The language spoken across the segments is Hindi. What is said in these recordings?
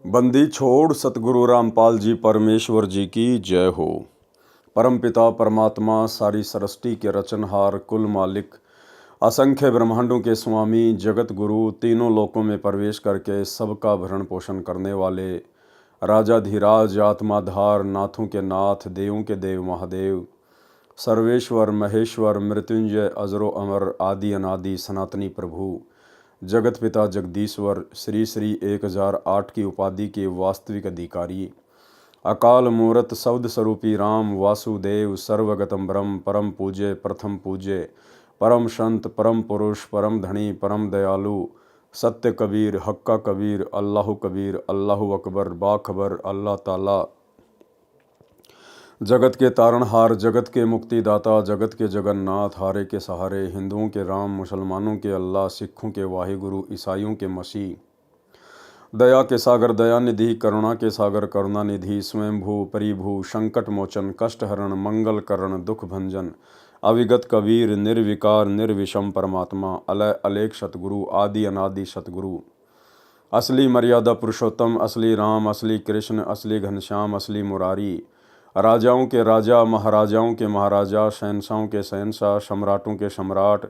बंदी छोड़ सतगुरु रामपाल जी परमेश्वर जी की जय हो। परमपिता परमात्मा सारी सृष्टि के रचनहार कुल मालिक असंख्य ब्रह्मांडों के स्वामी जगत गुरु तीनों लोकों में प्रवेश करके सबका भरण पोषण करने वाले राजाधिराज आत्माधार नाथों के नाथ देवों के देव महादेव सर्वेश्वर महेश्वर मृत्युंजय अजरो अमर आदि अनादि सनातनी प्रभु जगत पिता जगदीश्वर श्री श्री 1008 की उपाधि के वास्तविक अधिकारी अकाल मूर्त शब्द स्वरूपी राम वासुदेव सर्वगतम ब्रह्म परम पूज्य प्रथम पूज्य परम संत परम पुरुष परम धनी परम दयालु सत्य कबीर हक्का कबीर अल्लाह अकबर बाखबर अल्लाह ताला जगत के तारणहार जगत के मुक्तिदाता जगत के जगन्नाथ हारे के सहारे हिंदुओं के राम मुसलमानों के अल्लाह सिखों के वाहिगुरु ईसाइयों के मसीह दया के सागर दयानिधि करुणा के सागर करुणानिधि स्वयंभू परिभू संकट मोचन कष्ट हरण मंगल करण दुख भंजन अविगत कबीर निर्विकार निर्विषम परमात्मा अलय अलेख सतगुरु आदि अनादि सतगुरु असली मर्यादा पुरुषोत्तम असली राम असली कृष्ण असली घनश्याम असली मुरारी राजाओं के राजा महाराजाओं के महाराजा शहंशाहों के शहंशाह सम्राटों के सम्राट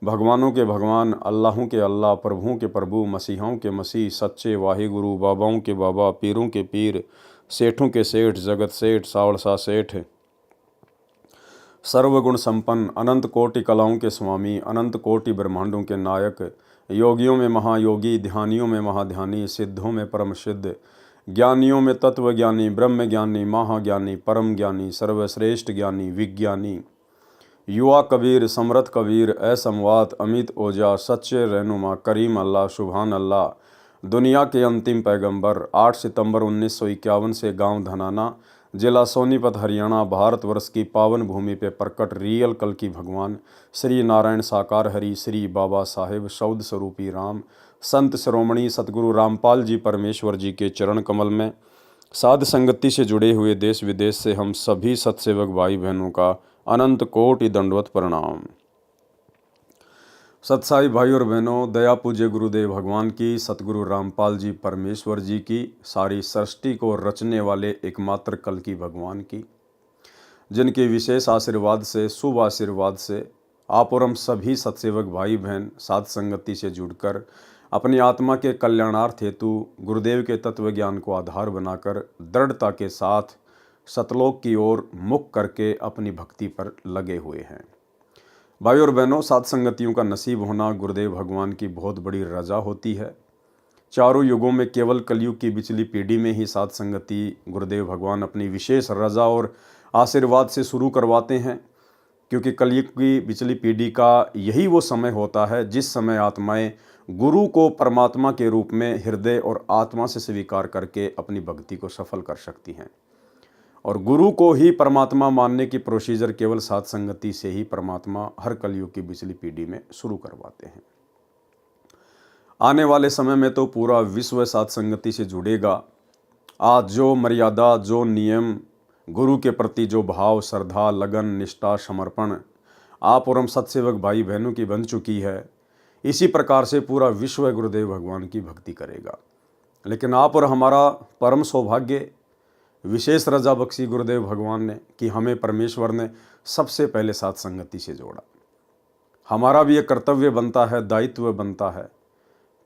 भगवानों के भगवान अल्लाहों के अल्लाह प्रभुओं के प्रभु मसीहों के मसीह सच्चे वाहिगुरु बाबाओं के बाबा पीरों के पीर सेठों के सेठ जगत सेठ सावड़सा सेठ सर्वगुण संपन्न अनंत कोटि कलाओं के स्वामी अनंत कोटि ब्रह्मांडों के नायक योगियों में महायोगी ध्यानियों में महाध्यानी सिद्धों में परम सिद्ध ज्ञानियों में तत्वज्ञानी ब्रह्म ज्ञानी महाज्ञानी परम ज्ञानी सर्वश्रेष्ठ ज्ञानी विज्ञानी युवा कबीर समरथ कबीर असमवात अमित ओजा सच्चे रहनुमा करीम अल्लाह सुभान अल्लाह दुनिया के अंतिम पैगंबर 8 सितंबर 1951 से गांव धनाना जिला सोनीपत हरियाणा भारतवर्ष की पावन भूमि पे प्रकट रियल कल की भगवान श्री नारायण साकार हरि श्री बाबा साहेब सौद स्वरूपी राम संत श्रोमणी सतगुरु रामपाल जी परमेश्वर जी के चरण कमल में साध संगति से जुड़े हुए देश विदेश से हम सभी सत्सेवक भाई बहनों का अनंत कोटि दंडवत प्रणाम। सत्साई भाई और बहनों, दया पूज्य गुरुदेव भगवान की सतगुरु रामपाल जी परमेश्वर जी की सारी सृष्टि को रचने वाले एकमात्र कल की भगवान की जिनके विशेष आशीर्वाद से शुभ आशीर्वाद से आप और हम सभी सत्सेवक भाई बहन साध संगति से जुड़कर अपनी आत्मा के कल्याणार्थ हेतु गुरुदेव के तत्व ज्ञान को आधार बनाकर दृढ़ता के साथ सतलोक की ओर मुख करके अपनी भक्ति पर लगे हुए हैं। भाई और बहनों, साध संगतियों का नसीब होना गुरुदेव भगवान की बहुत बड़ी रजा होती है। चारों युगों में केवल कलयुग की बिचली पीढ़ी में ही साध संगति गुरुदेव भगवान अपनी विशेष रजा और आशीर्वाद से शुरू करवाते हैं, क्योंकि कलयुग की बिचली पीढ़ी का यही वो समय होता है जिस समय आत्माएं गुरु को परमात्मा के रूप में हृदय और आत्मा से स्वीकार करके अपनी भक्ति को सफल कर सकती हैं। और गुरु को ही परमात्मा मानने की प्रोसीजर केवल साध संगति से ही परमात्मा हर कलयुग की बिचली पीढ़ी में शुरू करवाते हैं। आने वाले समय में तो पूरा विश्व साध संगति से जुड़ेगा। आज जो मर्यादा जो नियम गुरु के प्रति जो भाव श्रद्धा लगन निष्ठा समर्पण आप और हम सत्सेवक भाई बहनों की बन चुकी है, इसी प्रकार से पूरा विश्व गुरुदेव भगवान की भक्ति करेगा। लेकिन आप और हमारा परम सौभाग्य विशेष रजा बख्शी गुरुदेव भगवान ने कि हमें परमेश्वर ने सबसे पहले साध संगति से जोड़ा। हमारा भी एक कर्तव्य बनता है, दायित्व बनता है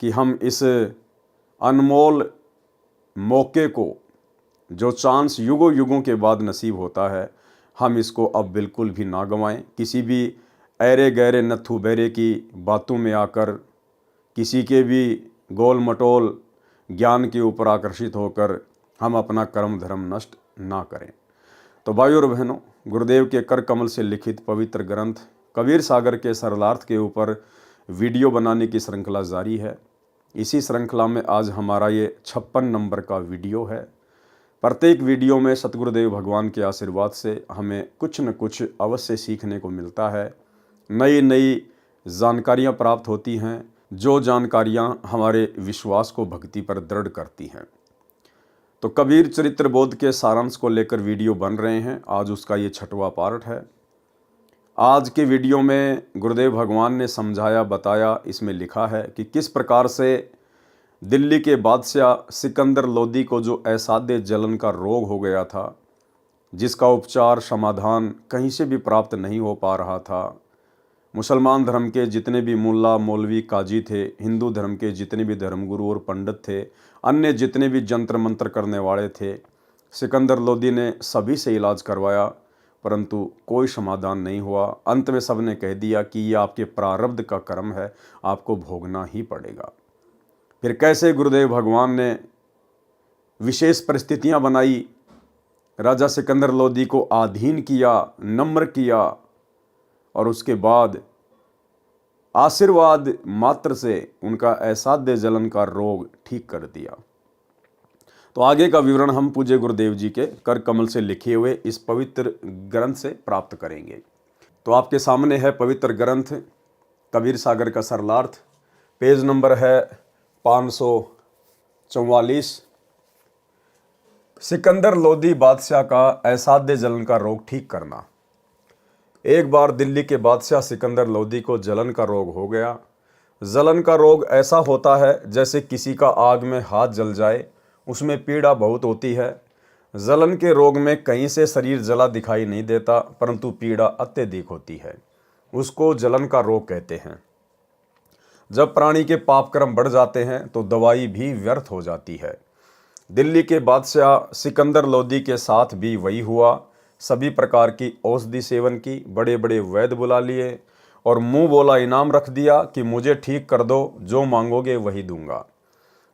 कि हम इस अनमोल मौके को जो चांस युगों युगों के बाद नसीब होता है, हम इसको अब बिल्कुल भी ना गंवाएं। किसी भी ऐरे गहरे नथु बैरे की बातों में आकर किसी के भी गोल मटोल ज्ञान के ऊपर आकर्षित होकर हम अपना कर्म धर्म नष्ट ना करें। तो भाई और बहनों, गुरुदेव के कर कमल से लिखित पवित्र ग्रंथ कबीर सागर के सरलार्थ के ऊपर वीडियो बनाने की श्रृंखला जारी है। इसी श्रृंखला में आज हमारा ये 56 नंबर का वीडियो है। प्रत्येक वीडियो में सतगुरुदेव भगवान के आशीर्वाद से हमें कुछ न कुछ अवश्य सीखने को मिलता है, नई नई जानकारियाँ प्राप्त होती हैं, जो जानकारियाँ हमारे विश्वास को भक्ति पर दृढ़ करती हैं। तो कबीर चरित्र बोध के सारांश को लेकर वीडियो बन रहे हैं। आज उसका ये 6वां पार्ट है। आज के वीडियो में गुरुदेव भगवान ने समझाया बताया, इसमें लिखा है कि किस प्रकार से दिल्ली के बादशाह सिकंदर लोदी को जो असाध्य जलन का रोग हो गया था, जिसका उपचार समाधान कहीं से भी प्राप्त नहीं हो पा रहा था। मुसलमान धर्म के जितने भी मुल्ला मौलवी काजी थे, हिंदू धर्म के जितने भी धर्मगुरु और पंडित थे, अन्य जितने भी जंत्र मंत्र करने वाले थे, सिकंदर लोदी ने सभी से इलाज करवाया, परंतु कोई समाधान नहीं हुआ। अंत में सब ने कह दिया कि ये आपके प्रारब्ध का कर्म है, आपको भोगना ही पड़ेगा। फिर कैसे गुरुदेव भगवान ने विशेष परिस्थितियां बनाई, राजा सिकंदर लोदी को अधीन किया, नम्र किया, और उसके बाद आशीर्वाद मात्र से उनका असाध्य जलन का रोग ठीक कर दिया। तो आगे का विवरण हम पूज्य गुरुदेव जी के कर कमल से लिखे हुए इस पवित्र ग्रंथ से प्राप्त करेंगे। तो आपके सामने है पवित्र ग्रंथ कबीर सागर का सरलार्थ, पेज नंबर है 544। सिकंदर लोदी बादशाह का असाध्य जलन का रोग ठीक करना। एक बार दिल्ली के बादशाह सिकंदर लोदी को जलन का रोग हो गया। जलन का रोग ऐसा होता है जैसे किसी का आग में हाथ जल जाए, उसमें पीड़ा बहुत होती है। जलन के रोग में कहीं से शरीर जला दिखाई नहीं देता, परंतु पीड़ा अत्यधिक होती है, उसको जलन का रोग कहते हैं। जब प्राणी के पाप कर्म बढ़ जाते हैं तो दवाई भी व्यर्थ हो जाती है। दिल्ली के बादशाह सिकंदर लोदी के साथ भी वही हुआ। सभी प्रकार की औषधि सेवन की, बड़े बड़े वैद्य बुला लिए और मुंह बोला इनाम रख दिया कि मुझे ठीक कर दो, जो मांगोगे वही दूंगा।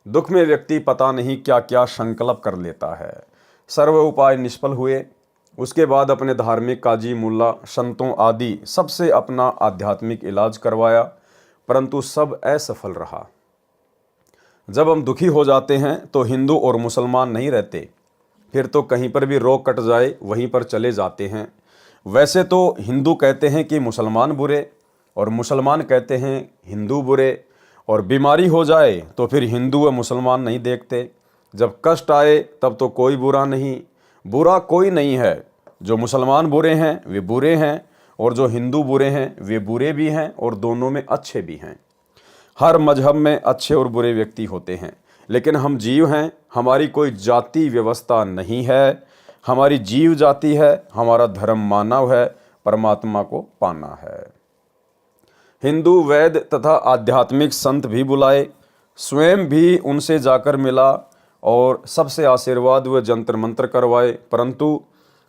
दुख में व्यक्ति पता नहीं क्या क्या संकल्प कर लेता है। सर्व उपाय निष्फल हुए। उसके बाद अपने धार्मिक काजी मुल्ला संतों आदि सबसे अपना आध्यात्मिक इलाज करवाया, परंतु सब असफल रहा। जब हम दुखी हो जाते हैं तो हिंदू और मुसलमान नहीं रहते, फिर तो कहीं पर भी रोग कट जाए वहीं पर चले जाते हैं। वैसे तो हिंदू कहते हैं कि मुसलमान बुरे, और मुसलमान कहते हैं हिंदू बुरे, और बीमारी हो जाए तो फिर हिंदू व मुसलमान नहीं देखते। जब कष्ट आए तब तो कोई बुरा नहीं, बुरा कोई नहीं है। जो मुसलमान बुरे हैं वे बुरे हैं, और जो हिंदू बुरे हैं वे बुरे भी हैं, और दोनों में अच्छे भी हैं। हर मजहब में अच्छे और बुरे व्यक्ति होते हैं, लेकिन हम जीव हैं, हमारी कोई जाति व्यवस्था नहीं है। हमारी जीव जाति है, हमारा धर्म मानव है, परमात्मा को पाना है। हिंदू वैद्य तथा आध्यात्मिक संत भी बुलाए, स्वयं भी उनसे जाकर मिला और सबसे आशीर्वाद व जंत्र मंत्र करवाए, परंतु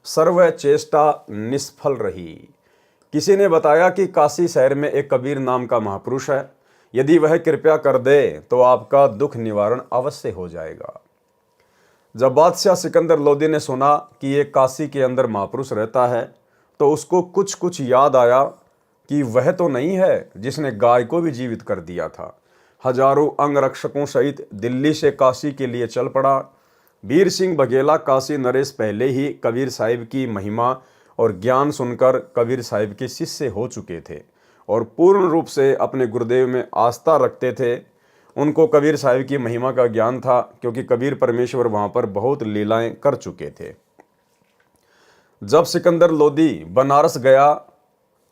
सर्व चेष्टा निष्फल रही। किसी ने बताया कि काशी शहर में एक कबीर नाम का महापुरुष है, यदि वह कृपया कर दे तो आपका दुख निवारण अवश्य हो जाएगा। जब बादशाह सिकंदर लोदी ने सुना कि ये काशी के अंदर महापुरुष रहता है, तो उसको कुछ कुछ याद आया कि वह तो नहीं है जिसने गाय को भी जीवित कर दिया था। हजारों अंगरक्षकों सहित दिल्ली से काशी के लिए चल पड़ा। वीर सिंह बघेला काशी नरेश पहले ही कबीर साहिब की महिमा और ज्ञान सुनकर कबीर साहिब के शिष्य हो चुके थे और पूर्ण रूप से अपने गुरुदेव में आस्था रखते थे। उनको कबीर साहिब की महिमा का ज्ञान था, क्योंकि कबीर परमेश्वर वहाँ पर बहुत लीलाएं कर चुके थे। जब सिकंदर लोदी बनारस गया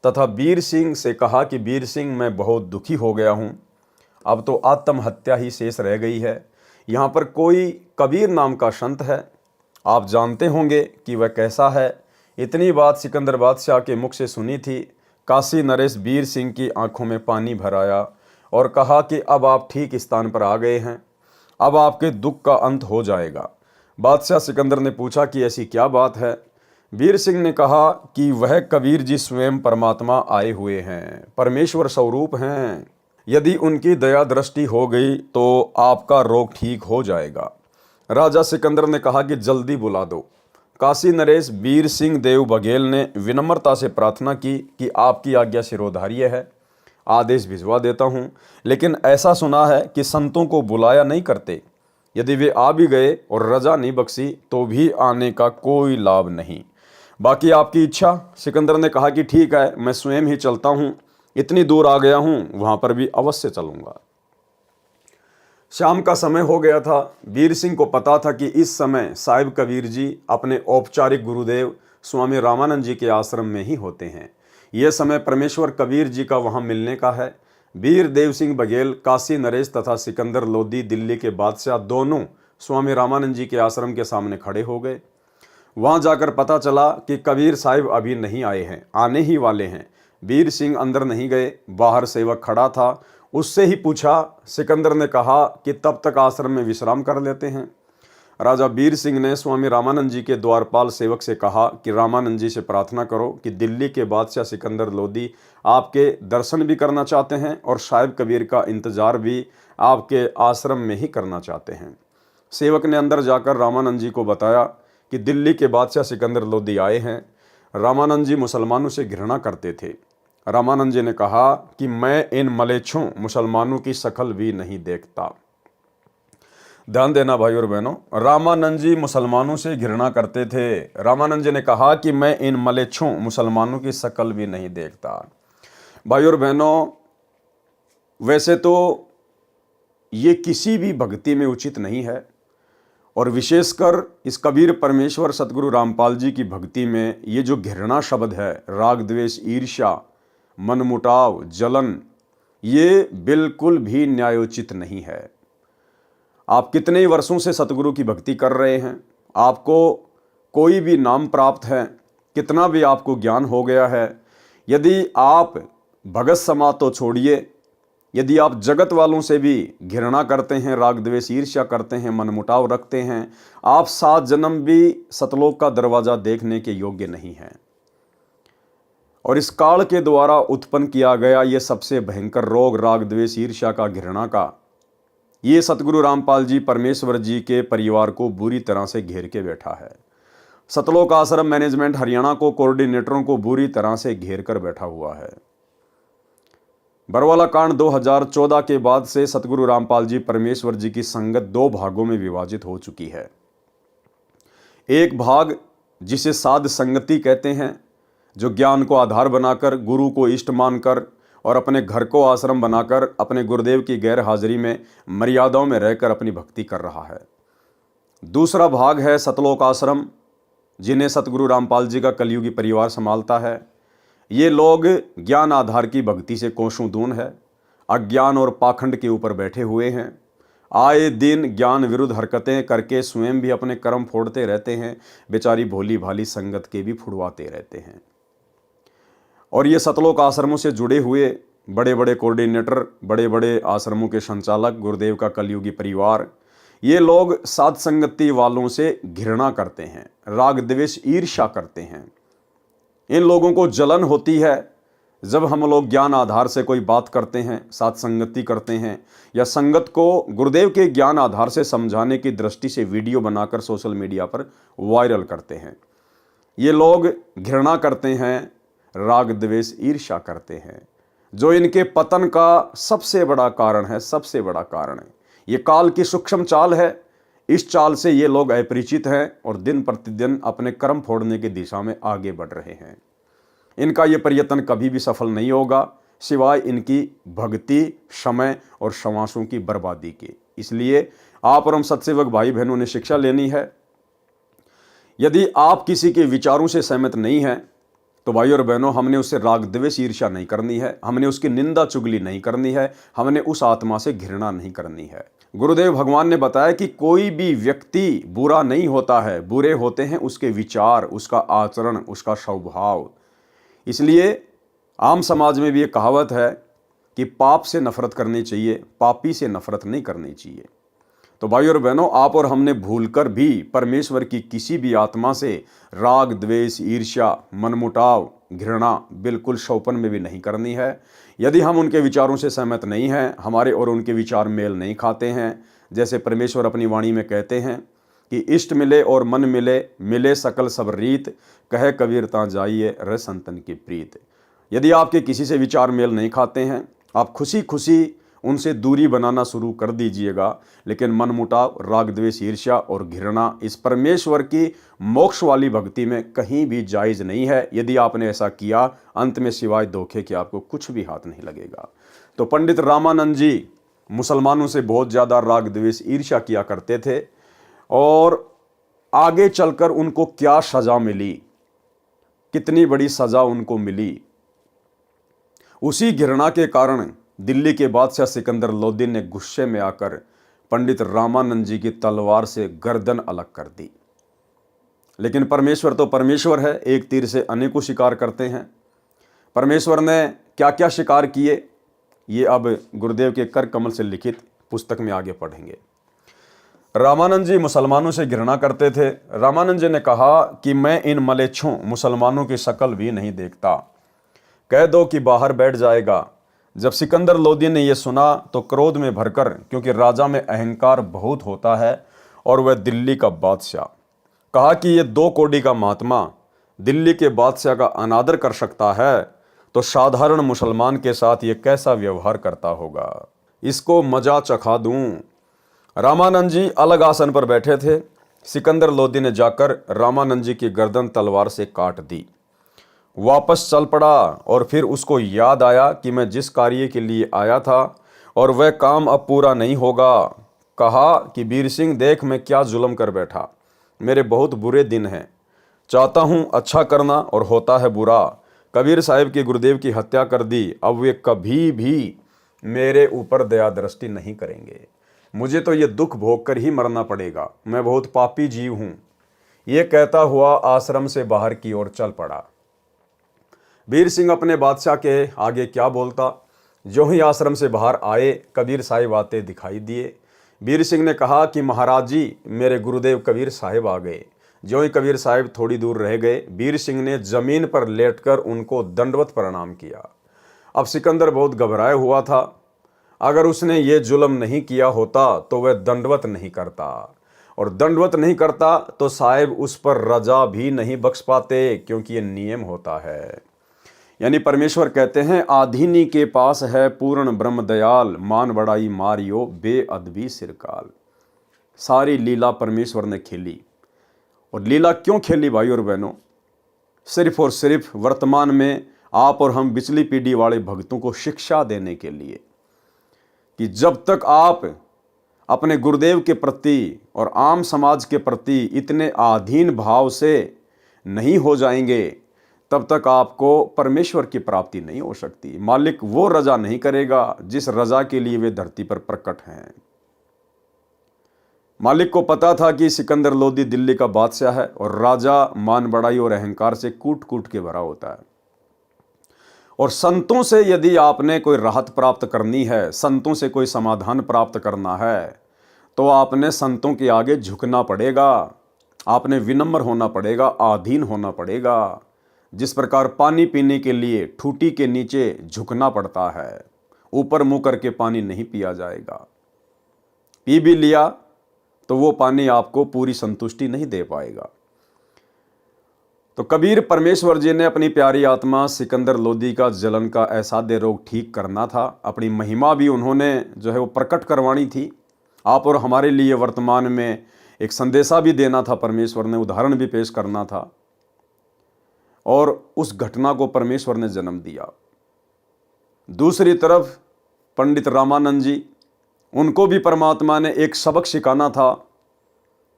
तथा वीर सिंह से कहा कि वीर सिंह मैं बहुत दुखी हो गया हूँ, अब तो आत्महत्या ही शेष रह गई है। यहाँ पर कोई कबीर नाम का संत है, आप जानते होंगे कि वह कैसा है। इतनी बात सिकंदर बादशाह के मुख से सुनी थी। काशी नरेश वीर सिंह की आंखों में पानी भर आया और कहा कि अब आप ठीक स्थान पर आ गए हैं, अब आपके दुख का अंत हो जाएगा। बादशाह सिकंदर ने पूछा कि ऐसी क्या बात है। वीर सिंह ने कहा कि वह कबीर जी स्वयं परमात्मा आए हुए हैं, परमेश्वर स्वरूप हैं। यदि उनकी दया दृष्टि हो गई तो आपका रोग ठीक हो जाएगा। राजा सिकंदर ने कहा कि जल्दी बुला दो। काशी नरेश वीर सिंह देव बघेल ने विनम्रता से प्रार्थना की कि आपकी आज्ञा शिरोधार्य है, आदेश भिजवा देता हूँ, लेकिन ऐसा सुना है कि संतों को बुलाया नहीं करते। यदि वे आ भी गए और रजा नहीं बख्शी तो भी आने का कोई लाभ नहीं। बाकी आपकी इच्छा। सिकंदर ने कहा कि ठीक है, मैं स्वयं ही चलता हूँ, इतनी दूर आ गया हूँ, वहाँ पर भी अवश्य चलूँगा। शाम का समय हो गया था। वीर सिंह को पता था कि इस समय साहिब कबीर जी अपने औपचारिक गुरुदेव स्वामी रामानंद जी के आश्रम में ही होते हैं। यह समय परमेश्वर कबीर जी का वहाँ मिलने का है। वीर देव सिंह बघेल, काशी नरेश तथा सिकंदर लोधी दिल्ली के बादशाह दोनों स्वामी रामानंद जी के आश्रम के सामने खड़े हो गए। वहां जाकर पता चला कि कबीर साहिब अभी नहीं आए हैं, आने ही वाले हैं। वीर सिंह अंदर नहीं गए, बाहर सेवक खड़ा था, उससे ही पूछा। सिकंदर ने कहा कि तब तक आश्रम में विश्राम कर लेते हैं। राजा वीर सिंह ने स्वामी रामानंद जी के द्वारपाल सेवक से कहा कि रामानंद जी से प्रार्थना करो कि दिल्ली के बादशाह सिकंदर लोधी आपके दर्शन भी करना चाहते हैं और साहिब कबीर का इंतजार भी आपके आश्रम में ही करना चाहते हैं। सेवक ने अंदर जाकर रामानंद जी को बताया कि दिल्ली के बादशाह सिकंदर लोधी आए हैं। रामानंद जी मुसलमानों से घृणा करते थे। रामानंद जी ने कहा कि मैं इन मलेच्छों मुसलमानों की शक्ल भी नहीं देखता। ध्यान देना भाई और बहनों, रामानंद जी मुसलमानों से घृणा करते थे। रामानंद जी ने कहा कि मैं इन मलेच्छों मुसलमानों की शक्ल भी नहीं देखता। भाई और बहनों, वैसे तो ये किसी भी भक्ति में उचित नहीं है, और विशेषकर इस कबीर परमेश्वर सतगुरु रामपाल जी की भक्ति में ये जो घृणा शब्द है, राग द्वेष ईर्ष्या मनमुटाव जलन, ये बिल्कुल भी न्यायोचित नहीं है। आप कितने ही वर्षों से सतगुरु की भक्ति कर रहे हैं, आपको कोई भी नाम प्राप्त है, कितना भी आपको ज्ञान हो गया है, यदि आप भगत समाज तो छोड़िए, यदि आप जगत वालों से भी घृणा करते हैं, राग द्वेष ईर्ष्या करते हैं, मनमुटाव रखते हैं, आप 7 जन्म भी सतलोक का दरवाजा देखने के योग्य नहीं हैं। और इस काल के द्वारा उत्पन्न किया गया ये सबसे भयंकर रोग राग द्वेष ईर्ष्या का, घृणा का, ये सतगुरु रामपाल जी परमेश्वर जी के परिवार को बुरी तरह से घेर के बैठा है। सतलोक आश्रम मैनेजमेंट हरियाणा को, कोऑर्डिनेटरों को बुरी तरह से घेर कर बैठा हुआ है। बरवाला कांड 2014 के बाद से सतगुरु रामपाल जी परमेश्वर जी की संगत 2 भागों में विभाजित हो चुकी है। एक भाग जिसे साध संगति कहते हैं, जो ज्ञान को आधार बनाकर, गुरु को इष्ट मानकर और अपने घर को आश्रम बनाकर अपने गुरुदेव की गैर हाजिरी में मर्यादाओं में रहकर अपनी भक्ति कर रहा है। दूसरा भाग है सतलोक आश्रम, जिन्हें सतगुरु रामपाल जी का कलयुगी परिवार संभालता है। ये लोग ज्ञान आधार की भक्ति से कोसों दूर है, अज्ञान और पाखंड के ऊपर बैठे हुए हैं। आए दिन ज्ञान विरुद्ध हरकतें करके स्वयं भी अपने कर्म फोड़ते रहते हैं, बेचारी भोली भाली संगत के भी फुड़वाते रहते हैं। और ये सतलोक आश्रमों से जुड़े हुए बड़े बड़े कोऑर्डिनेटर, बड़े बड़े आश्रमों के संचालक, गुरुदेव का कलयुगी परिवार, ये लोग साध संगति वालों से घृणा करते हैं, राग द्वेष ईर्ष्या करते हैं। इन लोगों को जलन होती है जब हम लोग ज्ञान आधार से कोई बात करते हैं, साध संगति करते हैं, या संगत को गुरुदेव के ज्ञान आधार से समझाने की दृष्टि से वीडियो बनाकर सोशल मीडिया पर वायरल करते हैं। ये लोग घृणा करते हैं, राग द्वेष ईर्ष्या करते हैं, जो इनके पतन का सबसे बड़ा कारण है, सबसे बड़ा कारण है। ये काल की सूक्ष्म चाल है। इस चाल से ये लोग अपरिचित हैं और दिन प्रतिदिन अपने कर्म फोड़ने की दिशा में आगे बढ़ रहे हैं। इनका ये प्रयत्न कभी भी सफल नहीं होगा, सिवाय इनकी भक्ति, समय और श्वासों की बर्बादी के। इसलिए आप और हम सत्सेवक भाई बहनों ने शिक्षा लेनी है। यदि आप किसी के विचारों से सहमत नहीं हैं, तो भाई और बहनों, हमने उससे राग द्वेष ईर्ष्या नहीं करनी है, हमने उसकी निंदा चुगली नहीं करनी है, हमने उस आत्मा से घृणा नहीं करनी है। गुरुदेव भगवान ने बताया कि कोई भी व्यक्ति बुरा नहीं होता है, बुरे होते हैं उसके विचार, उसका आचरण, उसका स्वभाव। इसलिए आम समाज में भी ये कहावत है कि पाप से नफरत करनी चाहिए, पापी से नफरत नहीं करनी चाहिए। तो भाई और बहनों, आप और हमने भूलकर भी परमेश्वर की किसी भी आत्मा से राग द्वेष ईर्ष्या मनमुटाव घृणा बिल्कुल शौपन में भी नहीं करनी है। यदि हम उनके विचारों से सहमत नहीं हैं, हमारे और उनके विचार मेल नहीं खाते हैं, जैसे परमेश्वर अपनी वाणी में कहते हैं कि इष्ट मिले और मन मिले, मिले सकल सब रीत, कहे कबीर ता जाइए रे संतन की प्रीत। यदि आपके किसी से विचार मेल नहीं खाते हैं, आप खुशी खुशी उनसे दूरी बनाना शुरू कर दीजिएगा। लेकिन मनमुटाव, राग द्वेष ईर्ष्या और घृणा इस परमेश्वर की मोक्ष वाली भक्ति में कहीं भी जायज़ नहीं है। यदि आपने ऐसा किया, अंत में सिवाय धोखे के आपको कुछ भी हाथ नहीं लगेगा। तो पंडित रामानंद जी मुसलमानों से बहुत ज़्यादा राग द्वेष ईर्ष्या किया करते थे, और आगे चलकर उनको क्या सज़ा मिली, कितनी बड़ी सज़ा उनको मिली। उसी घृणा के कारण दिल्ली के बादशाह सिकंदर लोदी ने गुस्से में आकर पंडित रामानंद जी की तलवार से गर्दन अलग कर दी। लेकिन परमेश्वर तो परमेश्वर है, एक तीर से अनेकों शिकार करते हैं। परमेश्वर ने क्या क्या शिकार किए, ये अब गुरुदेव के कर कमल से लिखित पुस्तक में आगे पढ़ेंगे। रामानंद जी मुसलमानों से घृणा करते थे। रामानंद जी ने कहा कि मैं इन मलेच्छों मुसलमानों की शक्ल भी नहीं देखता, कह दो कि बाहर बैठ जाएगा। जब सिकंदर लोदी ने यह सुना तो क्रोध में भरकर, क्योंकि राजा में अहंकार बहुत होता है और वह दिल्ली का बादशाह, कहा कि ये 2 कौड़ी का महात्मा दिल्ली के बादशाह का अनादर कर सकता है तो साधारण मुसलमान के साथ ये कैसा व्यवहार करता होगा, इसको मजा चखा दूं। रामानंद जी अलग आसन पर बैठे थे। सिकंदर लोदी ने जाकर रामानंद जी की गर्दन तलवार से काट दी, वापस चल पड़ा और फिर उसको याद आया कि मैं जिस कार्य के लिए आया था और वह काम अब पूरा नहीं होगा। कहा कि वीर सिंह देख, मैं क्या जुल्म कर बैठा, मेरे बहुत बुरे दिन हैं, चाहता हूँ अच्छा करना और होता है बुरा। कबीर साहिब के गुरुदेव की हत्या कर दी, अब वे कभी भी मेरे ऊपर दया दृष्टि नहीं करेंगे, मुझे तो ये दुख भोग कर ही मरना पड़ेगा, मैं बहुत पापी जीव हूँ। ये कहता हुआ आश्रम से बाहर की ओर चल पड़ा। वीर सिंह अपने बादशाह के आगे क्या बोलता। जो ही आश्रम से बाहर आए कबीर साहिब आते दिखाई दिए। वीर सिंह ने कहा कि महाराज जी, मेरे गुरुदेव कबीर साहिब आ गए। जो ही कबीर साहिब थोड़ी दूर रह गए, वीर सिंह ने जमीन पर लेटकर उनको दंडवत प्रणाम किया। अब सिकंदर बहुत घबराया हुआ था। अगर उसने ये जुल्म नहीं किया होता तो वह दंडवत नहीं करता, और दंडवत नहीं करता तो साहिब उस पर रजा भी नहीं बख्श पाते, क्योंकि ये नियम होता है। यानी परमेश्वर कहते हैं, आधीनी के पास है पूर्ण ब्रह्म दयाल, मान बड़ाई मारियो बेअदबी सिरकाल। सारी लीला परमेश्वर ने खेली। और लीला क्यों खेली भाई और बहनों? सिर्फ और सिर्फ वर्तमान में आप और हम बिचली पीढ़ी वाले भक्तों को शिक्षा देने के लिए कि जब तक आप अपने गुरुदेव के प्रति और आम समाज के प्रति इतने आधीन भाव से नहीं हो जाएंगे, तब तक आपको परमेश्वर की प्राप्ति नहीं हो सकती। मालिक वो रजा नहीं करेगा जिस रजा के लिए वे धरती पर प्रकट हैं। मालिक को पता था कि सिकंदर लोदी दिल्ली का बादशाह है और राजा मान बड़ाई और अहंकार से कूट कूट के भरा होता है। और संतों से यदि आपने कोई राहत प्राप्त करनी है, संतों से कोई समाधान प्राप्त करना है, तो आपने संतों के आगे झुकना पड़ेगा, आपने विनम्र होना पड़ेगा, अधीन होना पड़ेगा। जिस प्रकार पानी पीने के लिए ठूटी के नीचे झुकना पड़ता है, ऊपर मुंह करके पानी नहीं पिया जाएगा। पी भी लिया तो वो पानी आपको पूरी संतुष्टि नहीं दे पाएगा। तो कबीर परमेश्वर जी ने अपनी प्यारी आत्मा सिकंदर लोदी का जलन का असाध्य रोग ठीक करना था। अपनी महिमा भी उन्होंने जो है वो प्रकट करवानी थी। आप और हमारे लिए वर्तमान में एक संदेशा भी देना था, परमेश्वर ने उदाहरण भी पेश करना था, और उस घटना को परमेश्वर ने जन्म दिया। दूसरी तरफ पंडित रामानंद जी, उनको भी परमात्मा ने एक सबक सिखाना था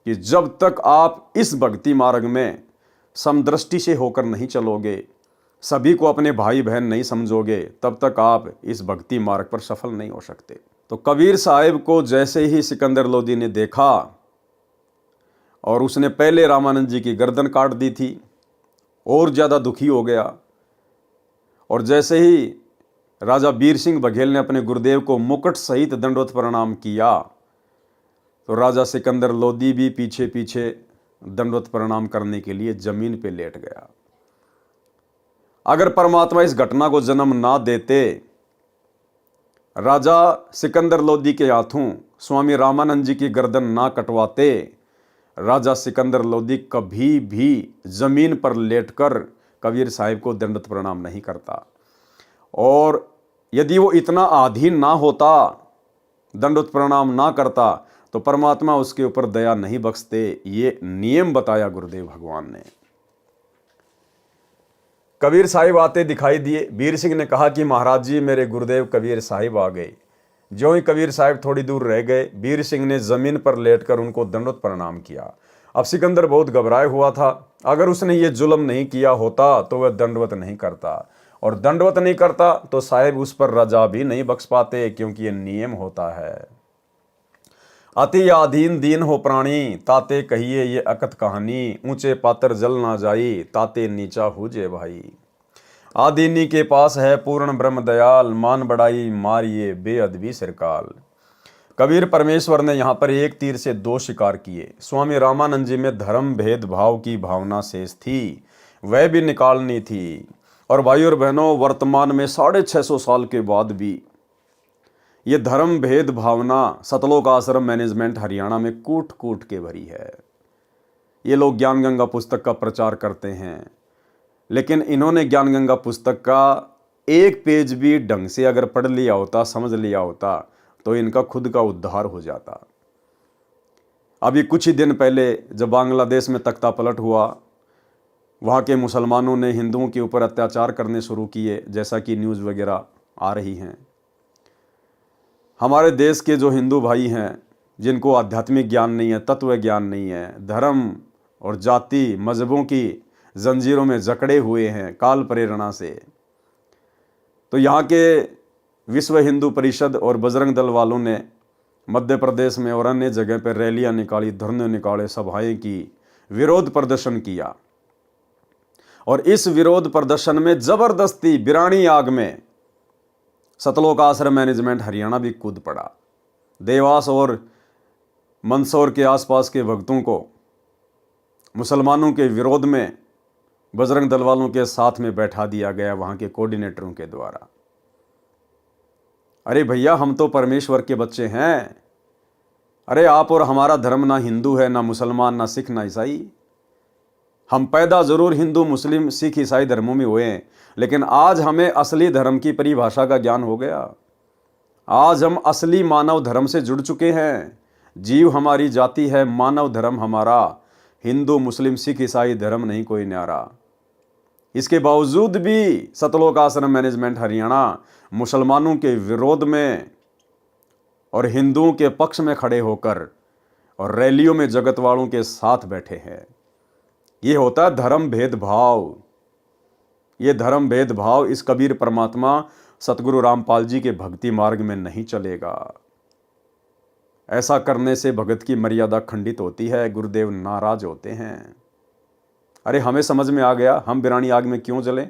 कि जब तक आप इस भक्ति मार्ग में समदृष्टि से होकर नहीं चलोगे, सभी को अपने भाई बहन नहीं समझोगे, तब तक आप इस भक्ति मार्ग पर सफल नहीं हो सकते। तो कबीर साहिब को जैसे ही सिकंदर लोदी ने देखा, और उसने पहले रामानंद जी की गर्दन काट दी थी, और ज़्यादा दुखी हो गया। और जैसे ही राजा वीर सिंह बघेल ने अपने गुरुदेव को मुकुट सहित दंडवत प्रणाम किया, तो राजा सिकंदर लोदी भी पीछे पीछे दंडवत प्रणाम करने के लिए जमीन पे लेट गया। अगर परमात्मा इस घटना को जन्म ना देते, राजा सिकंदर लोदी के हाथों स्वामी रामानंद जी की गर्दन ना कटवाते, राजा सिकंदर लोदी कभी भी जमीन पर लेटकर कबीर साहिब को दंडवत प्रणाम नहीं करता। और यदि वो इतना अधीन ना होता, दंडवत प्रणाम ना करता, तो परमात्मा उसके ऊपर दया नहीं बख्शते। ये नियम बताया गुरुदेव भगवान ने। कबीर साहिब आते दिखाई दिए। वीर सिंह ने कहा कि महाराज जी, मेरे गुरुदेव कबीर साहिब आ गए। जो ही कबीर साहिब थोड़ी दूर रह गए, वीर सिंह ने जमीन पर लेटकर उनको दंडवत प्रणाम किया। अब सिकंदर बहुत घबराया हुआ था। अगर उसने ये जुल्म नहीं किया होता तो वह दंडवत नहीं करता, और दंडवत नहीं करता तो साहिब उस पर रजा भी नहीं बख्श पाते, क्योंकि ये नियम होता है। अति आधीन दीन हो प्राणी, ताते कहिए ये अकत कहानी, ऊंचे पात्र जल ना जाई, ताते नीचा हुजे भाई। आदीनी के पास है पूर्ण ब्रह्म दयाल, मान बढ़ाई मारिए बेअदबी सिरकाल। कबीर परमेश्वर ने यहाँ पर एक तीर से दो शिकार किए। स्वामी रामानंद जी में धर्म भेद भाव की भावना शेष थी, वह भी निकालनी थी। और भाइयों और बहनों, वर्तमान में 650 साल के बाद भी ये धर्म भेद भावना सतलोक आश्रम मैनेजमेंट हरियाणा में कूट कूट के भरी है। ये लोग ज्ञान गंगा पुस्तक का प्रचार करते हैं, लेकिन इन्होंने ज्ञान गंगा पुस्तक का एक पेज भी ढंग से अगर पढ़ लिया होता, समझ लिया होता, तो इनका खुद का उद्धार हो जाता। अभी कुछ ही दिन पहले जब बांग्लादेश में तख्ता पलट हुआ, वहाँ के मुसलमानों ने हिंदुओं के ऊपर अत्याचार करने शुरू किए, जैसा कि न्यूज़ वगैरह आ रही हैं। हमारे देश के जो हिंदू भाई हैं, जिनको आध्यात्मिक ज्ञान नहीं है, तत्व ज्ञान नहीं है, धर्म और जाति मजहबों की जंजीरों में जकड़े हुए हैं काल प्रेरणा से, तो यहाँ के विश्व हिंदू परिषद और बजरंग दल वालों ने मध्य प्रदेश में और अन्य जगह पर रैलियां निकाली, धरने निकाले, सभाएं की, विरोध प्रदर्शन किया। और इस विरोध प्रदर्शन में जबरदस्ती बिरानी आग में सतलोक आश्रम मैनेजमेंट हरियाणा भी कूद पड़ा। देवास और मंदसौर के आसपास के भक्तों को मुसलमानों के विरोध में बजरंग दल वालों के साथ में बैठा दिया गया, वहां के कोऑर्डिनेटरों के द्वारा। अरे भैया, हम तो परमेश्वर के बच्चे हैं। अरे आप और हमारा धर्म ना हिंदू है, ना मुसलमान, ना सिख, ना ईसाई। हम पैदा जरूर हिंदू मुस्लिम सिख ईसाई धर्मों में हुए हैं, लेकिन आज हमें असली धर्म की परिभाषा का ज्ञान हो गया। आज हम असली मानव धर्म से जुड़ चुके हैं। जीव हमारी जाति है, मानव धर्म हमारा, हिंदू मुस्लिम सिख ईसाई धर्म नहीं कोई न्यारा। इसके बावजूद भी सतलोक आश्रम मैनेजमेंट हरियाणा मुसलमानों के विरोध में और हिंदुओं के पक्ष में खड़े होकर और रैलियों में जगत वालों के साथ बैठे हैं। ये होता है धर्म भेदभाव। ये धर्म भेदभाव इस कबीर परमात्मा सतगुरु रामपाल जी के भक्ति मार्ग में नहीं चलेगा। ऐसा करने से भगत की मर्यादा खंडित होती है, गुरुदेव नाराज होते हैं। अरे हमें समझ में आ गया, हम बिरानी आग में क्यों जलें।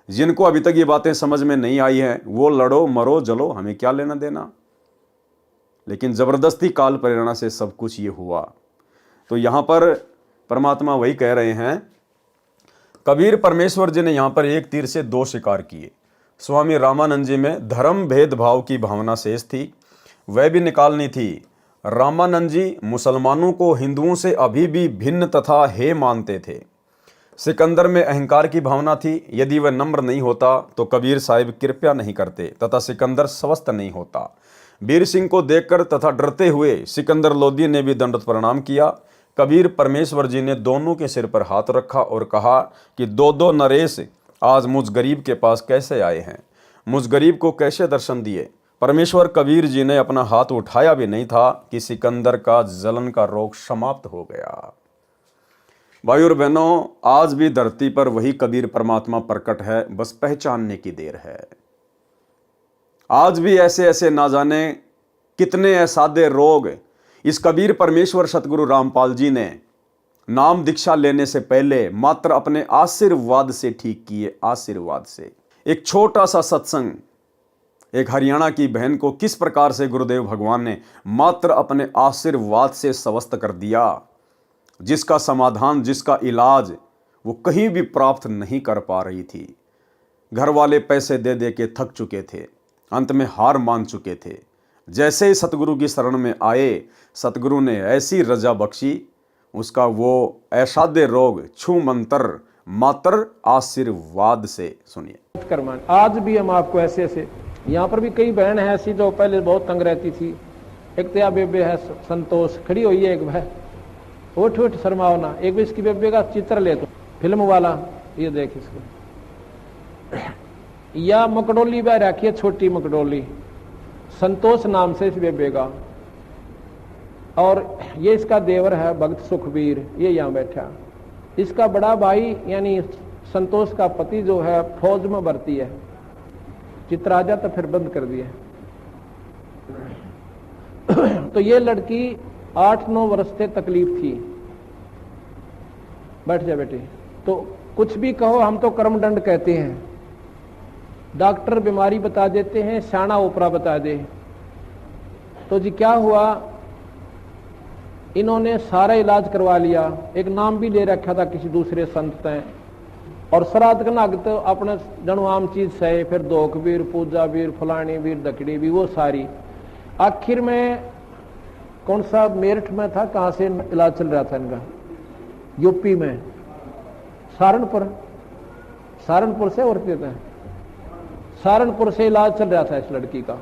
जिनको अभी तक ये बातें समझ में नहीं आई हैं, वो लड़ो मरो जलो, हमें क्या लेना देना। लेकिन जबरदस्ती काल प्रेरणा से सब कुछ ये हुआ। तो यहां पर परमात्मा वही कह रहे हैं, कबीर परमेश्वर जी ने यहां पर एक तीर से दो शिकार किए। स्वामी रामानंद जी में धर्म भेदभाव की भावना शेष थी, वह भी निकालनी थी। रामानंद जी मुसलमानों को हिंदुओं से अभी भी भिन्न तथा हे मानते थे। सिकंदर में अहंकार की भावना थी। यदि वह नम्र नहीं होता तो कबीर साहिब कृपया नहीं करते तथा सिकंदर स्वस्थ नहीं होता। वीर सिंह को देखकर तथा डरते हुए सिकंदर लोधी ने भी दंडवत प्रणाम किया। कबीर परमेश्वर जी ने दोनों के सिर पर हाथ रखा और कहा कि दो दो नरेश आज मुझ गरीब के पास कैसे आए हैं, मुझ गरीब को कैसे दर्शन दिए। परमेश्वर कबीर जी ने अपना हाथ उठाया भी नहीं था कि सिकंदर का जलन का रोग समाप्त हो गया। भाई और बहनों, आज भी धरती पर वही कबीर परमात्मा प्रकट है, बस पहचानने की देर है। आज भी ऐसे ऐसे ना जाने कितने असाध्य रोग इस कबीर परमेश्वर सतगुरु रामपाल जी ने नाम दीक्षा लेने से पहले मात्र अपने आशीर्वाद से ठीक किए। आशीर्वाद से। एक छोटा सा सत्संग एक हरियाणा की बहन को किस प्रकार से गुरुदेव भगवान ने मात्र अपने आशीर्वाद से स्वस्थ कर दिया, जिसका समाधान, जिसका इलाज वो कहीं भी प्राप्त नहीं कर पा रही थी। घर वाले पैसे दे दे के थक चुके थे, अंत में हार मान चुके थे। जैसे ही सतगुरु की शरण में आए, सतगुरु ने ऐसी रजा बख्शी, उसका वो असाध्य रोग छू मंत्र मात्र आशीर्वाद से। सुनिए। आज भी हम आपको ऐसे ऐसे, यहाँ पर भी कई बहन है ऐसी जो पहले बहुत तंग रहती थी। एक तो बेबे है संतोष, खड़ी हुई है एक भाई, उठ उठ शर्माओ ना। एक भी इसकी बेबे का चित्र ले तो फिल्म वाला, ये देख इसको। या मकडोली बह रखी है, छोटी मकडोली, संतोष नाम से इस बेबे का। और ये इसका देवर है भक्त सुखबीर, ये यहाँ बैठा। इसका बड़ा भाई यानी संतोष का पति जो है फौज में भर्ती है, चित्र आ जाता फिर बंद कर दिया। तो ये लड़की 8-9 वर्ष से तकलीफ थी। बैठ जा बेटी। तो कुछ भी कहो, हम तो कर्मदंड कहते हैं। डॉक्टर बीमारी बता देते हैं, शाना ओपरा बता दे। तो जी क्या हुआ, इन्होंने सारा इलाज करवा लिया, एक नाम भी ले रखा था किसी दूसरे संत ने, और श्राद्ध नग तो अपने जनु आम चीज सहे, फिर दोख वीर, पूजा वीर, फलानी वीर, दकड़ी भी, वो सारी। आखिर में कौन सा मेरठ में था, कहां से इलाज चल रहा था इनका, यूपी में, सहारनपुर से और कहते हैं, सहारनपुर से इलाज चल रहा था इस लड़की का।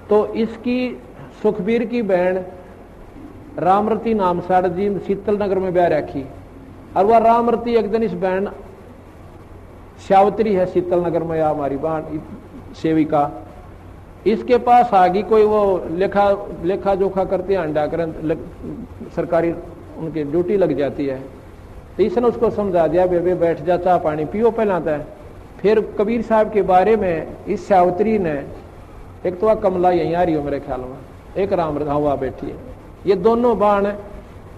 तो इसकी सुखबीर की बहन रामरती नाम साड़ जी शीतल नगर में ब्याह रखी, और वह रामरती एक दिन इस बहन श्यावत्री है शीतल नगर में, या हमारी बहन सेविका, इसके पास आ गई। कोई वो लेखा जोखा करते हैं, अंडा करें, सरकारी उनकी ड्यूटी लग जाती है। तो इसने उसको समझा दिया, बेबे बैठ जा, चाह पानी पियो पहला था। फिर कबीर साहब के बारे में इस श्यावत्री ने, एक तो कमला यहीं आ रही हो मेरे ख्याल में, एक राम हुआ बैठी है, ये दोनों बाण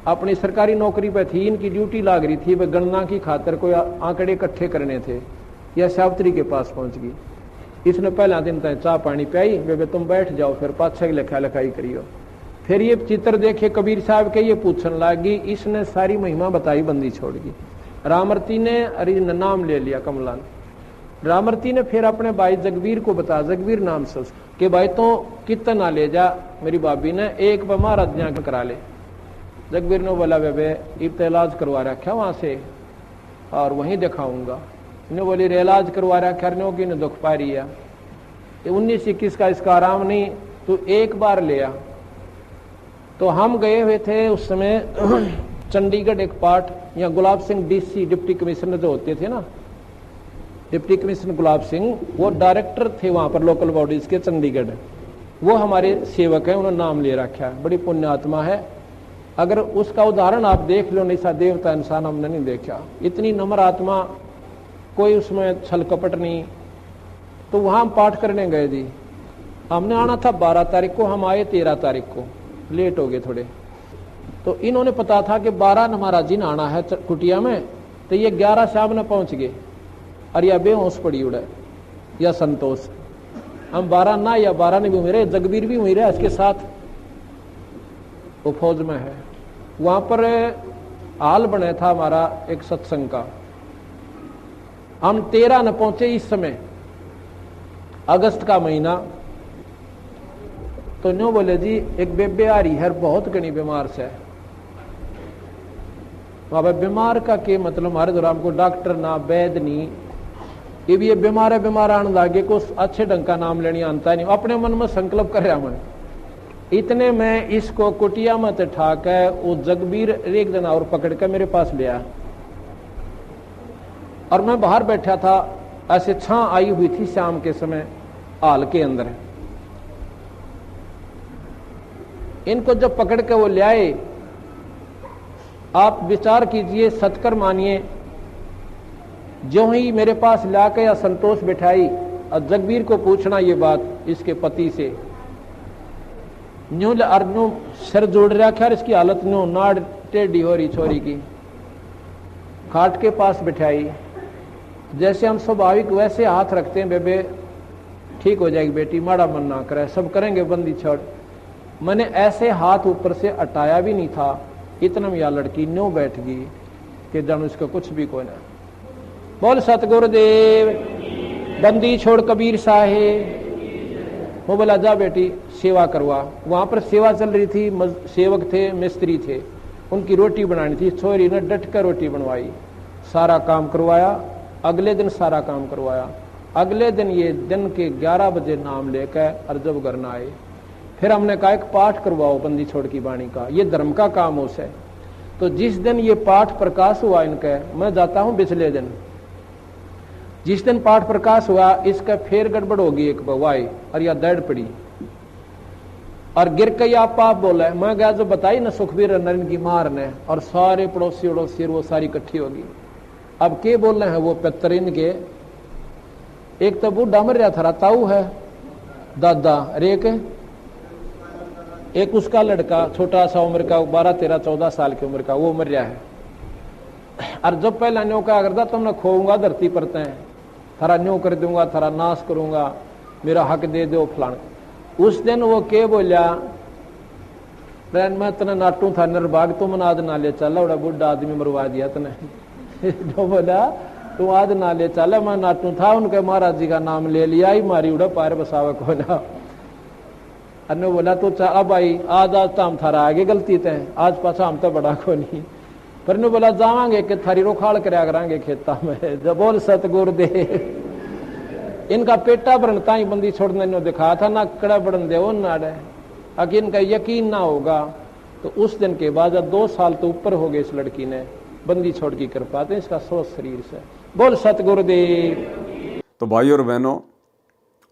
अपनी सरकारी नौकरी पे थी, इनकी ड्यूटी लाग रही थी, वे गणना की खातर कोई आंकड़े इकट्ठे करने थे। यह श्यावत्री के पास पहुंच गई। इसने पहला दिन तक चाह पानी पियाई, बेबे तुम बैठ जाओ, फिर पाछे की लिखा लिखाई करियो। फिर ये चित्र देखे कबीर साहब के, ये पूछने लगी। इसने सारी महिमा बताई, बंदी छोड़ गई। रामरती ने अरे नाम ले लिया कमला ने। रामरती ने फिर अपने भाई जगवीर को बता, जगवीर नाम से कि भाई तो कितना ना ले जा, मेरी भाभी ने एक बार महाराज करा ले। जगवीर ने बोला बेबे इब इलाज करवा रखा वहां से, और वहीं दिखाऊंगा। इन्हें बोली रे इलाज करवा रखा, की ने दुख पा रही है, 19-21 का इसका आराम नहीं, तो एक बार ले आ। तो हम गए हुए थे उस समय चंडीगढ़ एक पार्ट, यहाँ Gulab Singh DC deputy commissioner जो होते थे ना, डिप्टी कमिश्नर गुलाब सिंह, वो डायरेक्टर थे वहां पर लोकल बॉडीज के चंडीगढ़। वो हमारे सेवक है, उन्होंने नाम ले रखा है, बड़ी पुण्यात्मा है। अगर उसका उदाहरण आप देख लो, ऐसा देवता इंसान हमने नहीं देखा, इतनी नम्र आत्मा, कोई उसमें छल कपट नहीं। तो वहां हम पाठ करने गए जी। हमने आना था 12 तारीख को, हम आए 13 तारीख को, लेट हो गए थोड़े। तो इन्होंने पता था कि 12 महाराज जी ने आना है कुटिया में, तो ये 11 शाम ने पहुंच गए, और यह बेहोश पड़ी उड़े या संतोष। हम 12 ना या 12 ने भी हुए, जगबीर भी हुई रहे इसके साथ, वो फौज में है। वहां पर हाल बने था हमारा एक सत्संग का। हम 13 न पहुंचे इस समय, अगस्त का महीना। तो न्यू बोले जी एक बेबे आ रही है, बहुत घनी बीमार से। अब बीमार का के मतलब हमारे दौरान हमको डॉक्टर ना वैद नहीं, ये बीमार है, बीमार आने लागे, कुछ अच्छे ढंग का नाम लेनी आता नहीं। अपने मन में संकल्प कर रहा मैं, इतने में इसको कुटिया में ठाक है, वो जगबीर एक दिन और पकड़ कर मेरे पास ले आया, और मैं बाहर बैठा था, ऐसे छां आई हुई थी शाम के समय हाल के अंदर। इनको जब पकड़ के वो ले आए, आप विचार कीजिए, सत्कर मानिए, जो ही मेरे पास लाके या संतोष बिठाई और जगबीर को पूछना ये बात इसके पति से, न्यू अर्नु सिर जोड़ रखा, इसकी हालत न्यू नाड़ टेढ़ी हो रही छोरी की। खाट के पास बिठाई, जैसे हम स्वाभाविक वैसे हाथ रखते हैं, बेबे ठीक हो जाएगी बेटी, माड़ा मन ना करे, सब करेंगे, बंदी छोड़। मैंने ऐसे हाथ ऊपर से हटाया भी नहीं था, इतना में यह लड़की न्यू बैठ गई कि जन उसका कुछ भी कोई ना। बोल सतगुरुदेव, बंदी छोड़ कबीर साहेब। वो बोला जा बेटी सेवा करवा। वहां पर सेवा चल रही थी, सेवक थे, मिस्त्री थे, उनकी रोटी बनानी थी। छोरी ने डट कर रोटी बनवाई, सारा काम करवाया। अगले दिन सारा काम करवाया। अगले दिन ये दिन के 11 बजे नाम लेकर और जब घर न आए, फिर हमने कहा एक पाठ करवाओ बंदी छोड़ की वाणी का, ये धर्म का काम हो से। तो जिस दिन ये पाठ प्रकाश हुआ इनका, मैं जाता हूं पिछले दिन, जिस दिन पाठ प्रकाश हुआ इसका फिर गड़बड़ होगी एक बवाई, और यह दर्द पड़ी और गिर के आप बोला। मैं गया जो बताई ना सुखबीर नरेंद्र की मार ने, और सारे पड़ोसी उड़ोसी वो सारी इकट्ठी होगी। अब के बोल रहे हैं वो पेतरीन के, एक तो बूढ़ा मर रहा था, ताऊ है दादा, और एक उसका लड़का छोटा सा उम्र का 12, 13, 14 साल की उम्र का, वो मर रहा है। और जब पहला न्यो क्या करता, तुमने खोऊंगा धरती पर तय, थारा न्यो कर दूंगा, थारा नाश करूंगा, मेरा हक दे दो फलान। उस दिन वो के बोलिया, मैं तने नाटू था निर्भाग, तुम आज ना ले चला, बड़ा बुढ़ा आदमी मरवा दिया तने। जो बोला तू आज ना ले चला, मैं नाटू था, उनके महाराज जी का नाम ले लिया ही, मारी उड़ा पार बसावे को ना। अन्य बोला तो अब आई आज तो हम थारा आगे गलती तय, आज पाछा हम तो बड़ा को नहीं, पर ने बोला जावांगे कि थारी रोखाड़ करया करांगे खेता में। जब बोल सतगुरु दे, इनका पेटा भरनता ही बंदी छोड़ने ने दिखा था ना, कड़ा बढ़न दे वो नाड़े, अगर इनका यकीन ना होगा तो उस दिन के बाद 2 साल तो ऊपर हो गए इस लड़की ने बंदी छोड़ की कृपा थे इसका सोच शरीर से। बोल सतगुरुदेव। तो भाई और बहनों,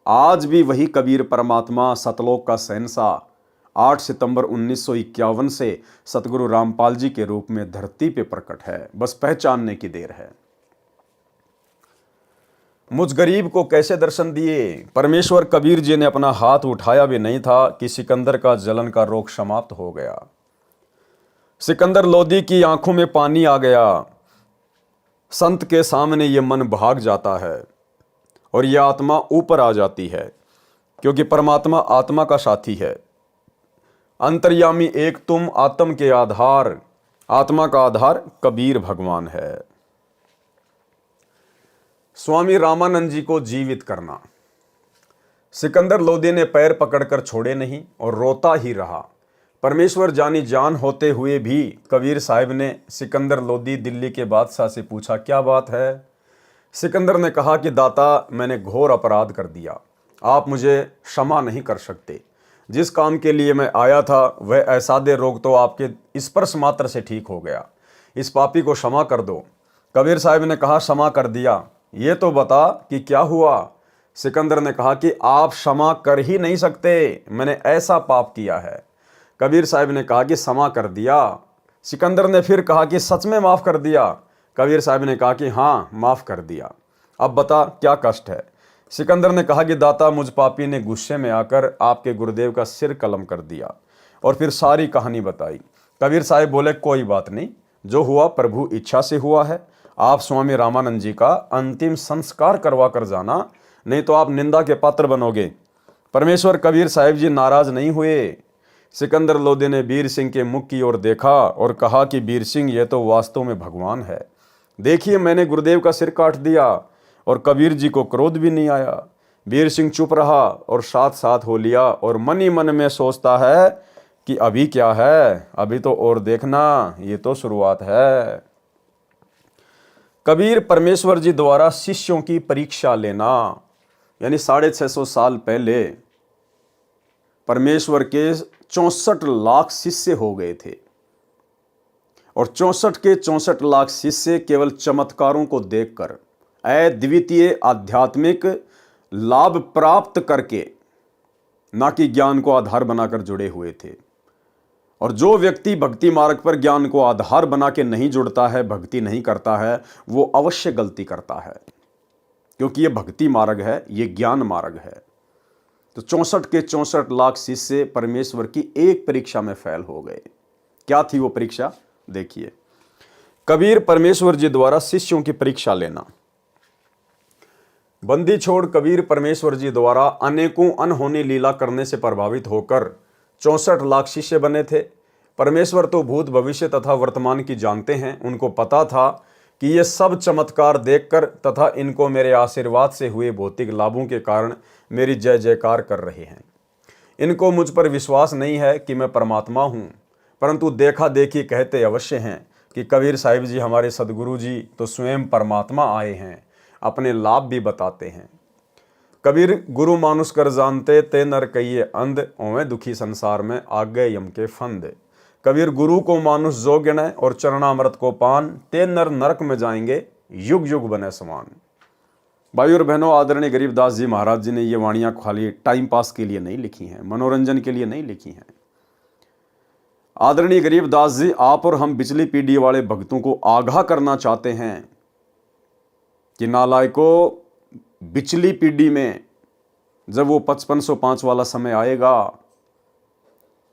आज भी वही कबीर परमात्मा सतलोक का शहंशाह 8 सितंबर 1951 से सतगुरु रामपाल जी के रूप में धरती पे प्रकट है, बस पहचानने की देर है। मुझ गरीब को कैसे दर्शन दिए? परमेश्वर कबीर जी ने अपना हाथ उठाया भी नहीं था कि सिकंदर का जलन का रोग समाप्त हो गया। सिकंदर लोदी की आंखों में पानी आ गया। संत के सामने ये मन भाग जाता है और यह आत्मा ऊपर आ जाती है, क्योंकि परमात्मा आत्मा का साथी है। अंतर्यामी एक तुम, आत्म के आधार, आत्मा का आधार कबीर भगवान है। स्वामी रामानंद जी को जीवित करना। सिकंदर लोदी ने पैर पकड़कर छोड़े नहीं और रोता ही रहा। परमेश्वर जानी जान होते हुए भी कबीर साहब ने सिकंदर लोदी दिल्ली के बादशाह से पूछा, क्या बात है? सिकंदर ने कहा कि दाता, मैंने घोर अपराध कर दिया, आप मुझे क्षमा नहीं कर सकते। जिस काम के लिए मैं आया था वह ऐसादे रोग तो आपके स्पर्श मात्र से ठीक हो गया, इस पापी को क्षमा कर दो। कबीर साहब ने कहा, क्षमा कर दिया, ये तो बता कि क्या हुआ? सिकंदर ने कहा कि आप क्षमा कर ही नहीं सकते, मैंने ऐसा पाप किया है। कबीर साहब ने कहा कि क्षमा कर दिया। सिकंदर ने फिर कहा कि सच में माफ़ कर दिया। कबीर साहब ने कहा कि हाँ, माफ़ कर दिया, अब बता क्या कष्ट है? सिकंदर ने कहा कि दाता, मुझ पापी ने गुस्से में आकर आपके गुरुदेव का सिर कलम कर दिया, और फिर सारी कहानी बताई। कबीर साहब बोले, कोई बात नहीं, जो हुआ प्रभु इच्छा से हुआ है। आप स्वामी रामानंद जी का अंतिम संस्कार करवा कर जाना, नहीं तो आप निंदा के पात्र बनोगे। परमेश्वर कबीर साहब जी नाराज नहीं हुए। सिकंदर लोदी ने वीर सिंह के मुख की ओर देखा और कहा कि वीर सिंह, ये तो वास्तव में भगवान है। देखिए, मैंने गुरुदेव का सिर काट दिया और कबीर जी को क्रोध भी नहीं आया। वीर सिंह चुप रहा और साथ साथ हो लिया और मन ही मन में सोचता है कि अभी क्या है, अभी तो और देखना, ये तो शुरुआत है। कबीर परमेश्वर जी द्वारा शिष्यों की परीक्षा लेना, यानी 650 साल पहले परमेश्वर के 64 लाख शिष्य हो गए थे, और 64 के 64 लाख शिष्य केवल चमत्कारों को देखकर अद्वितीय आध्यात्मिक लाभ प्राप्त करके, ना कि ज्ञान को आधार बनाकर जुड़े हुए थे। और जो व्यक्ति भक्ति मार्ग पर ज्ञान को आधार बना के नहीं जुड़ता है, भक्ति नहीं करता है, वो अवश्य गलती करता है, क्योंकि ये भक्ति मार्ग है, ये ज्ञान मार्ग है। तो 64 के 64 लाख शिष्य परमेश्वर की एक परीक्षा में फेल हो गए। क्या थी वो परीक्षा? देखिए, कबीर परमेश्वर जी द्वारा शिष्यों की परीक्षा लेना। बंदी छोड़ कबीर परमेश्वर जी द्वारा अनेकों अनहोनी लीला करने से प्रभावित होकर 64 लाख शिष्य बने थे। परमेश्वर तो भूत भविष्य तथा वर्तमान की जानते हैं। उनको पता था कि ये सब चमत्कार देखकर तथा इनको मेरे आशीर्वाद से हुए भौतिक लाभों के कारण मेरी जय जयकार कर रहे हैं। इनको मुझ पर विश्वास नहीं है कि मैं परमात्मा हूँ, परंतु देखा देखी कहते अवश्य हैं कि कबीर साहिब जी हमारे सदगुरु जी तो स्वयं परमात्मा आए हैं, अपने लाभ भी बताते हैं। कबीर गुरु मानुष कर जानते, ते नर कहिए अंध, ओवे दुखी संसार में आगे यम के फंद। कबीर गुरु को मानुष जो गिने और चरणामृत को पान, ते नर नरक में जाएंगे युग युग बने समान। भाई और बहनों, आदरणीय गरीबदास जी महाराज जी ने ये वाणियाँ खाली टाइम पास के लिए नहीं लिखी हैं, मनोरंजन के लिए नहीं लिखी हैं। आदरणीय गरीबदास जी आप और हम पिछली पीढ़ी वाले भक्तों को आगाह करना चाहते हैं कि नालायकों, बिचली पीढ़ी में जब वो 5505 वाला समय आएगा,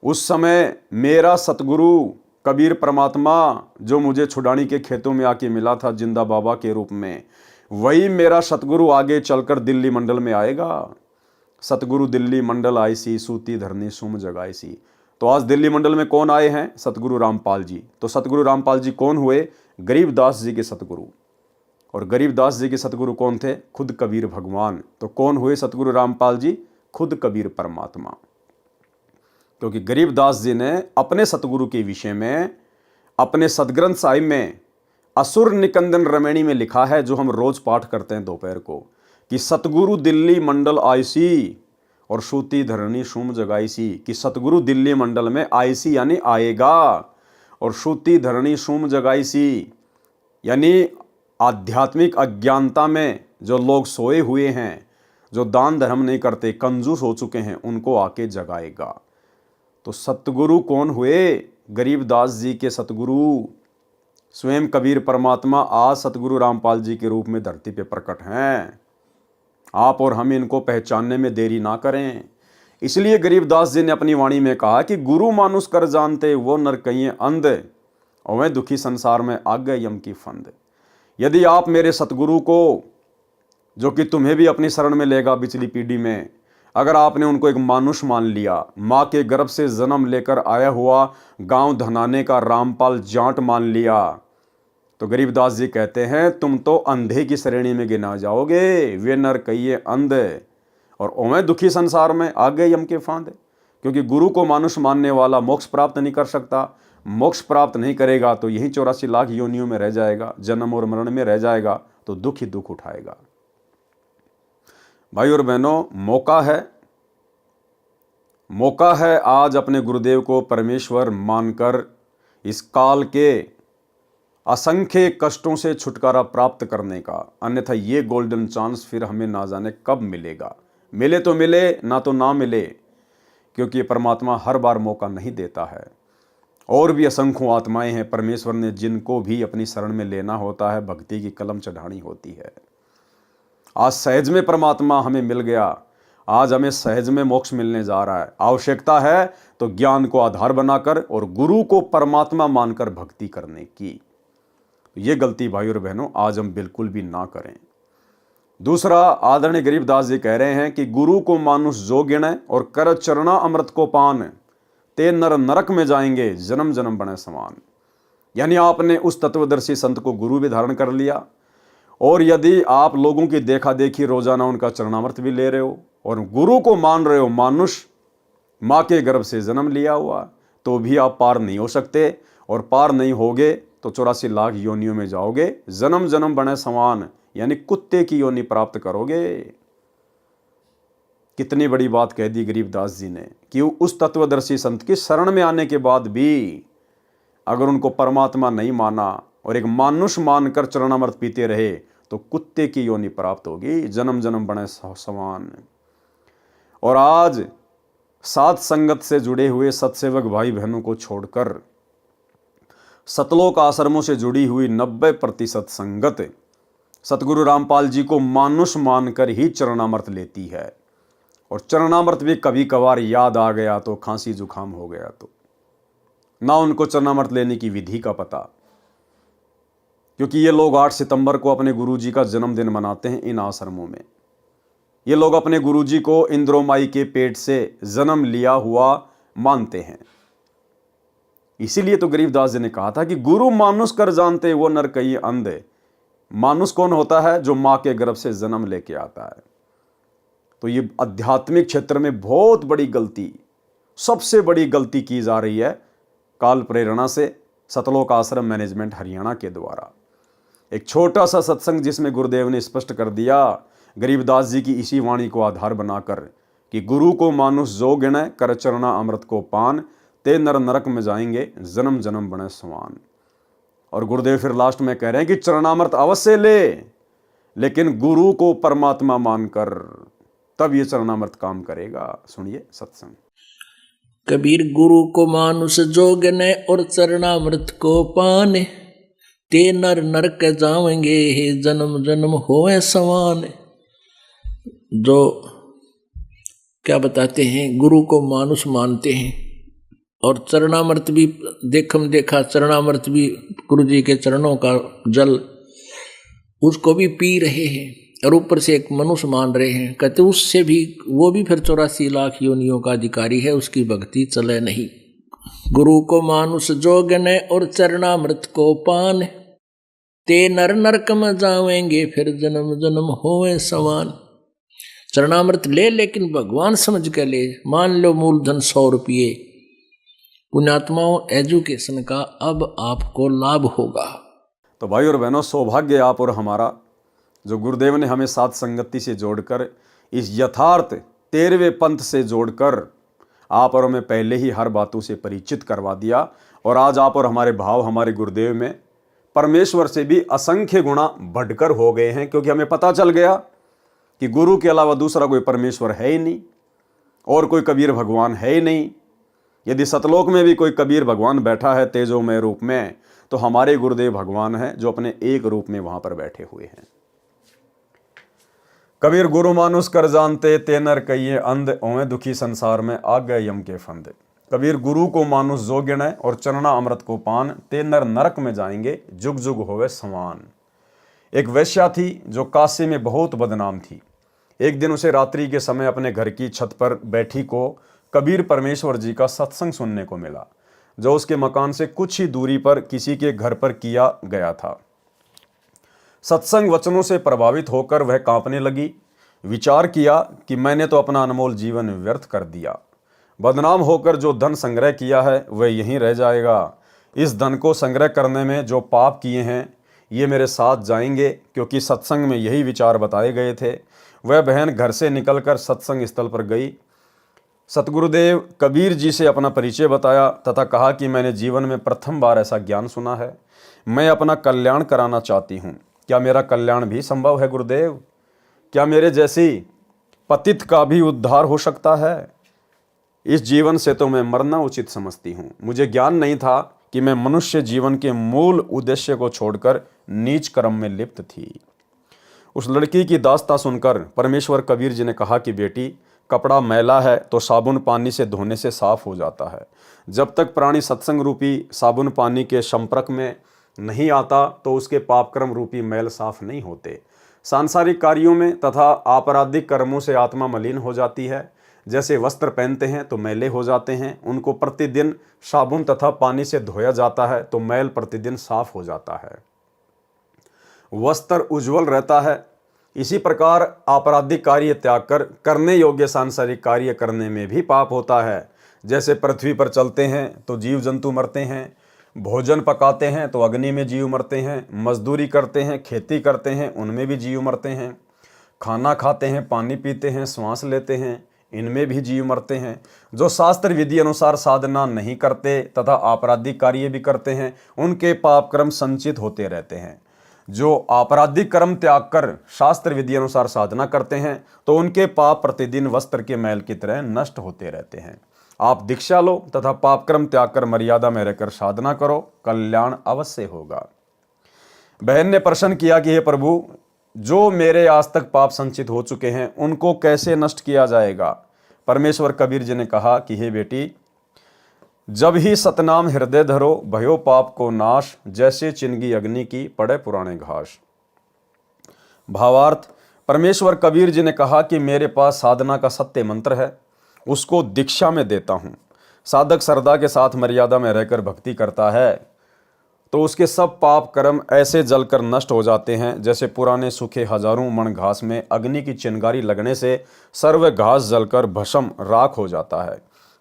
उस समय मेरा सतगुरु कबीर परमात्मा जो मुझे छुड़ानी के खेतों में आके मिला था जिंदा बाबा के रूप में, वही मेरा सतगुरु आगे चलकर दिल्ली मंडल में आएगा। सतगुरु दिल्ली मंडल आई सी, सूती धरनी सुम जगाई सी। तो आज दिल्ली मंडल में कौन आए हैं? सतगुरु रामपाल जी। तो सतगुरु रामपाल जी कौन हुए? गरीबदास जी के सतगुरु। और गरीबदास जी के सतगुरु कौन थे? खुद कबीर भगवान। तो कौन हुए सतगुरु रामपाल जी? खुद कबीर परमात्मा। क्योंकि गरीबदास जी ने अपने सतगुरु के विषय में अपने सदग्रंथ साहिब में असुर निकंदन रमैणी में लिखा है, जो हम रोज पाठ करते हैं दोपहर को, कि सतगुरु दिल्ली मंडल आईसी और सूती धरनी सुम जगाई सी। कि सतगुरु दिल्ली मंडल में आईसी यानी आएगा, और सूती धरनी सुम जगाई सी यानी आध्यात्मिक अज्ञानता में जो लोग सोए हुए हैं, जो दान धर्म नहीं करते, कंजूस हो चुके हैं, उनको आके जगाएगा। तो सतगुरु कौन हुए? गरीबदास जी के सतगुरु स्वयं कबीर परमात्मा आज सतगुरु रामपाल जी के रूप में धरती पे प्रकट हैं। आप और हम इनको पहचानने में देरी ना करें। इसलिए गरीबदास जी ने अपनी वाणी में कहा कि गुरु मानुष कर जानते वो नर कहिए अंध, और वह दुखी संसार में आगे यम की फंद। यदि आप मेरे सतगुरु को, जो कि तुम्हें भी अपनी शरण में लेगा पिछली पीढ़ी में, अगर आपने उनको एक मानुष मान लिया, माँ के गर्भ से जन्म लेकर आया हुआ गांव धनाने का रामपाल जाट मान लिया, तो गरीबदास जी कहते हैं तुम तो अंधे की श्रेणी में गिना जाओगे। वे नर कहिए अंध, और ओमें दुखी संसार में आगे यम के फांद। क्योंकि गुरु को मानुष मानने वाला मोक्ष प्राप्त नहीं कर सकता। मोक्ष प्राप्त नहीं करेगा तो यही 84 लाख योनियों में रह जाएगा, जन्म और मरण में रह जाएगा, तो दुख ही दुख उठाएगा। भाई और बहनों, मौका है आज अपने गुरुदेव को परमेश्वर मानकर इस काल के असंख्य कष्टों से छुटकारा प्राप्त करने का। अन्यथा ये गोल्डन चांस फिर हमें ना जाने कब मिलेगा। मिले तो मिले, ना तो ना मिले, क्योंकि ये परमात्मा हर बार मौका नहीं देता है। और भी असंख्यों आत्माएं हैं परमेश्वर ने जिनको भी अपनी शरण में लेना होता है, भक्ति की कलम चढ़ानी होती है। आज सहज में परमात्मा हमें मिल गया, आज हमें सहज में मोक्ष मिलने जा रहा है। आवश्यकता है तो ज्ञान को आधार बनाकर और गुरु को परमात्मा मानकर भक्ति करने की। ये गलती भाई और बहनों आज हम बिल्कुल भी ना करें। दूसरा, आदरणीय गरीबदास जी कह रहे हैं कि गुरु को मानुष जो गिने और कर चरणा अमृत को पान, ते नर नरक में जाएंगे जन्म जन्म बने समान। यानी आपने उस तत्वदर्शी संत को गुरु भी धारण कर लिया, और यदि आप लोगों की देखा देखी रोजाना उनका चरणामृत भी ले रहे हो और गुरु को मान रहे हो, मानुष माँ के गर्भ से जन्म लिया हुआ, तो भी आप पार नहीं हो सकते। और पार नहीं होगे तो 84 लाख योनियों में जाओगे, जन्म जन्म बने समान, यानी कुत्ते की योनि प्राप्त करोगे। कितनी बड़ी बात कह दी गरीबदास जी ने कि उस तत्वदर्शी संत की शरण में आने के बाद भी अगर उनको परमात्मा नहीं माना और एक मानुष मानकर चरणामृत पीते रहे तो कुत्ते की योनि प्राप्त होगी, जन्म जन्म बने समान। और आज सात संगत से जुड़े हुए सत्सेवक भाई बहनों को छोड़कर सतलोक आश्रमों से जुड़ी हुई 90% संगत सतगुरु रामपाल जी को मानुष मानकर ही चरणामृत लेती है। और चरणामृत भी कभी कभार याद आ गया तो, खांसी जुकाम हो गया तो, ना उनको चरणामृत लेने की विधि का पता। क्योंकि ये लोग 8 सितंबर को अपने गुरुजी का जन्मदिन मनाते हैं इन आश्रमों में। ये लोग अपने गुरुजी को इंद्रोमाई के पेट से जन्म लिया हुआ मानते हैं। इसीलिए तो गरीबदास जी ने कहा था कि गुरु मानुष कर जानते वो नर कहिए अंध। मानुष कौन होता है? जो मां के गर्भ से जन्म लेके आता है। तो ये आध्यात्मिक क्षेत्र में बहुत बड़ी गलती, सबसे बड़ी गलती की जा रही है काल प्रेरणा से सतलोक आश्रम मैनेजमेंट हरियाणा के द्वारा। एक छोटा सा सत्संग जिसमें गुरुदेव ने स्पष्ट कर दिया गरीबदास जी की इसी वाणी को आधार बनाकर कि गुरु को मानुष जो गिने कर चरणा अमृत को पान, ते नर नरक में जाएंगे जन्म जन्म बने समान। और गुरुदेव फिर लास्ट में कह रहे हैं कि चरणामृत अवश्य ले, लेकिन गुरु को परमात्मा मानकर, तब ये चरणामृत काम करेगा। सुनिए सत्संग। कबीर गुरु को मानुष जोगने और चरणामृत को पाने, ते नर नरक जावेंगे, हे जन्म जन्म होवे समान। जो क्या बताते हैं, गुरु को मानुष मानते हैं और चरणामृत भी देखा, चरणामृत भी गुरु जी के चरणों का जल उसको भी पी रहे हैं और ऊपर से एक मनुष्य मान रहे हैं। कहते उससे भी वो भी फिर 84 लाख योनियों का अधिकारी है, उसकी भक्ति चले नहीं। गुरु को मानुष जोगन और चरणामृत को पान, ते नर नरक में जावेंगे, फिर जन्म जन्म होवे समान। चरणामृत ले, लेकिन भगवान समझ के ले। मान लो मूलधन 100 रुपये, पुण्यात्माओं एजुकेशन का अब आपको लाभ होगा। तो भाई और बहनों, सौभाग्य आप और हमारा जो गुरुदेव ने हमें साथ संगति से जोड़कर, इस यथार्थ 13वें पंथ से जोड़कर आप और हमें पहले ही हर बातों से परिचित करवा दिया। और आज आप और हमारे भाव हमारे गुरुदेव में परमेश्वर से भी असंख्य गुणा बढ़कर हो गए हैं, क्योंकि हमें पता चल गया कि गुरु के अलावा दूसरा कोई परमेश्वर है ही नहीं और कोई कबीर भगवान है ही नहीं। यदि सतलोक में भी कोई कबीर भगवान बैठा है तेजोमय रूप में, तो हमारे गुरुदेव भगवान हैं जो अपने एक रूप में वहां पर बैठे हुए हैं। कबीर गुरु मानुष कर जानते, ते नर कहिए अंध, ओए दुखी संसार में आ गए यम के फंद। कबीर गुरु को मानुष जो गिणे और चरणा अमृत को पान, ते नर नरक में जाएंगे जुग जुग होवे समान। एक वेश्या थी जो काशी में बहुत बदनाम थी। एक दिन उसे रात्रि के समय अपने घर की छत पर बैठी को कबीर परमेश्वर जी का सत्संग सुनने को मिला, जो उसके मकान से कुछ ही दूरी पर किसी के घर पर किया गया था। सत्संग वचनों से प्रभावित होकर वह कांपने लगी। विचार किया कि मैंने तो अपना अनमोल जीवन व्यर्थ कर दिया। बदनाम होकर जो धन संग्रह किया है वह यहीं रह जाएगा। इस धन को संग्रह करने में जो पाप किए हैं ये मेरे साथ जाएंगे, क्योंकि सत्संग में यही विचार बताए गए थे। वह बहन घर से निकलकर सत्संग स्थल पर गई। सतगुरुदेव कबीर जी से अपना परिचय बताया तथा कहा कि मैंने जीवन में प्रथम बार ऐसा ज्ञान सुना है। मैं अपना कल्याण कराना चाहती हूँ। क्या मेरा कल्याण भी संभव है गुरुदेव? क्या मेरे जैसी पतित का भी उद्धार हो सकता है? इस जीवन से तो मैं मरना उचित समझती हूँ। मुझे ज्ञान नहीं था कि मैं मनुष्य जीवन के मूल उद्देश्य को छोड़कर नीच कर्म में लिप्त थी। उस लड़की की दास्तां सुनकर परमेश्वर कबीर जी ने कहा कि बेटी, कपड़ा मैला है तो साबुन पानी से धोने से साफ हो जाता है। जब तक प्राणी सत्संग रूपी साबुन पानी के संपर्क में नहीं आता तो उसके पापक्रम रूपी मैल साफ नहीं होते। सांसारिक कार्यों में तथा आपराधिक कर्मों से आत्मा मलिन हो जाती है। जैसे वस्त्र पहनते हैं तो मैले हो जाते हैं, उनको प्रतिदिन साबुन तथा पानी से धोया जाता है तो मैल प्रतिदिन साफ हो जाता है, वस्त्र उज्जवल रहता है। इसी प्रकार आपराधिक कार्य त्याग कर करने योग्य सांसारिक कार्य करने में भी पाप होता है। जैसे पृथ्वी पर चलते हैं तो जीव जंतु मरते हैं, भोजन पकाते हैं तो अग्नि में जीव मरते हैं, मजदूरी करते हैं, खेती करते हैं, उनमें भी जीव मरते हैं, खाना खाते हैं, पानी पीते हैं, श्वास लेते हैं, इनमें भी जीव मरते हैं। जो शास्त्र विधि अनुसार साधना नहीं करते तथा आपराधिक कार्य भी करते हैं, उनके पाप कर्म संचित होते रहते हैं। जो आपराधिक कर्म त्याग कर शास्त्र विधि अनुसार साधना करते हैं तो उनके पाप प्रतिदिन वस्त्र के मैल की तरह नष्ट होते रहते हैं। आप दीक्षा लो तथा पाप कर्म त्याग कर मर्यादा में रहकर साधना करो, कल्याण अवश्य होगा। बहन ने प्रश्न किया कि हे प्रभु, जो मेरे आज तक पाप संचित हो चुके हैं उनको कैसे नष्ट किया जाएगा? परमेश्वर कबीर जी ने कहा कि हे बेटी, जब ही सतनाम हृदय धरो, भयो पाप को नाश, जैसे चिनगी अग्नि की पड़े पुराने घास। भावार्थ, परमेश्वर कबीर जी ने कहा कि मेरे पास साधना का सत्य मंत्र है, उसको दीक्षा में देता हूँ। साधक श्रद्धा के साथ मर्यादा में रहकर भक्ति करता है तो उसके सब पाप कर्म ऐसे जलकर नष्ट हो जाते हैं जैसे पुराने सूखे हजारों मण घास में अग्नि की चिंगारी लगने से सर्व घास जलकर भस्म राख हो जाता है।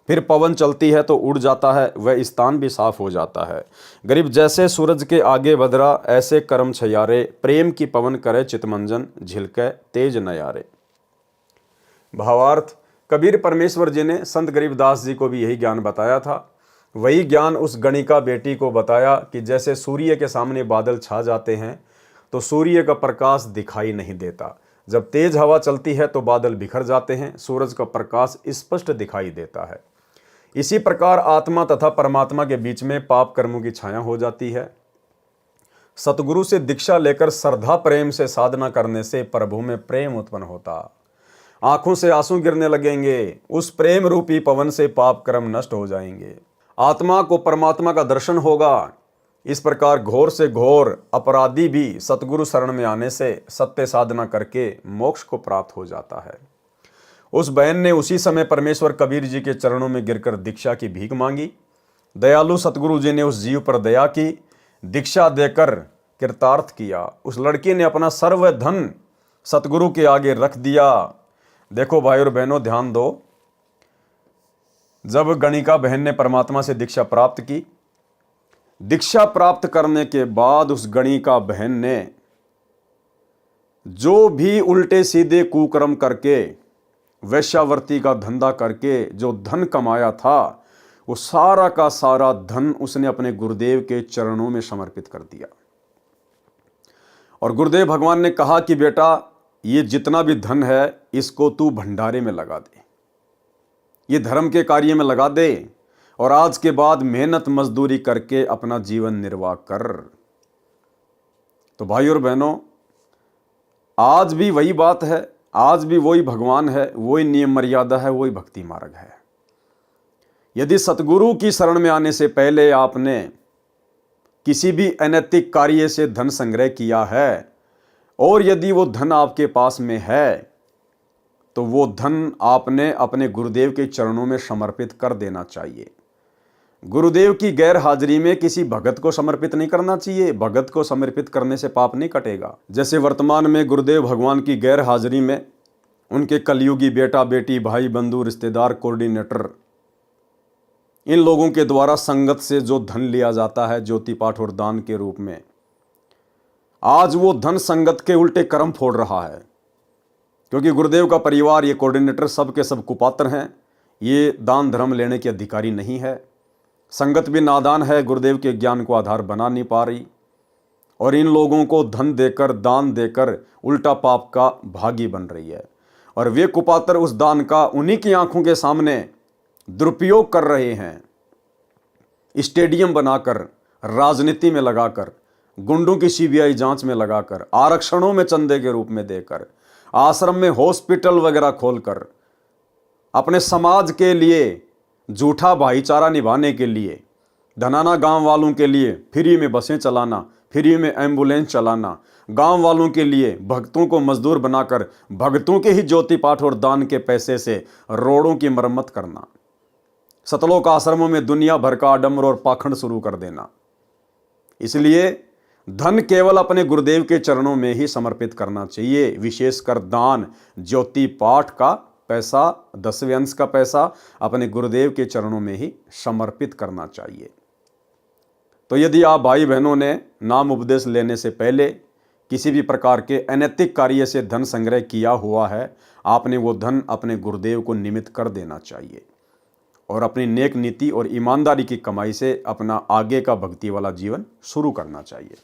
फिर पवन चलती है तो उड़ जाता है, वह स्थान भी साफ हो जाता है। गरीब जैसे सूरज के आगे बदरा, ऐसे कर्म छयारे, प्रेम की पवन करे चितमंजन, झिलके तेज नयारे। भावार्थ, कबीर परमेश्वर जी ने संत गरीबदास जी को भी यही ज्ञान बताया था। वही ज्ञान उस गणिका बेटी को बताया कि जैसे सूर्य के सामने बादल छा जाते हैं तो सूर्य का प्रकाश दिखाई नहीं देता, जब तेज हवा चलती है तो बादल बिखर जाते हैं, सूरज का प्रकाश स्पष्ट दिखाई देता है। इसी प्रकार आत्मा तथा परमात्मा के बीच में पाप कर्मों की छाया हो जाती है। सतगुरु से दीक्षा लेकर श्रद्धा प्रेम से साधना करने से प्रभु में प्रेम उत्पन्न होता, आंखों से आंसू गिरने लगेंगे, उस प्रेम रूपी पवन से पाप कर्म नष्ट हो जाएंगे, आत्मा को परमात्मा का दर्शन होगा। इस प्रकार घोर से घोर अपराधी भी सतगुरु शरण में आने से सत्य साधना करके मोक्ष को प्राप्त हो जाता है। उस बहन ने उसी समय परमेश्वर कबीर जी के चरणों में गिरकर दीक्षा की भीख मांगी। दयालु सतगुरु जी ने उस जीव पर दया की, दीक्षा देकर कृतार्थ किया। उस लड़की ने अपना सर्व धन सतगुरु के आगे रख दिया। देखो भाई और बहनों, ध्यान दो, जब गणिका बहन ने परमात्मा से दीक्षा प्राप्त की, दीक्षा प्राप्त करने के बाद उस गणिका बहन ने जो भी उल्टे सीधे कुकर्म करके, वैश्यावर्ती का धंधा करके जो धन कमाया था, वो सारा का सारा धन उसने अपने गुरुदेव के चरणों में समर्पित कर दिया। और गुरुदेव भगवान ने कहा कि बेटा, ये जितना भी धन है इसको तू भंडारे में लगा दे, ये धर्म के कार्य में लगा दे, और आज के बाद मेहनत मजदूरी करके अपना जीवन निर्वाह कर। तो भाई और बहनों, आज भी वही बात है, आज भी वही भगवान है, वही नियम मर्यादा है, वही भक्ति मार्ग है। यदि सतगुरु की शरण में आने से पहले आपने किसी भी अनैतिक कार्य से धन संग्रह किया है, और यदि वो धन आपके पास में है, तो वो धन आपने अपने गुरुदेव के चरणों में समर्पित कर देना चाहिए। गुरुदेव की गैर हाजिरी में किसी भगत को समर्पित नहीं करना चाहिए। भगत को समर्पित करने से पाप नहीं कटेगा। जैसे वर्तमान में गुरुदेव भगवान की गैर हाजिरी में उनके कलयुगी बेटा बेटी, भाई बंधु, रिश्तेदार, कोऑर्डिनेटर, इन लोगों के द्वारा संगत से जो धन लिया जाता है ज्योति पाठ और दान के रूप में, आज वो धन संगत के उल्टे कर्म फोड़ रहा है। क्योंकि गुरुदेव का परिवार, ये कोऑर्डिनेटर सब के सब कुपात्र हैं, ये दान धर्म लेने के अधिकारी नहीं है। संगत भी नादान है, गुरुदेव के ज्ञान को आधार बना नहीं पा रही, और इन लोगों को धन देकर, दान देकर उल्टा पाप का भागी बन रही है। और वे कुपात्र उस दान का उन्हीं की आंखों के सामने दुरुपयोग कर रहे हैं, स्टेडियम बनाकर, राजनीति में लगाकर, गुंडों की सीबीआई जांच में लगाकर, आरक्षणों में चंदे के रूप में देकर, आश्रम में हॉस्पिटल वगैरह खोलकर, अपने समाज के लिए झूठा भाईचारा निभाने के लिए, धनाना गांव वालों के लिए फ्री में बसें चलाना, फ्री में एम्बुलेंस चलाना, गांव वालों के लिए भक्तों को मजदूर बनाकर भक्तों के ही ज्योति पाठ और दान के पैसे से रोडों की मरम्मत करना, सतलोक आश्रमों में दुनिया भर का आडंबर और पाखंड शुरू कर देना। इसलिए धन केवल अपने गुरुदेव के चरणों में ही समर्पित करना चाहिए। विशेषकर दान, ज्योति पाठ का पैसा, 10वें अंश का पैसा अपने गुरुदेव के चरणों में ही समर्पित करना चाहिए। तो यदि आप भाई बहनों ने नाम उपदेश लेने से पहले किसी भी प्रकार के अनैतिक कार्य से धन संग्रह किया हुआ है, आपने वो धन अपने गुरुदेव को निमित्त कर देना चाहिए, और अपनी नेक नीति और ईमानदारी की कमाई से अपना आगे का भक्ति वाला जीवन शुरू करना चाहिए।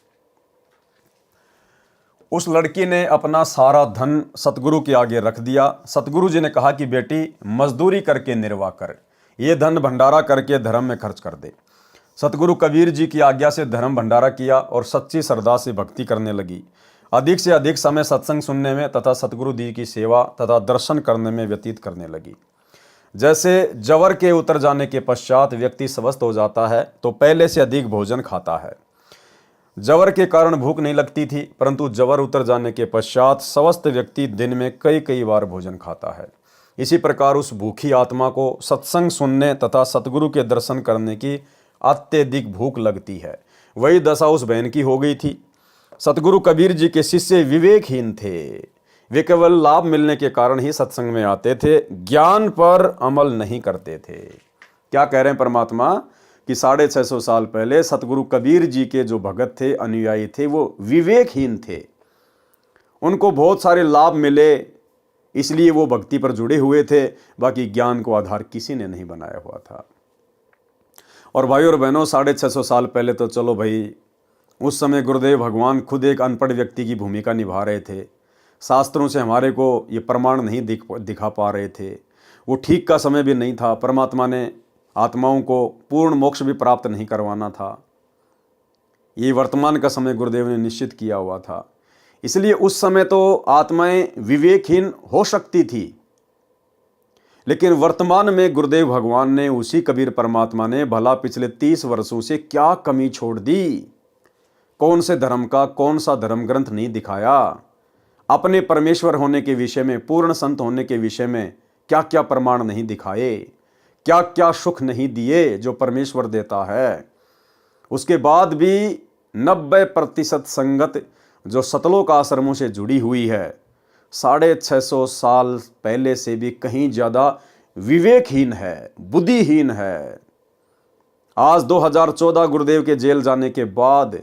उस लड़की ने अपना सारा धन सतगुरु के आगे रख दिया। सतगुरु जी ने कहा कि बेटी, मजदूरी करके निर्वाह कर, ये धन भंडारा करके धर्म में खर्च कर दे। सतगुरु कबीर जी की आज्ञा से धर्म भंडारा किया और सच्ची श्रद्धा से भक्ति करने लगी। अधिक से अधिक समय सत्संग सुनने में तथा सतगुरु जी की सेवा तथा दर्शन करने में व्यतीत करने लगी। जैसे जवर के उतर जाने के पश्चात व्यक्ति स्वस्थ हो जाता है तो पहले से अधिक भोजन खाता है। जवर के कारण भूख नहीं लगती थी, परंतु जवर उतर जाने के पश्चात स्वस्थ व्यक्ति दिन में कई कई बार भोजन खाता है। इसी प्रकार उस भूखी आत्मा को सत्संग सुनने तथा सतगुरु के दर्शन करने की अत्यधिक भूख लगती है। वही दशा उस बहन की हो गई थी। सतगुरु कबीर जी के शिष्य विवेकहीन थे। वे केवल लाभ मिलने के कारण ही सत्संग में आते थे, ज्ञान पर अमल नहीं करते थे। क्या कह रहे हैं परमात्मा कि 650 साल पहले सतगुरु कबीर जी के जो भगत थे, अनुयायी थे, वो विवेकहीन थे। उनको बहुत सारे लाभ मिले, इसलिए वो भक्ति पर जुड़े हुए थे, बाकी ज्ञान को आधार किसी ने नहीं बनाया हुआ था। और भाई और बहनों, 650 साल पहले तो चलो भाई, उस समय गुरुदेव भगवान खुद एक अनपढ़ व्यक्ति की भूमिका निभा रहे थे। शास्त्रों से हमारे को ये प्रमाण नहीं दिखा पा रहे थे। वो ठीक का समय भी नहीं था। परमात्मा ने आत्माओं को पूर्ण मोक्ष भी प्राप्त नहीं करवाना था। ये वर्तमान का समय गुरुदेव ने निश्चित किया हुआ था। इसलिए उस समय तो आत्माएं विवेकहीन हो सकती थी, लेकिन वर्तमान में गुरुदेव भगवान ने, उसी कबीर परमात्मा ने भला पिछले 30 वर्षों से क्या कमी छोड़ दी। कौन से धर्म का कौन सा धर्म ग्रंथ नहीं दिखाया। अपने परमेश्वर होने के विषय में, पूर्ण संत होने के विषय में क्या क्या प्रमाण नहीं दिखाए, क्या क्या सुख नहीं दिए जो परमेश्वर देता है। उसके बाद भी 90% संगत जो सतलोक आश्रमों से जुड़ी हुई है, 650 साल पहले से भी कहीं ज़्यादा विवेकहीन है, बुद्धिहीन है। आज 2014 गुरुदेव के जेल जाने के बाद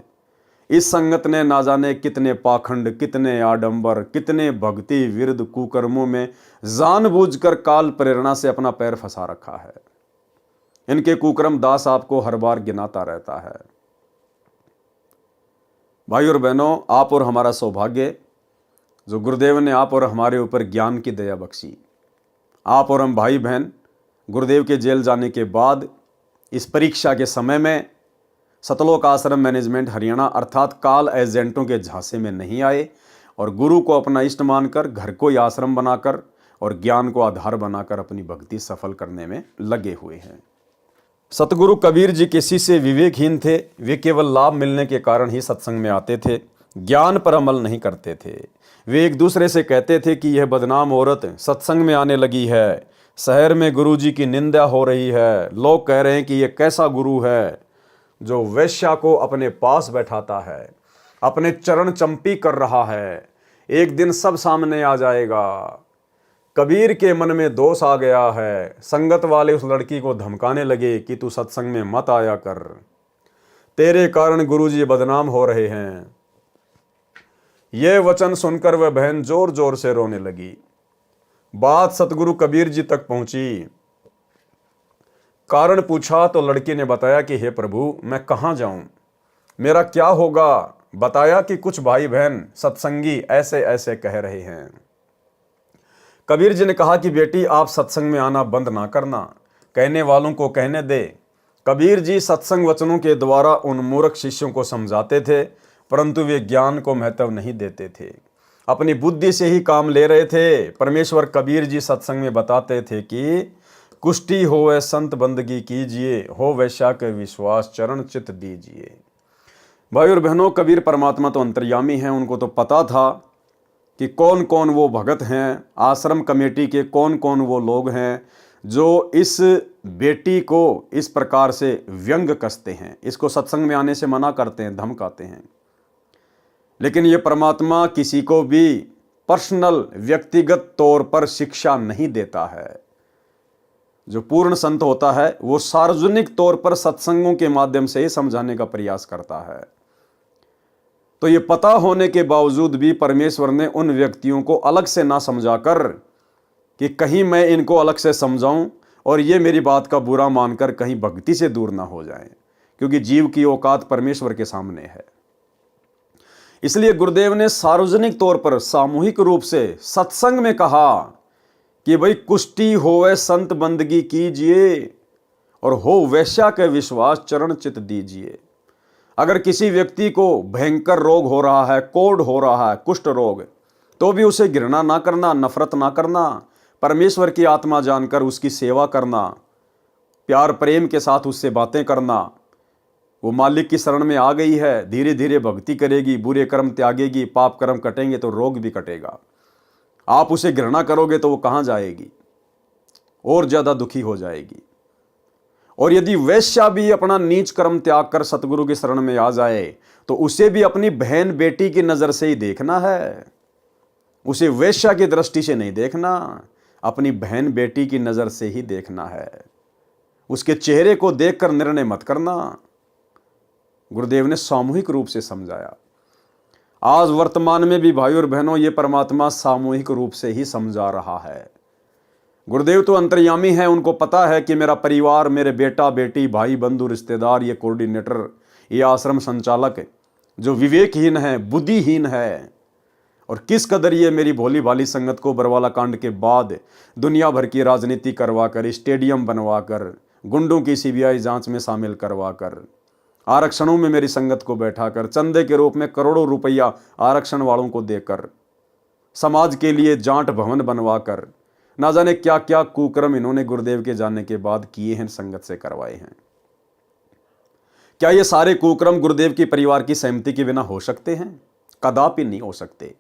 इस संगत ने ना जाने कितने पाखंड, कितने आडंबर, कितने भक्ति विरुद्ध कुकर्मों में जानबूझकर काल प्रेरणा से अपना पैर फंसा रखा है। इनके कुकर्म दास आपको हर बार गिनाता रहता है। भाई और बहनों, आप और हमारा सौभाग्य जो गुरुदेव ने आप और हमारे ऊपर ज्ञान की दया बख्शी। आप और हम भाई बहन गुरुदेव के जेल जाने के बाद इस परीक्षा के समय में सतलोक आश्रम मैनेजमेंट हरियाणा अर्थात काल एजेंटों के झांसे में नहीं आए और गुरु को अपना इष्ट मानकर, घर को ही आश्रम बनाकर और ज्ञान को आधार बनाकर अपनी भक्ति सफल करने में लगे हुए हैं। सतगुरु कबीर जी किसी से विवेकहीन थे। वे केवल लाभ मिलने के कारण ही सत्संग में आते थे, ज्ञान पर अमल नहीं करते थे। वे एक दूसरे से कहते थे कि यह बदनाम औरत सत्संग में आने लगी है, शहर में गुरु जी की निंदा हो रही है, लोग कह रहे हैं कि यह कैसा गुरु है जो वैश्या को अपने पास बैठाता है, अपने चरण चंपी कर रहा है, एक दिन सब सामने आ जाएगा। कबीर के मन में दोष आ गया है। संगत वाले उस लड़की को धमकाने लगे कि तू सत्संग में मत आया कर, तेरे कारण गुरुजी बदनाम हो रहे हैं। यह वचन सुनकर वह बहन जोर जोर से रोने लगी। बात सतगुरु कबीर जी तक पहुंची। कारण पूछा तो लड़की ने बताया कि हे प्रभु, मैं कहाँ जाऊं, मेरा क्या होगा। बताया कि कुछ भाई बहन सत्संगी ऐसे ऐसे कह रहे हैं। कबीर जी ने कहा कि बेटी, आप सत्संग में आना बंद ना करना, कहने वालों को कहने दे। कबीर जी सत्संग वचनों के द्वारा उन मूर्ख शिष्यों को समझाते थे, परंतु वे ज्ञान को महत्व नहीं देते थे, अपनी बुद्धि से ही काम ले रहे थे। परमेश्वर कबीर जी सत्संग में बताते थे कि कुष्टी होवे संत बंदगी कीजिए, हो वैश्या के विश्वास चरण चित दीजिए। भाई और बहनों, कबीर परमात्मा तो अंतर्यामी हैं। उनको तो पता था कि कौन कौन वो भगत हैं, आश्रम कमेटी के कौन कौन वो लोग हैं जो इस बेटी को इस प्रकार से व्यंग कसते हैं, इसको सत्संग में आने से मना करते हैं, धमकाते हैं। लेकिन ये परमात्मा किसी को भी पर्सनल, व्यक्तिगत तौर पर शिक्षा नहीं देता है। जो पूर्ण संत होता है वो सार्वजनिक तौर पर सत्संगों के माध्यम से ही समझाने का प्रयास करता है। तो ये पता होने के बावजूद भी परमेश्वर ने उन व्यक्तियों को अलग से ना समझाकर कि कहीं मैं इनको अलग से समझाऊं और ये मेरी बात का बुरा मानकर कहीं भक्ति से दूर ना हो जाएं, क्योंकि जीव की औकात परमेश्वर के सामने है। इसलिए गुरुदेव ने सार्वजनिक तौर पर, सामूहिक रूप से सत्संग में कहा कि भाई कुष्टी होवे संत बंदगी कीजिए और हो वैश्या के विश्वास चरण चित दीजिए। अगर किसी व्यक्ति को भयंकर रोग हो रहा है, कोढ़ हो रहा है, कुष्ठ रोग, तो भी उसे घृणा ना करना, नफरत ना करना, परमेश्वर की आत्मा जानकर उसकी सेवा करना, प्यार प्रेम के साथ उससे बातें करना। वो मालिक की शरण में आ गई है, धीरे धीरे भक्ति करेगी, बुरे कर्म त्यागेगी, पाप कर्म कटेंगे तो रोग भी कटेगा। आप उसे घृणा करोगे तो वो कहाँ जाएगी, और ज़्यादा दुखी हो जाएगी। और यदि वैश्या भी अपना नीच कर्म त्याग कर सतगुरु की शरण में आ जाए तो उसे भी अपनी बहन बेटी की नज़र से ही देखना है, उसे वैश्या की दृष्टि से नहीं देखना, अपनी बहन बेटी की नज़र से ही देखना है। उसके चेहरे को देखकर निर्णय मत करना। गुरुदेव ने सामूहिक रूप से समझाया। आज वर्तमान में भी भाई और बहनों, ये परमात्मा सामूहिक रूप से ही समझा रहा है। गुरुदेव तो अंतर्यामी हैं, उनको पता है कि मेरा परिवार, मेरे बेटा बेटी, भाई बंधु रिश्तेदार, ये कोऑर्डिनेटर, ये आश्रम संचालक जो विवेकहीन है, बुद्धिहीन है, और किस कदर ये मेरी भोली भाली संगत को बरवाला कांड के बाद दुनिया भर की राजनीति करवाकर, स्टेडियम बनवाकर, गुंडों की सीबीआई जांच में शामिल करवाकर, आरक्षणों में मेरी संगत को बैठाकर, चंदे के रूप में करोड़ों रुपया आरक्षण वालों को देकर, समाज के लिए जांट भवन बनवाकर, ना जाने क्या क्या कुकर्म इन्होंने गुरुदेव के जाने के बाद किए हैं, संगत से करवाए हैं। क्या ये सारे कुकर्म गुरुदेव के परिवार की सहमति के बिना हो सकते हैं? कदापि नहीं हो सकते।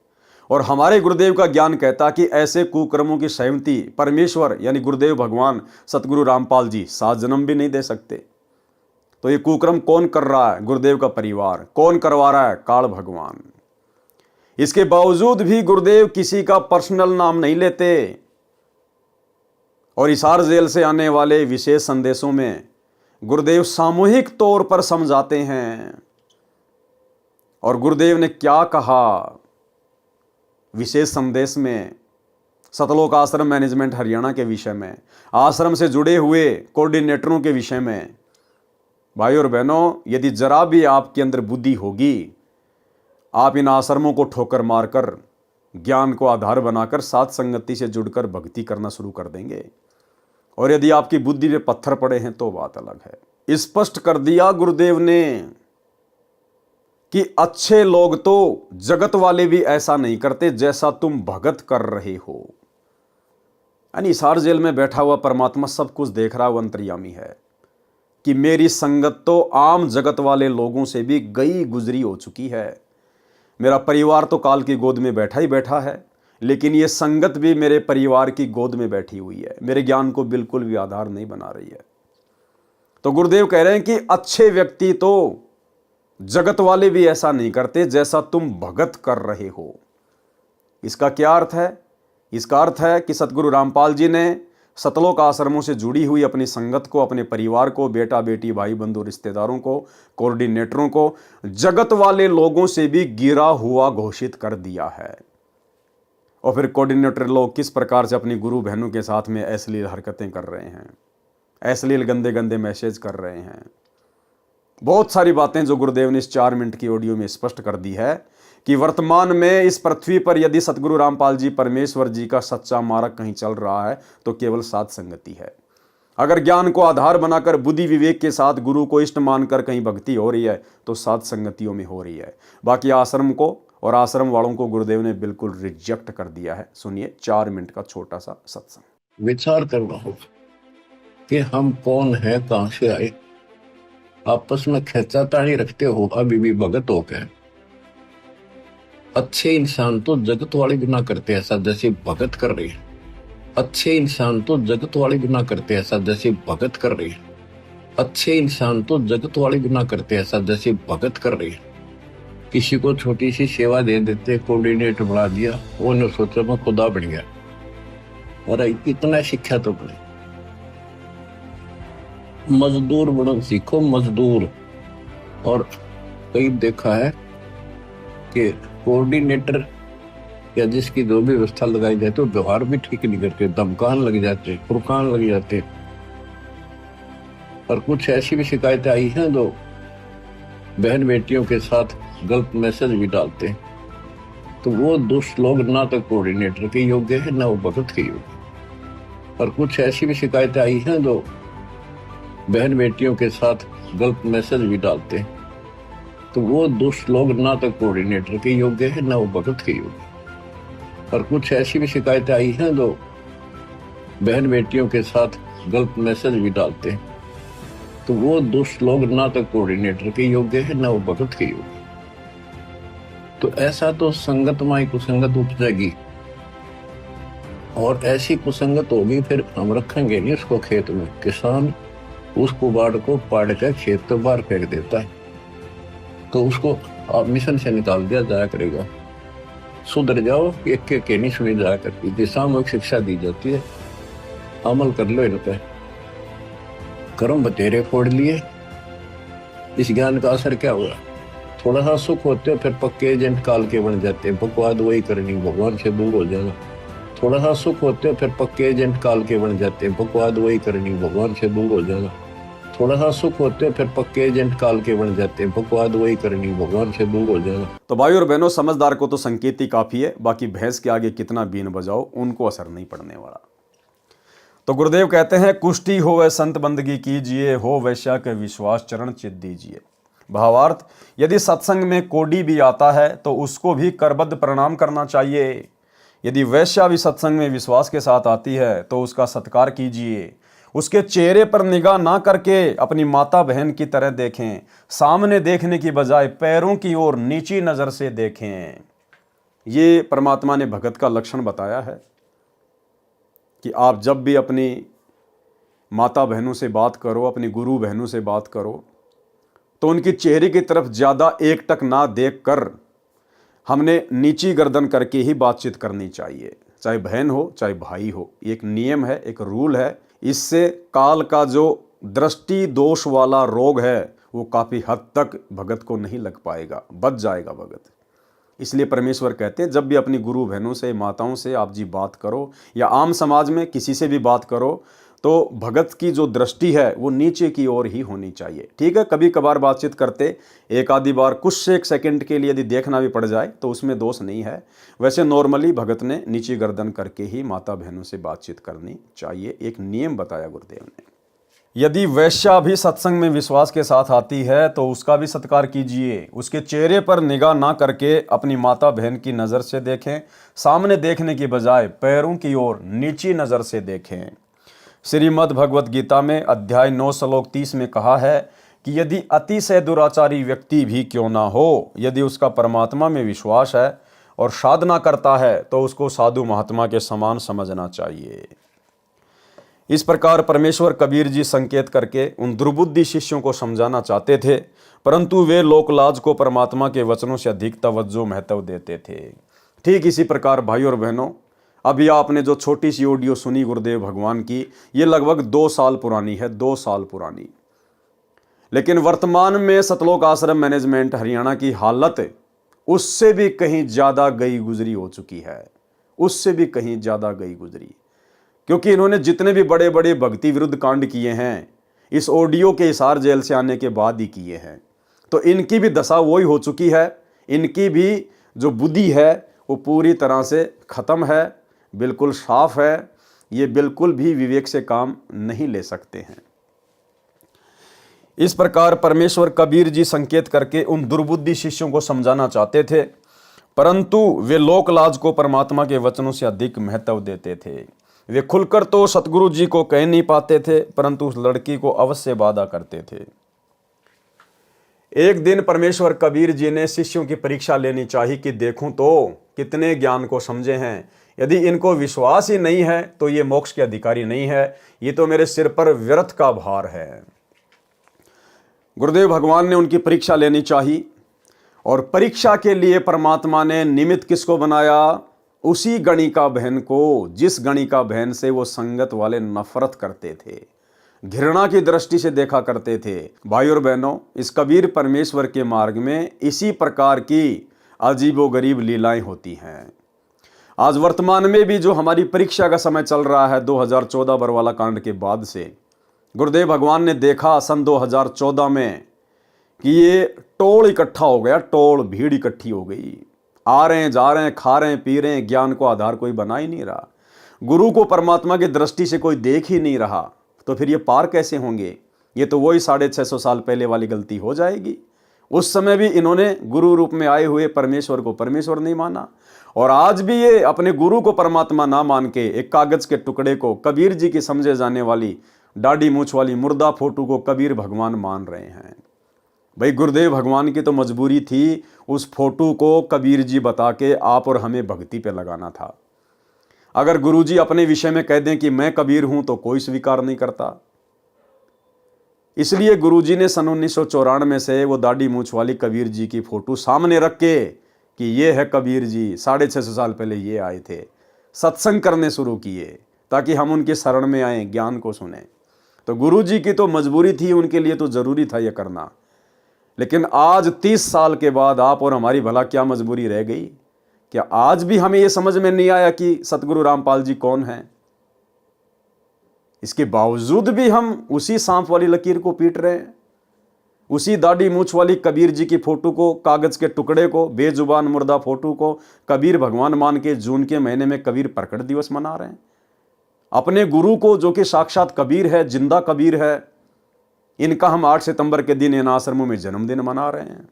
और हमारे गुरुदेव का ज्ञान कहता कि ऐसे कुकर्मों की सहमति परमेश्वर यानी गुरुदेव भगवान सतगुरु रामपाल जी 7 जन्म भी नहीं दे सकते। तो ये कुकर्म कौन कर रहा है? गुरुदेव का परिवार। कौन करवा रहा है? काल भगवान। इसके बावजूद भी गुरुदेव किसी का पर्सनल नाम नहीं लेते और हिसार जेल से आने वाले विशेष संदेशों में गुरुदेव सामूहिक तौर पर समझाते हैं। और गुरुदेव ने क्या कहा विशेष संदेश में? सतलोक आश्रम मैनेजमेंट हरियाणा के विषय में, आश्रम से जुड़े हुए कोऑर्डिनेटरों के विषय में। भाई और बहनों, यदि जरा भी आपके अंदर बुद्धि होगी, आप इन आश्रमों को ठोकर मारकर ज्ञान को आधार बनाकर साथ संगति से जुड़कर भक्ति करना शुरू कर देंगे। और यदि आपकी बुद्धि में पत्थर पड़े हैं तो बात अलग है। स्पष्ट कर दिया गुरुदेव ने कि अच्छे लोग तो जगत वाले भी ऐसा नहीं करते जैसा तुम भगत कर रहे हो। यानी हिसार जेल में बैठा हुआ परमात्मा सब कुछ देख रहा, वो अंतर्यामी है कि मेरी संगत तो आम जगत वाले लोगों से भी गई गुजरी हो चुकी है। मेरा परिवार तो काल की गोद में बैठा ही बैठा है, लेकिन ये संगत भी मेरे परिवार की गोद में बैठी हुई है, मेरे ज्ञान को बिल्कुल भी आधार नहीं बना रही है। तो गुरुदेव कह रहे हैं कि अच्छे व्यक्ति तो जगत वाले भी ऐसा नहीं करते जैसा तुम भगत कर रहे हो। इसका क्या अर्थ है? इसका अर्थ है कि सतगुरु रामपाल जी ने सतलोक आश्रमों से जुड़ी हुई अपनी संगत को, अपने परिवार को, बेटा बेटी, भाई बंधु, रिश्तेदारों को, कोऑर्डिनेटरों को जगत वाले लोगों से भी गिरा हुआ घोषित कर दिया है। और फिर कोऑर्डिनेटर लोग किस प्रकार से अपनी गुरु बहनों के साथ में अश्लील हरकतें कर रहे हैं, अश्लील गंदे गंदे मैसेज कर रहे हैं। बहुत सारी बातें जो गुरुदेव ने इस 4 मिनट की ऑडियो में स्पष्ट कर दी है कि वर्तमान में इस पृथ्वी पर यदि सतगुरु रामपाल जी परमेश्वर जी का सच्चा मार्ग कहीं चल रहा है तो केवल साध संगति है। अगर ज्ञान को आधार बनाकर बुद्धि विवेक के साथ गुरु को इष्ट मानकर कहीं भक्ति हो रही है तो साध संगतियों में हो रही है। बाकी आश्रम को और आश्रम वालों को गुरुदेव ने बिल्कुल रिजेक्ट कर दिया है। सुनिए 4 मिनट का छोटा सा सत्संग। विचार करना होगा कि हम कौन है, कहां से आए। आपस में खेचातानी रखते हो अभी भी भगत हो गए। अच्छे इंसान तो जगत वाले भी ना करते ऐसा जैसे भगत कर रहे हैं। अच्छे इंसान तो जगत वाले भी ना करते ऐसा जैसे भगत कर रहे हैं। अच्छे इंसान तो जगत वाले भी ना करते ऐसा जैसे भगत कर रहे हैं। किसी को छोटी सी सेवा दे देते, कोऑर्डिनेटर बना दिया, वो ने सोचा मैं खुदा बन गया। और इतना शिक्षा तो बने। मजदूर बनो सीखो, मजदूर। और कई देखा है कि कोऑर्डिनेटर या जिसकी जो भी व्यवस्था लगाई जाए तो व्यवहार भी ठीक नहीं करते, धमकान लग जाते, फुरकान लग जाते। और कुछ ऐसी भी शिकायतें आई हैं जो बहन बेटियों के साथ गलत मैसेज भी डालते हैं। तो वो दुष्ट लोग ना तो कोऑर्डिनेटर के योग्य है ना वो भगत के योग्य। और कुछ ऐसी भी शिकायतें आई हैं जो बहन बेटियों के साथ गलत मैसेज भी डालते हैं। तो वो दुष्ट लोग ना तो कोऑर्डिनेटर के योग्य है ना वो भगत के योग्य। और कुछ ऐसी भी शिकायतें आई हैं जो बहन बेटियों के साथ गलत मैसेज भी डालते हैं। तो वो दुष्ट लोग ना तो कोऑर्डिनेटर के योग्य है ना वो भगत के योग्य। तो ऐसा तो संगत माई कुसंगत उपजेगी और ऐसी कुसंगत होगी फिर हम रखेंगे नहीं उसको खेत में। किसान उस कुबाड़ को पाड़ कर खेत तो बाहर फेंक देता है तो उसको आप मिशन से निकाल दिया जाया करेगा। सुधर जाओ, एक के नहीं सुनी जाया करती थी। सामूहिक शिक्षा दी जाती है, अमल कर लो इन पे। कर्म बतेरे फोड़ लिए, इस ज्ञान का असर क्या हुआ? थोड़ा सा सुख होते हो फिर पक्के एजेंट काल के बन जाते हैं। बकवाद वही करनी, भगवान से दूर हो जाना। थोड़ा सा सुख होते हो फिर पक्के एजेंट काल के बन जाते हैं। बकवाद वही करनी, भगवान से दूर हो जाना। थोड़ा सा सुख होते हो फिर पक्के एजेंट काल के बन जाते हैं। बकवाद वही करनी, भगवान से दूर हो जाना। तो भाई और बहनों, समझदार को तो संकेत ही काफी है, बाकी भैंस के आगे कितना बीन बजाओ उनको असर नहीं पड़ने वाला। तो गुरुदेव कहते हैं कुष्टी हो वह संत बंदगी कीजिए, हो वैश्या के विश्वास चरण चित दीजिए। भावार्थ, यदि सत्संग में कोडी भी आता है तो उसको भी करबद्ध प्रणाम करना चाहिए। यदि वैश्या भी सत्संग में विश्वास के साथ आती है तो उसका सत्कार कीजिए। उसके चेहरे पर निगाह ना करके अपनी माता बहन की तरह देखें। सामने देखने की बजाय पैरों की ओर नीची नजर से देखें। ये परमात्मा ने भगत का लक्षण बताया है कि आप जब भी अपनी माता बहनों से बात करो, अपनी गुरु बहनों से बात करो, तो उनकी चेहरे की तरफ ज़्यादा एकटक ना देखकर हमने नीची गर्दन करके ही बातचीत करनी चाहिए, चाहे बहन हो चाहे भाई हो। एक नियम है, एक रूल है। इससे काल का जो दृष्टि दोष वाला रोग है वो काफ़ी हद तक भगत को नहीं लग पाएगा, बच जाएगा भगत। इसलिए परमेश्वर कहते हैं जब भी अपनी गुरु बहनों से, माताओं से आप जी बात करो या आम समाज में किसी से भी बात करो तो भगत की जो दृष्टि है वो नीचे की ओर ही होनी चाहिए। ठीक है, कभी कभार बातचीत करते एक आधी बार कुछ एक सेकंड के लिए यदि देखना भी पड़ जाए तो उसमें दोष नहीं है। वैसे नॉर्मली भगत ने नीची गर्दन करके ही माता बहनों से बातचीत करनी चाहिए। एक नियम बताया गुरुदेव ने। यदि वैश्या भी सत्संग में विश्वास के साथ आती है तो उसका भी सत्कार कीजिए। उसके चेहरे पर निगाह ना करके अपनी माता बहन की नज़र से देखें। सामने देखने की बजाय पैरों की ओर नीची नज़र से देखें। श्रीमद् भगवत गीता में अध्याय 9 श्लोक 30 में कहा है कि यदि अतिशय दुराचारी व्यक्ति भी क्यों ना हो, यदि उसका परमात्मा में विश्वास है और साधना करता है तो उसको साधु महात्मा के समान समझना चाहिए। इस प्रकार परमेश्वर कबीर जी संकेत करके उन दुर्बुद्धि शिष्यों को समझाना चाहते थे, परंतु वे लोकलाज को परमात्मा के वचनों से अधिक तवज्जो महत्व देते थे। ठीक इसी प्रकार भाई और बहनों, अभी आपने जो छोटी सी ऑडियो सुनी गुरुदेव भगवान की, ये लगभग 2 साल पुरानी है, 2 साल पुरानी। लेकिन वर्तमान में सतलोक आश्रम मैनेजमेंट हरियाणा की हालत उससे भी कहीं ज़्यादा गई गुजरी हो चुकी है, उससे भी कहीं ज़्यादा गई गुजरी। क्योंकि इन्होंने जितने भी बड़े बड़े भक्ति विरुद्ध कांड किए हैं इस ऑडियो के हिसार जेल से आने के बाद ही किए हैं, तो इनकी भी दशा वही हो चुकी है। इनकी भी जो बुद्धि है वो पूरी तरह से ख़त्म है, बिल्कुल साफ है। ये बिल्कुल भी विवेक से काम नहीं ले सकते हैं। इस प्रकार परमेश्वर कबीर जी संकेत करके उन दुर्बुद्धि शिष्यों को समझाना चाहते थे, परंतु वे लोकलाज को परमात्मा के वचनों से अधिक महत्व देते थे। वे खुलकर तो सतगुरु जी को कह नहीं पाते थे, परंतु उस लड़की को अवश्य वादा करते थे। एक दिन परमेश्वर कबीर जी ने शिष्यों की परीक्षा लेनी चाहिए कि देखूं तो कितने ज्ञान को समझे हैं। यदि इनको विश्वास ही नहीं है तो ये मोक्ष के अधिकारी नहीं है, ये तो मेरे सिर पर व्यर्थ का भार है। गुरुदेव भगवान ने उनकी परीक्षा लेनी चाहिए, और परीक्षा के लिए परमात्मा ने निमित्त किसको बनाया? उसी गणिका बहन को, जिस गणिका बहन से वो संगत वाले नफरत करते थे, घृणा की दृष्टि से देखा करते थे। भाई और बहनों, इस कबीर परमेश्वर के मार्ग में इसी प्रकार की अजीबोगरीब लीलाएं होती हैं। आज वर्तमान में भी जो हमारी परीक्षा का समय चल रहा है 2014 बरवाला कांड के बाद से, गुरुदेव भगवान ने देखा सन 2014 में कि ये टोल इकट्ठा हो गया, टोल भीड़ इकट्ठी हो गई। आ रहे हैं, जा रहे हैं, खा रहे हैं, पी रहे हैं, ज्ञान को आधार कोई बना ही नहीं रहा, गुरु को परमात्मा की दृष्टि से कोई देख ही नहीं रहा, तो फिर ये पार कैसे होंगे? ये तो वही 650 साल पहले वाली गलती हो जाएगी। उस समय भी इन्होंने गुरु रूप में आए हुए परमेश्वर को परमेश्वर नहीं माना, और आज भी ये अपने गुरु को परमात्मा ना मान के एक कागज के टुकड़े को, कबीर जी की समझे जाने वाली दाढ़ी मूछ वाली मुर्दा फोटो को कबीर भगवान मान रहे हैं। भाई गुरुदेव भगवान की तो मजबूरी थी उस फोटो को कबीर जी बता के आप और हमें भक्ति पे लगाना था। अगर गुरु जी अपने विषय में कह दें कि मैं कबीर हूं तो कोई स्वीकार नहीं करता। इसलिए गुरु जी ने सन 1994 से वो दाढ़ी मूछ वाली कबीर जी की फोटो सामने रख के कि ये है कबीर जी, 650 साल पहले ये आए थे, सत्संग करने शुरू किए ताकि हम उनके शरण में आए, ज्ञान को सुने। तो गुरु जी की तो मजबूरी थी, उनके लिए तो जरूरी था ये करना। लेकिन आज 30 साल के बाद आप और हमारी भला क्या मजबूरी रह गई? क्या आज भी हमें यह समझ में नहीं आया कि सतगुरु रामपाल जी कौन हैं? इसके बावजूद भी हम उसी सांप वाली लकीर को पीट रहे हैं, उसी दाढ़ी मूछ वाली कबीर जी की फोटो को, कागज के टुकड़े को, बेजुबान मुर्दा फोटो को कबीर भगवान मान के जून के महीने में कबीर प्रकट दिवस मना रहे हैं। अपने गुरु को जो कि साक्षात कबीर है, जिंदा कबीर है, इनका हम 8 सितंबर के दिन इन आश्रमों में जन्मदिन मना रहे हैं।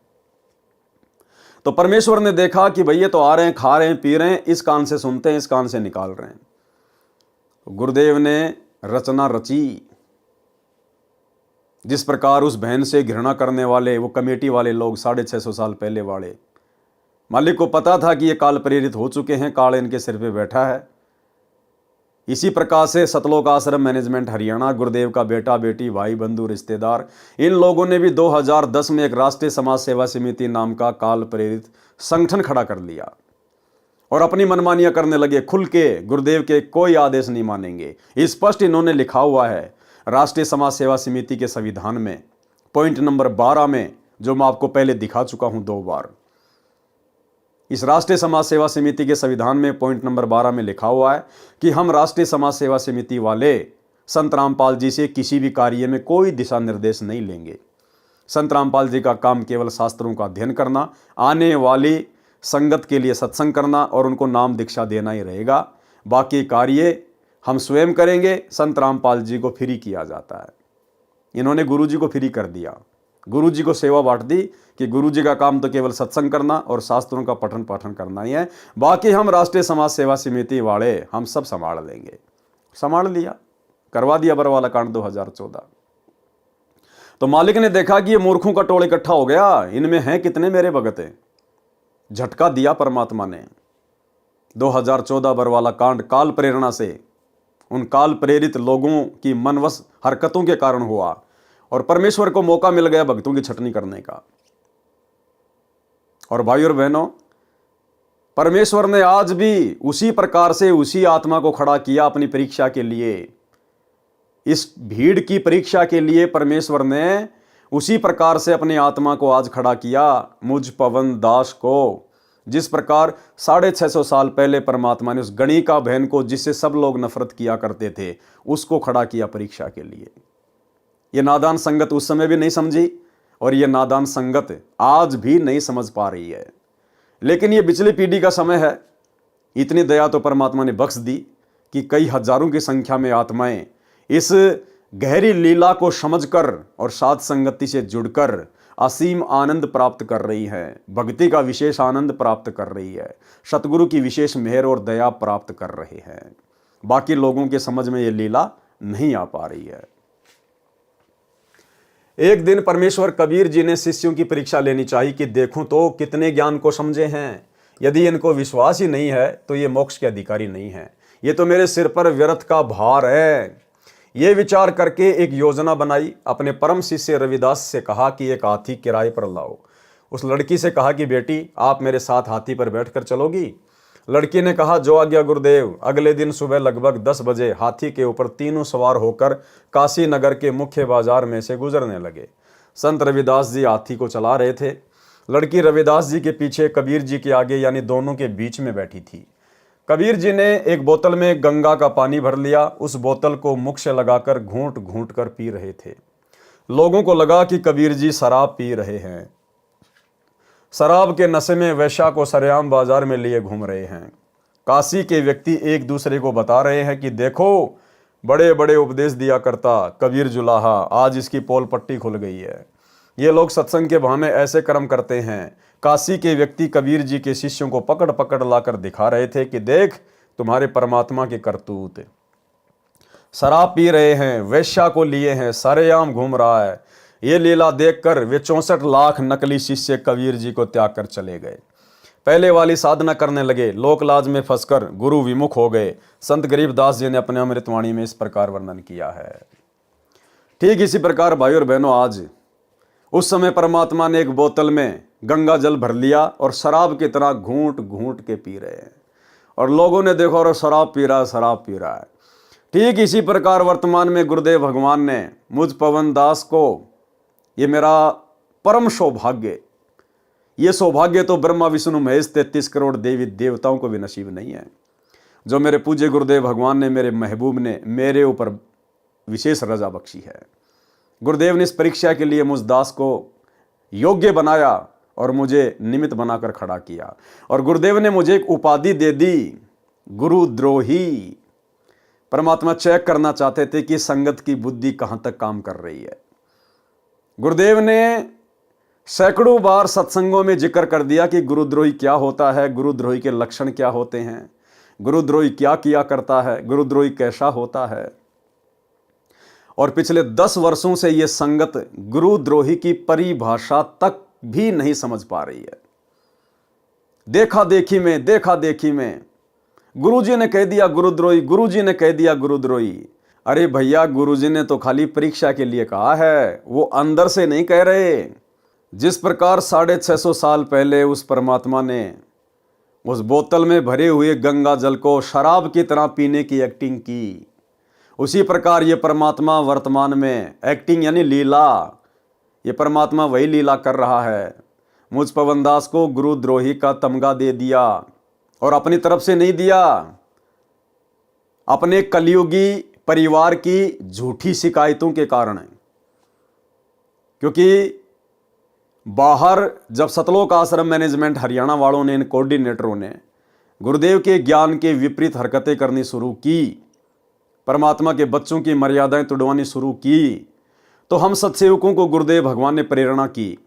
तो परमेश्वर ने देखा कि भई ये तो आ रहे हैं, खा रहे हैं, पी रहे हैं, इस कान से सुनते हैं, इस कान से निकाल रहे हैं। गुरुदेव ने रचना रची। जिस प्रकार उस बहन से घृणा करने वाले वो कमेटी वाले लोग 650 साल पहले वाले, मालिक को पता था कि ये काल प्रेरित हो चुके हैं, काल इनके सिर पे बैठा है। इसी प्रकार से सतलोक आश्रम मैनेजमेंट हरियाणा, गुरुदेव का बेटा बेटी, भाई बंधु रिश्तेदार, इन लोगों ने भी 2010 में एक राष्ट्रीय समाज सेवा समिति नाम का काल प्रेरित संगठन खड़ा कर लिया और अपनी मनमानियां करने लगे। खुल के गुरुदेव के कोई आदेश नहीं मानेंगे। स्पष्ट इन्होंने लिखा हुआ है राष्ट्रीय समाज सेवा समिति के संविधान में, पॉइंट नंबर 12 में, जो मैं आपको पहले दिखा चुका हूं 2 बार। इस राष्ट्रीय समाज सेवा समिति के संविधान में पॉइंट नंबर 12 में लिखा हुआ है कि हम राष्ट्रीय समाज सेवा समिति वाले संत रामपाल जी से किसी भी कार्य में कोई दिशा निर्देश नहीं लेंगे। संत रामपाल जी का काम केवल शास्त्रों का अध्ययन करना, आने वाली संगत के लिए सत्संग करना और उनको नाम दीक्षा देना ही रहेगा। बाकी कार्य हम स्वयं करेंगे। संत रामपाल जी को फ्री किया जाता है। इन्होंने गुरु जी को फ्री कर दिया, गुरु जी को सेवा बांट दी कि गुरु जी का काम तो केवल सत्संग करना और शास्त्रों का पठन पाठन करना ही है, बाकी हम राष्ट्रीय समाज सेवा समिति वाले हम सब संभाल लेंगे। संभाल लिया, करवा दिया बरवाला कांड 2014। तो मालिक ने देखा कि ये मूर्खों का टोल इकट्ठा हो गया, इनमें हैं कितने मेरे भगत हैं। झटका दिया परमात्मा ने। 2014 बरवाला कांड काल प्रेरणा से, उन काल प्रेरित लोगों की मनवश हरकतों के कारण हुआ और परमेश्वर को मौका मिल गया भक्तों की छटनी करने का। और भाइयों और बहनों, परमेश्वर ने आज भी उसी प्रकार से उसी आत्मा को खड़ा किया अपनी परीक्षा के लिए। इस भीड़ की परीक्षा के लिए परमेश्वर ने उसी प्रकार से अपनी आत्मा को आज खड़ा किया, मुझ पवन दास को। जिस प्रकार 650 साल पहले परमात्मा ने उस गणिका बहन को, जिससे सब लोग नफरत किया करते थे, उसको खड़ा किया परीक्षा के लिए। ये नादान संगत उस समय भी नहीं समझी और ये नादान संगत आज भी नहीं समझ पा रही है। लेकिन ये पिछली पीढ़ी का समय है। इतनी दया तो परमात्मा ने बख्श दी कि कई हजारों की संख्या में आत्माएं इस गहरी लीला को समझकर और साध संगति से जुड़कर असीम आनंद प्राप्त कर रही है, भक्ति का विशेष आनंद प्राप्त कर रही है, सतगुरु की विशेष मेहर और दया प्राप्त कर रहे हैं। बाकी लोगों के समझ में ये लीला नहीं आ पा रही है। एक दिन परमेश्वर कबीर जी ने शिष्यों की परीक्षा लेनी चाहिए कि देखूं तो कितने ज्ञान को समझे हैं। यदि इनको विश्वास ही नहीं है तो ये मोक्ष के अधिकारी नहीं है, ये तो मेरे सिर पर व्यर्थ का भार है। ये विचार करके एक योजना बनाई। अपने परम शिष्य रविदास से कहा कि एक हाथी किराए पर लाओ। उस लड़की से कहा कि बेटी आप मेरे साथ हाथी पर बैठकर चलोगी। लड़की ने कहा जो आज्ञा गुरुदेव। अगले दिन सुबह लगभग 10 बजे हाथी के ऊपर तीनों सवार होकर काशी नगर के मुख्य बाजार में से गुजरने लगे। संत रविदास जी हाथी को चला रहे थे। लड़की रविदास जी के पीछे, कबीर जी के आगे, यानी दोनों के बीच में बैठी थी। कबीर जी ने एक बोतल में गंगा का पानी भर लिया। उस बोतल को मुख से लगाकर घूंट घूंट कर पी रहे थे। लोगों को लगा कि कबीर जी शराब पी रहे हैं। शराब के नशे में वैश्या को सरेआम बाजार में लिए घूम रहे हैं। काशी के व्यक्ति एक दूसरे को बता रहे हैं कि देखो बड़े बड़े उपदेश दिया करता कबीर जुलाहा, आज इसकी पोल पट्टी खुल गई है। ये लोग सत्संग के बहाने ऐसे कर्म करते हैं। काशी के व्यक्ति कबीर जी के शिष्यों को पकड़ पकड़ लाकर दिखा रहे थे कि देख तुम्हारे परमात्मा के करतूत। शराब पी रहे हैं, वैश्या को लिए हैं, सरेआम घूम रहा है। ये लीला देखकर वे 64 लाख नकली शिष्य कबीर जी को त्याग कर चले गए। पहले वाली साधना करने लगे, लोक लाज में फंसकर गुरु विमुख हो गए। संत गरीबदास जी ने अपने अमृतवाणी में इस प्रकार वर्णन किया है। ठीक इसी प्रकार भाई और बहनों, आज उस समय परमात्मा ने एक बोतल में गंगा जल भर लिया और शराब की तरह घूंट घूंट के पी रहे हैं। और लोगों ने देखो और शराब पी रहा है, शराब पी रहा है। ठीक इसी प्रकार वर्तमान में गुरुदेव भगवान ने मुझ पवन दास को, ये मेरा परम सौभाग्य, ये सौभाग्य तो ब्रह्मा विष्णु महेश 33 करोड़ देवी देवताओं को भी नसीब नहीं है, जो मेरे पूज्य गुरुदेव भगवान ने, मेरे महबूब ने मेरे ऊपर विशेष रजा बख्शी है। गुरुदेव ने इस परीक्षा के लिए मुझ दास को योग्य बनाया और मुझे निमित्त बनाकर खड़ा किया। और गुरुदेव ने मुझे एक उपाधि दे दी, गुरुद्रोही। परमात्मा चेक करना चाहते थे कि संगत की बुद्धि कहाँ तक काम कर रही है। गुरुदेव ने सैकड़ों बार सत्संगों में जिक्र कर दिया कि गुरुद्रोही क्या होता है, गुरुद्रोही के लक्षण क्या होते हैं, गुरुद्रोही क्या किया करता है, गुरुद्रोही कैसा होता है। और पिछले 10 वर्षों से यह संगत गुरुद्रोही की परिभाषा तक भी नहीं समझ पा रही है। देखा देखी में गुरुजी ने कह दिया गुरुद्रोही, गुरुजी ने कह दिया गुरुद्रोही। अरे भैया, गुरुजी ने तो खाली परीक्षा के लिए कहा है, वो अंदर से नहीं कह रहे। जिस प्रकार 650 साल पहले उस परमात्मा ने उस बोतल में भरे हुए गंगा जल को शराब की तरह पीने की एक्टिंग की, उसी प्रकार ये परमात्मा वर्तमान में एक्टिंग यानी लीला, ये परमात्मा वही लीला कर रहा है। मुझ पवनदास को गुरुद्रोही का तमगा दे दिया, और अपनी तरफ से नहीं दिया, अपने कलयुगी परिवार की झूठी शिकायतों के कारण। क्योंकि बाहर जब सतलोक आश्रम मैनेजमेंट हरियाणा वालों ने, इन कोऑर्डिनेटरों ने गुरुदेव के ज्ञान के विपरीत हरकतें करनी शुरू की, परमात्मा के बच्चों की मर्यादाएं तुड़वानी शुरू की, तो हम सत्सेवकों को गुरुदेव भगवान ने प्रेरणा की।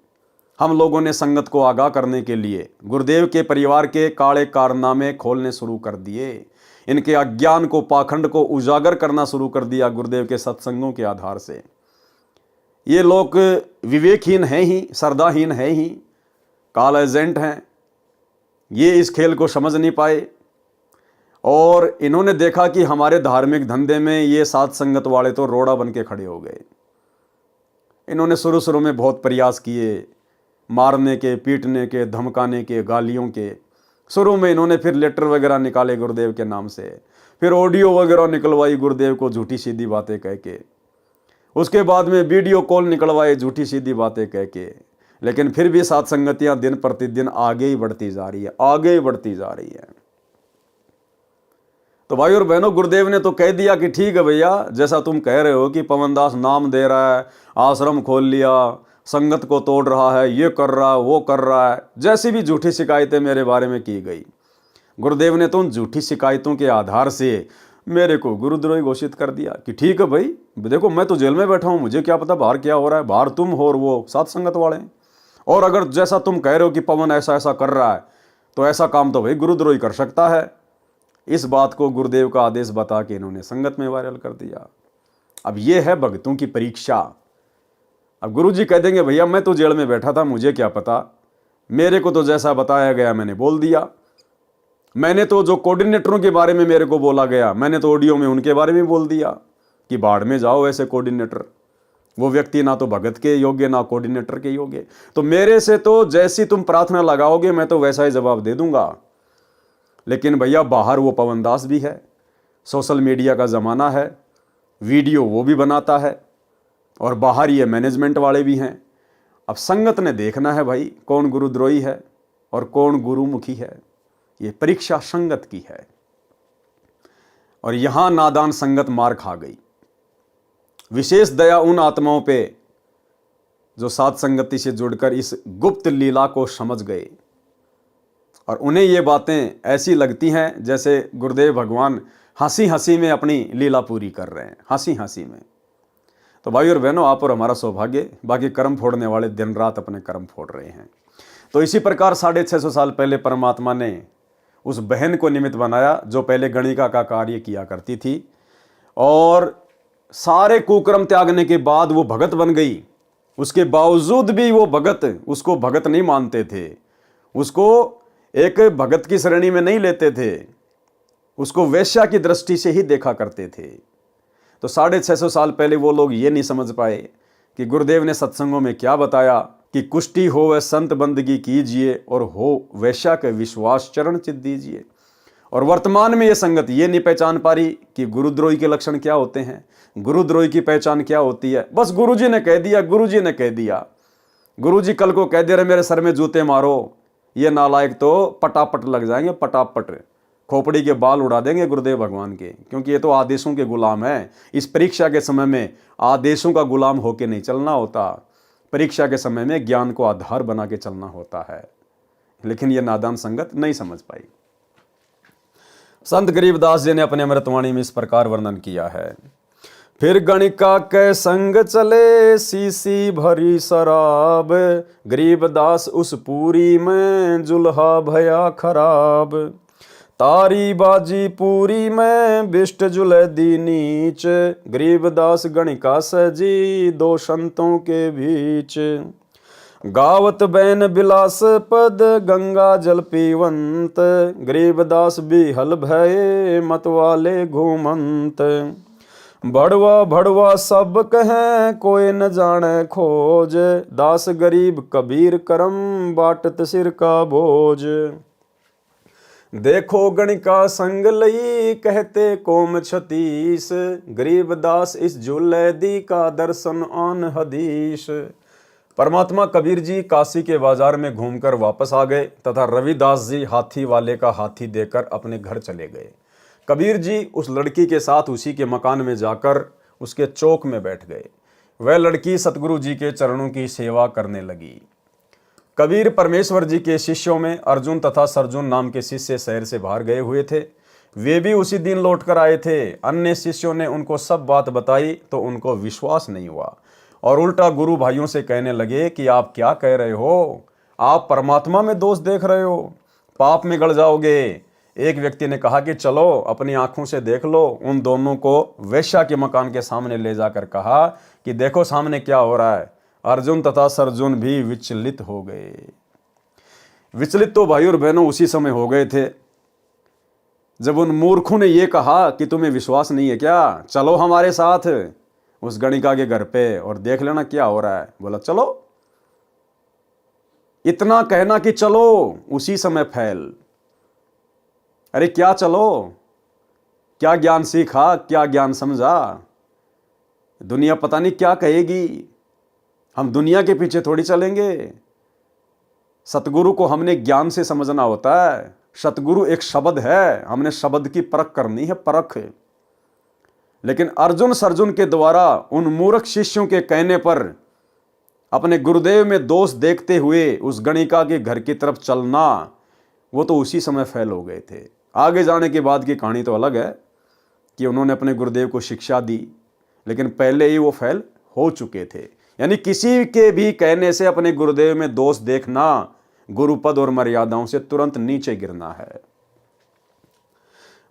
हम लोगों ने संगत को आगाह करने के लिए गुरुदेव के परिवार के काले कारनामे खोलने शुरू कर दिए, इनके अज्ञान को, पाखंड को उजागर करना शुरू कर दिया गुरुदेव के सत्संगों के आधार से। ये लोग विवेकहीन हैं ही, श्रद्धाहीन हैं ही, काल एजेंट हैं। ये इस खेल को समझ नहीं पाए, और इन्होंने देखा कि हमारे धार्मिक धंधे में ये साथ संगत वाले तो रोड़ा बन के खड़े हो गए। इन्होंने शुरू में बहुत प्रयास किए, मारने के, पीटने के, धमकाने के, गालियों के। शुरू में इन्होंने फिर लेटर वगैरह निकाले गुरुदेव के नाम से, फिर ऑडियो वगैरह निकलवाई गुरुदेव को झूठी सीधी बातें कह के, उसके बाद में वीडियो कॉल निकलवाए झूठी सीधी बातें कह के। लेकिन फिर भी साथ संगतियां दिन प्रतिदिन आगे ही बढ़ती जा रही है, आगे ही बढ़ती जा रही है। तो भाई और बहनों, गुरुदेव ने तो कह दिया कि ठीक है भैया, जैसा तुम कह रहे हो कि पवनदास नाम दे रहा है, आश्रम खोल लिया, संगत को तोड़ रहा है, ये कर रहा है, वो कर रहा है, जैसी भी झूठी शिकायतें मेरे बारे में की गई, गुरुदेव ने तो उन झूठी शिकायतों के आधार से मेरे को गुरुद्रोही घोषित कर दिया कि ठीक है भाई, देखो मैं तो जेल में बैठा हूँ, मुझे क्या पता बाहर क्या हो रहा है, बाहर तुम हो और वो साथ संगत वाले, और अगर जैसा तुम कह रहे हो कि पवन ऐसा ऐसा कर रहा है, तो ऐसा काम तो भाई गुरुद्रोही कर सकता है। इस बात को गुरुदेव का आदेश बता के इन्होंने संगत में वायरल कर दिया। अब ये है भक्तों की परीक्षा। अब गुरुजी कह देंगे भैया मैं तो जेल में बैठा था, मुझे क्या पता, मेरे को तो जैसा बताया गया मैंने बोल दिया, मैंने तो जो कोऑर्डिनेटरों के बारे में मेरे को बोला गया, मैंने तो ऑडियो में उनके बारे में बोल दिया कि बाढ़ में जाओ ऐसे कोऑर्डिनेटर, वो व्यक्ति ना तो भगत के योग्य ना कोऑर्डिनेटर के योग्य। तो मेरे से तो जैसी तुम प्रार्थना लगाओगे मैं तो वैसा ही जवाब दे दूंगा। लेकिन भैया बाहर वो पवनदास भी है, सोशल मीडिया का ज़माना है, वीडियो वो भी बनाता है, और बाहर ये मैनेजमेंट वाले भी हैं। अब संगत ने देखना है भाई कौन गुरुद्रोही है और कौन गुरुमुखी है। ये परीक्षा संगत की है, और यहां नादान संगत मार खा गई। विशेष दया उन आत्माओं पे जो साथ संगति से जुड़कर इस गुप्त लीला को समझ गए, और उन्हें ये बातें ऐसी लगती हैं जैसे गुरुदेव भगवान हंसी हंसी में अपनी लीला पूरी कर रहे हैं, हंसी हंसी में। तो भाई और बहनों, आप और हमारा सौभाग्य, बाकी कर्म फोड़ने वाले दिन रात अपने कर्म फोड़ रहे हैं। तो इसी प्रकार 650 साल पहले परमात्मा ने उस बहन को निमित्त बनाया जो पहले गणिका का कार्य किया करती थी, और सारे कुकर्म त्यागने के बाद वो भगत बन गई। उसके बावजूद भी वो भगत उसको भगत नहीं मानते थे, उसको एक भगत की श्रेणी में नहीं लेते थे, उसको वेश्या की दृष्टि से ही देखा करते थे। तो 650 साल पहले वो लोग ये नहीं समझ पाए कि गुरुदेव ने सत्संगों में क्या बताया कि कुष्टी हो वह संत बंदगी कीजिए, और हो वैश्या के विश्वास चरण चित दीजिए। और वर्तमान में ये संगत ये नहीं पहचान पा रही कि गुरुद्रोही के लक्षण क्या होते हैं, गुरुद्रोही की पहचान क्या होती है। बस गुरुजी ने कह दिया, गुरुजी ने कह दिया, गुरुजी कल को कह दे रहे मेरे सर में जूते मारो, ये नालायक तो पटापट लग जाएंगे, पटापट खोपड़ी के बाल उड़ा देंगे गुरुदेव भगवान के, क्योंकि ये तो आदेशों के गुलाम है। इस परीक्षा के समय में आदेशों का गुलाम होके नहीं चलना होता, परीक्षा के समय में ज्ञान को आधार बना के चलना होता है। लेकिन ये नादान संगत नहीं समझ पाई। संत गरीबदास जी ने अपने अमृतवाणी में इस प्रकार वर्णन किया है फिर गणिका के संग चले सीसी भरी शराब, गरीबदास उस पूरी में जुल्हा भया खराब। तारी बाजी पूरी में बिष्ट जुले दी नीच, गरीबदास गणिका सजी दो संतों के बीच। गावत बैन बिलास पद गंगा जल पीवंत, गरीबदास बिहल भये मतवाले घूमंत। भड़वा भड़वा सब कहें कोई न जाने खोज, दास गरीब कबीर करम बाटत सिर का बोझ। देखो गणिका संग लई कहते कोम छतीस, गरीबदास इस झूले दी का दर्शन आन हदीस। परमात्मा कबीर जी काशी के बाजार में घूमकर वापस आ गए तथा रविदास जी हाथी वाले का हाथी देकर अपने घर चले गए। कबीर जी उस लड़की के साथ उसी के मकान में जाकर उसके चौक में बैठ गए। वह लड़की सतगुरु जी के चरणों की सेवा करने लगी। कबीर परमेश्वर जी के शिष्यों में अर्जुन तथा सरजुन नाम के शिष्य शहर से बाहर गए हुए थे। वे भी उसी दिन लौट कर आए थे। अन्य शिष्यों ने उनको सब बात बताई तो उनको विश्वास नहीं हुआ और उल्टा गुरु भाइयों से कहने लगे कि आप क्या कह रहे हो, आप परमात्मा में दोष देख रहे हो, पाप में गड़ जाओगे। एक व्यक्ति ने कहा कि चलो अपनी आंखों से देख लो। उन दोनों को वेश्या के मकान के सामने ले जाकर कहा कि देखो सामने क्या हो रहा है। अर्जुन तथा सरजुन भी विचलित हो गए। विचलित तो भाई और बहनों उसी समय हो गए थे जब उन मूर्खों ने यह कहा कि तुम्हें विश्वास नहीं है क्या, चलो हमारे साथ उस गणिका के घर पे और देख लेना क्या हो रहा है। बोला चलो। इतना कहना कि चलो उसी समय फैल। अरे क्या चलो, क्या ज्ञान सीखा, क्या ज्ञान समझा, दुनिया पता नहीं क्या कहेगी। हम दुनिया के पीछे थोड़ी चलेंगे। सतगुरु को हमने ज्ञान से समझना होता है। सतगुरु एक शब्द है, हमने शब्द की परख करनी है, परख। लेकिन अर्जुन सरजुन के द्वारा उन मूर्ख शिष्यों के कहने पर अपने गुरुदेव में दोष देखते हुए उस गणिका के घर की तरफ चलना, वो तो उसी समय फैल हो गए थे। आगे जाने के बाद की कहानी तो अलग है कि उन्होंने अपने गुरुदेव को शिक्षा दी, लेकिन पहले ही वो फैल हो चुके थे। यानी किसी के भी कहने से अपने गुरुदेव में दोष देखना, गुरुपद और मर्यादाओं से तुरंत नीचे गिरना है।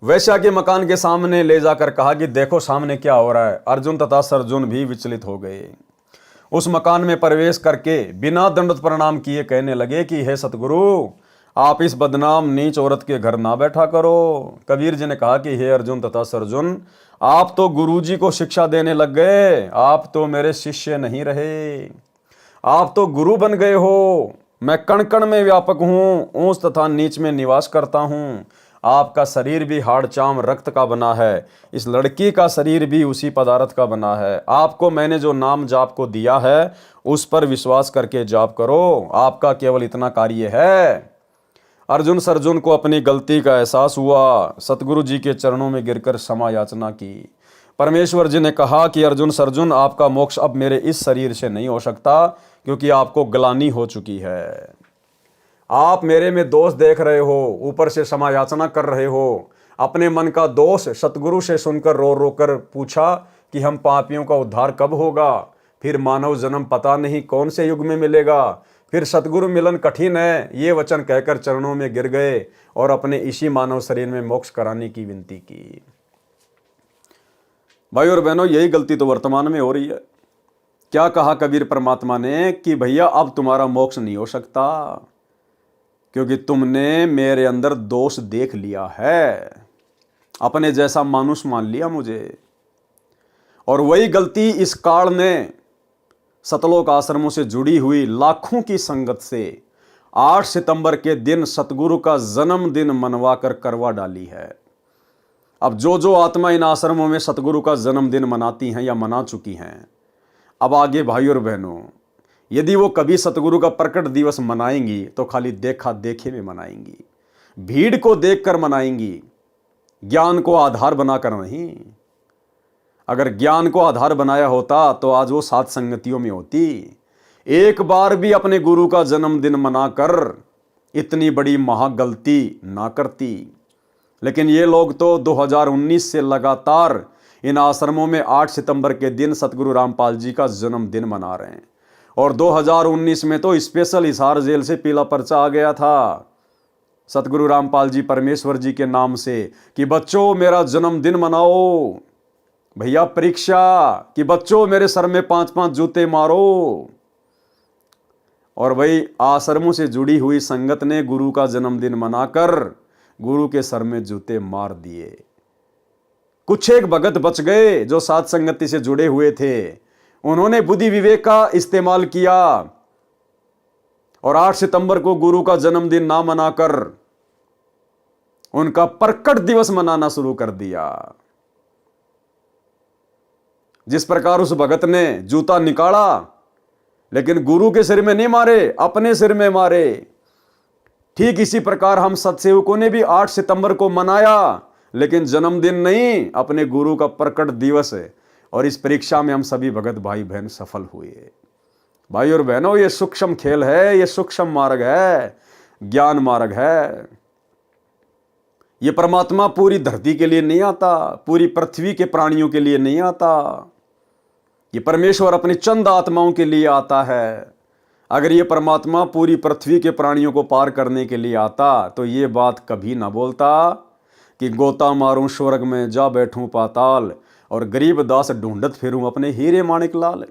वैश्या के मकान के सामने ले जाकर कहा कि देखो सामने क्या हो रहा है। अर्जुन तथा सरजुन भी विचलित हो गए। उस मकान में प्रवेश करके बिना दंडवत प्रणाम किए कहने लगे कि हे सतगुरु, आप इस बदनाम नीच औरत के घर ना बैठा करो। कबीर जी ने कहा कि हे अर्जुन तथा सरजुन, आप तो गुरु जी को शिक्षा देने लग गए, आप तो मेरे शिष्य नहीं रहे। आप तो गुरु बन गए हो। मैं कण कण में व्यापक हूँ, ऊंच तथा नीच में निवास करता हूँ। आपका शरीर भी हाड़ चाम रक्त का बना है, इस लड़की का शरीर भी उसी पदार्थ का बना है। आपको मैंने जो नाम जाप को दिया है उस पर विश्वास करके जाप करो। आपका केवल इतना कार्य है। अर्जुन सरजुन को अपनी गलती का एहसास हुआ। सतगुरु जी के चरणों में गिरकर क्षमा याचना की। परमेश्वर जी ने कहा कि अर्जुन सरजुन, आपका मोक्ष अब मेरे इस शरीर से नहीं हो सकता, क्योंकि आपको ग्लानि हो चुकी है। आप मेरे में दोष देख रहे हो, ऊपर से क्षमा याचना कर रहे हो। अपने मन का दोष सतगुरु से सुनकर रो रो कर पूछा कि हम पापियों का उद्धार कब होगा, फिर मानव जन्म पता नहीं कौन से युग में मिलेगा, फिर सतगुरु मिलन कठिन है, ये वचन कहकर चरणों में गिर गए और अपने इसी मानव शरीर में मोक्ष कराने की विनती की। भाई और बहनों, यही गलती तो वर्तमान में हो रही है। क्या कहा कबीर परमात्मा ने कि भैया अब तुम्हारा मोक्ष नहीं हो सकता, क्योंकि तुमने मेरे अंदर दोष देख लिया है, अपने जैसा मानुष मान लिया मुझे। और वही गलती इस काल ने सतलोक आश्रमों से जुड़ी हुई लाखों की संगत से 8 सितंबर के दिन सतगुरु का जन्मदिन मनवाकर करवा डाली है। अब जो आत्मा इन आश्रमों में सतगुरु का जन्मदिन मनाती हैं या मना चुकी हैं, अब आगे भाई और बहनों, यदि वो कभी सतगुरु का प्रकट दिवस मनाएंगी तो खाली देखा देखे में मनाएंगी, भीड़ को देखकर मनाएंगी, ज्ञान को आधार बनाकर नहीं। अगर ज्ञान को आधार बनाया होता तो आज वो सात संगतियों में होती। एक बार भी अपने गुरु का जन्मदिन मनाकर इतनी बड़ी महागलती ना करती। लेकिन ये लोग तो 2019 से लगातार इन आश्रमों में 8 सितंबर के दिन सतगुरु रामपाल जी का जन्मदिन मना रहे हैं। और 2019 में तो स्पेशल हिसार जेल से पीला पर्चा आ गया था सतगुरु रामपाल जी परमेश्वर जी के नाम से कि बच्चों मेरा जन्मदिन मनाओ। भैया परीक्षा कि बच्चों मेरे सर में 5-5 जूते मारो। और वही आश्रमों से जुड़ी हुई संगत ने गुरु का जन्मदिन मनाकर गुरु के सर में जूते मार दिए। कुछ एक भगत बच गए जो साध संगति से जुड़े हुए थे, उन्होंने बुद्धि विवेक का इस्तेमाल किया और 8 सितंबर को गुरु का जन्मदिन ना मनाकर उनका प्रकट दिवस मनाना शुरू कर दिया। जिस प्रकार उस भगत ने जूता निकाला लेकिन गुरु के सिर में नहीं मारे, अपने सिर में मारे, ठीक इसी प्रकार हम सत्सेवकों ने भी 8 सितंबर को मनाया लेकिन जन्मदिन नहीं, अपने गुरु का प्रकट दिवस है। और इस परीक्षा में हम सभी भगत भाई बहन सफल हुए। भाई और बहनों, ये सूक्ष्म खेल है, ये सूक्ष्म मार्ग है, ज्ञान मार्ग है। ये परमात्मा पूरी धरती के लिए नहीं आता, पूरी पृथ्वी के प्राणियों के लिए नहीं आता। ये परमेश्वर अपनी चंद आत्माओं के लिए आता है। अगर ये परमात्मा पूरी पृथ्वी के प्राणियों को पार करने के लिए आता तो ये बात कभी ना बोलता कि गोता मारूं स्वर्ग में जा बैठूं पाताल और गरीब दास ढूंढत फिरूं अपने हीरे माणिक लाल।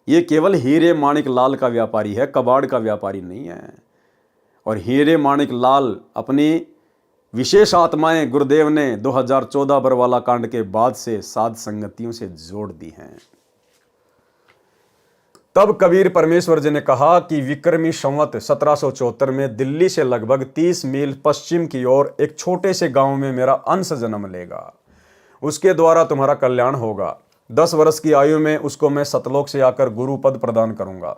ये केवल हीरे माणिक लाल का व्यापारी है, कबाड़ का व्यापारी नहीं है। और हीरे माणिक लाल अपनी विशेष आत्माएं गुरुदेव ने 2014 बरवाला कांड के बाद से साध संगतियों से जोड़ दी हैं। तब कबीर परमेश्वर जी ने कहा कि विक्रमी संवत 1774 में दिल्ली से लगभग 30 मील पश्चिम की ओर एक छोटे से गांव में मेरा अंश जन्म लेगा। उसके द्वारा तुम्हारा कल्याण होगा। 10 वर्ष की आयु में उसको मैं सतलोक से आकर गुरु पद प्रदान करूंगा।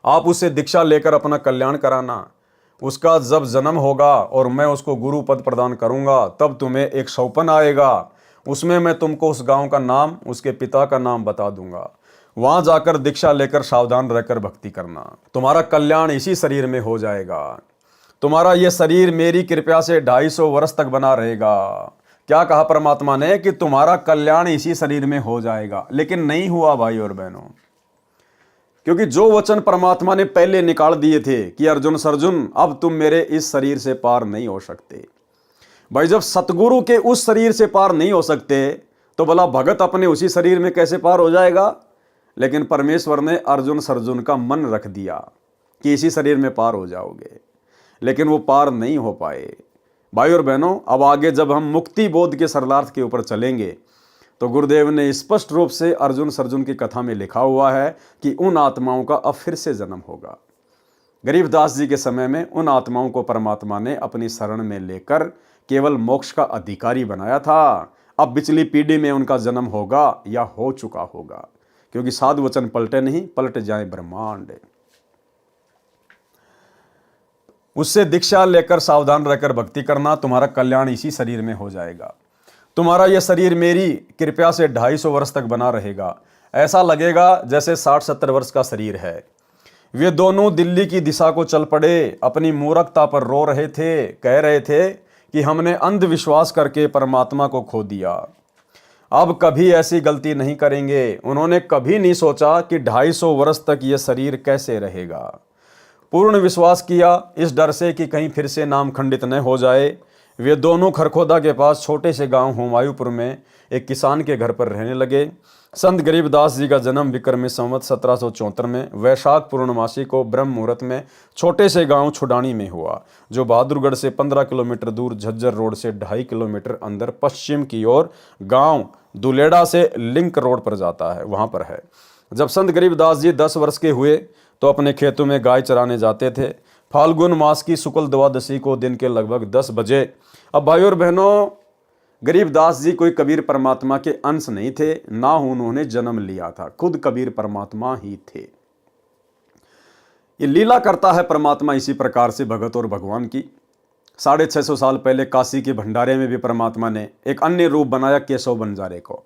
आप उससे दीक्षा लेकर अपना कल्याण कराना। उसका जब जन्म होगा और मैं उसको गुरु पद प्रदान करूंगा तब तुम्हें एक सौपन आएगा, उसमें मैं तुमको उस गांव का नाम, उसके पिता का नाम बता दूंगा। वहां जाकर दीक्षा लेकर सावधान रहकर भक्ति करना। तुम्हारा कल्याण इसी शरीर में हो जाएगा। तुम्हारा यह शरीर मेरी कृपा से 250 वर्ष तक बना रहेगा। क्या कहा परमात्मा ने कि तुम्हारा कल्याण इसी शरीर में हो जाएगा, लेकिन नहीं हुआ भाई और बहनों। क्योंकि जो वचन परमात्मा ने पहले निकाल दिए थे कि अर्जुन सर्जुन अब तुम मेरे इस शरीर से पार नहीं हो सकते। भाई जब सतगुरु के उस शरीर से पार नहीं हो सकते तो भला भगत अपने उसी शरीर में कैसे पार हो जाएगा। लेकिन परमेश्वर ने अर्जुन सर्जुन का मन रख दिया कि इसी शरीर में पार हो जाओगे, लेकिन वो पार नहीं हो पाए। भाई और बहनों, अब आगे जब हम मुक्ति बोध के सरलार्थ के ऊपर चलेंगे तो गुरुदेव ने स्पष्ट रूप से अर्जुन सर्जुन की कथा में लिखा हुआ है कि उन आत्माओं का अब फिर से जन्म होगा। गरीबदास जी के समय में उन आत्माओं को परमात्मा ने अपनी शरण में लेकर केवल मोक्ष का अधिकारी बनाया था। अब पिछली पीढ़ी में उनका जन्म होगा या हो चुका होगा, क्योंकि साधु वचन पलटे नहीं, पलट जाए ब्रह्मांड। उससे दीक्षा लेकर सावधान रहकर भक्ति करना। तुम्हारा कल्याण इसी शरीर में हो जाएगा। तुम्हारा यह शरीर मेरी कृपया से 250 वर्ष तक बना रहेगा। ऐसा लगेगा जैसे 60-70 वर्ष का शरीर है। वे दोनों दिल्ली की दिशा को चल पड़े। अपनी मूर्खता पर रो रहे थे, कह रहे थे कि हमने अंधविश्वास करके परमात्मा को खो दिया, अब कभी ऐसी गलती नहीं करेंगे। उन्होंने कभी नहीं सोचा कि 250 वर्ष तक यह शरीर कैसे रहेगा। पूर्ण विश्वास किया इस डर से कि कहीं फिर से नाम खंडित न हो जाए। वे दोनों खरखोदा के पास छोटे से गांव हुमायूंपुर में एक किसान के घर पर रहने लगे। संत गरीबदास जी का जन्म विक्रमी संवत 1774 में वैशाख पूर्णमासी को ब्रह्म मुहूर्त में छोटे से गांव छुडानी में हुआ, जो बहादुरगढ़ से 15 किलोमीटर दूर झज्जर रोड से 2.5 किलोमीटर अंदर पश्चिम की ओर गांव दुलेड़ा से लिंक रोड पर जाता है, वहां पर है। जब संत गरीबदास जी 10 वर्ष के हुए तो अपने खेतों में गाय चराने जाते थे। फाल्गुन मास की शुक्ल द्वादशी को दिन के लगभग 10 बजे। अब भाई और बहनों, गरीबदास जी कोई कबीर परमात्मा के अंश नहीं थे, ना उन्होंने जन्म लिया था, खुद कबीर परमात्मा ही थे। ये लीला करता है परमात्मा इसी प्रकार से भगत और भगवान की। 650 साल पहले काशी के भंडारे में भी परमात्मा ने एक अन्य रूप बनाया, केशव बंजारे को।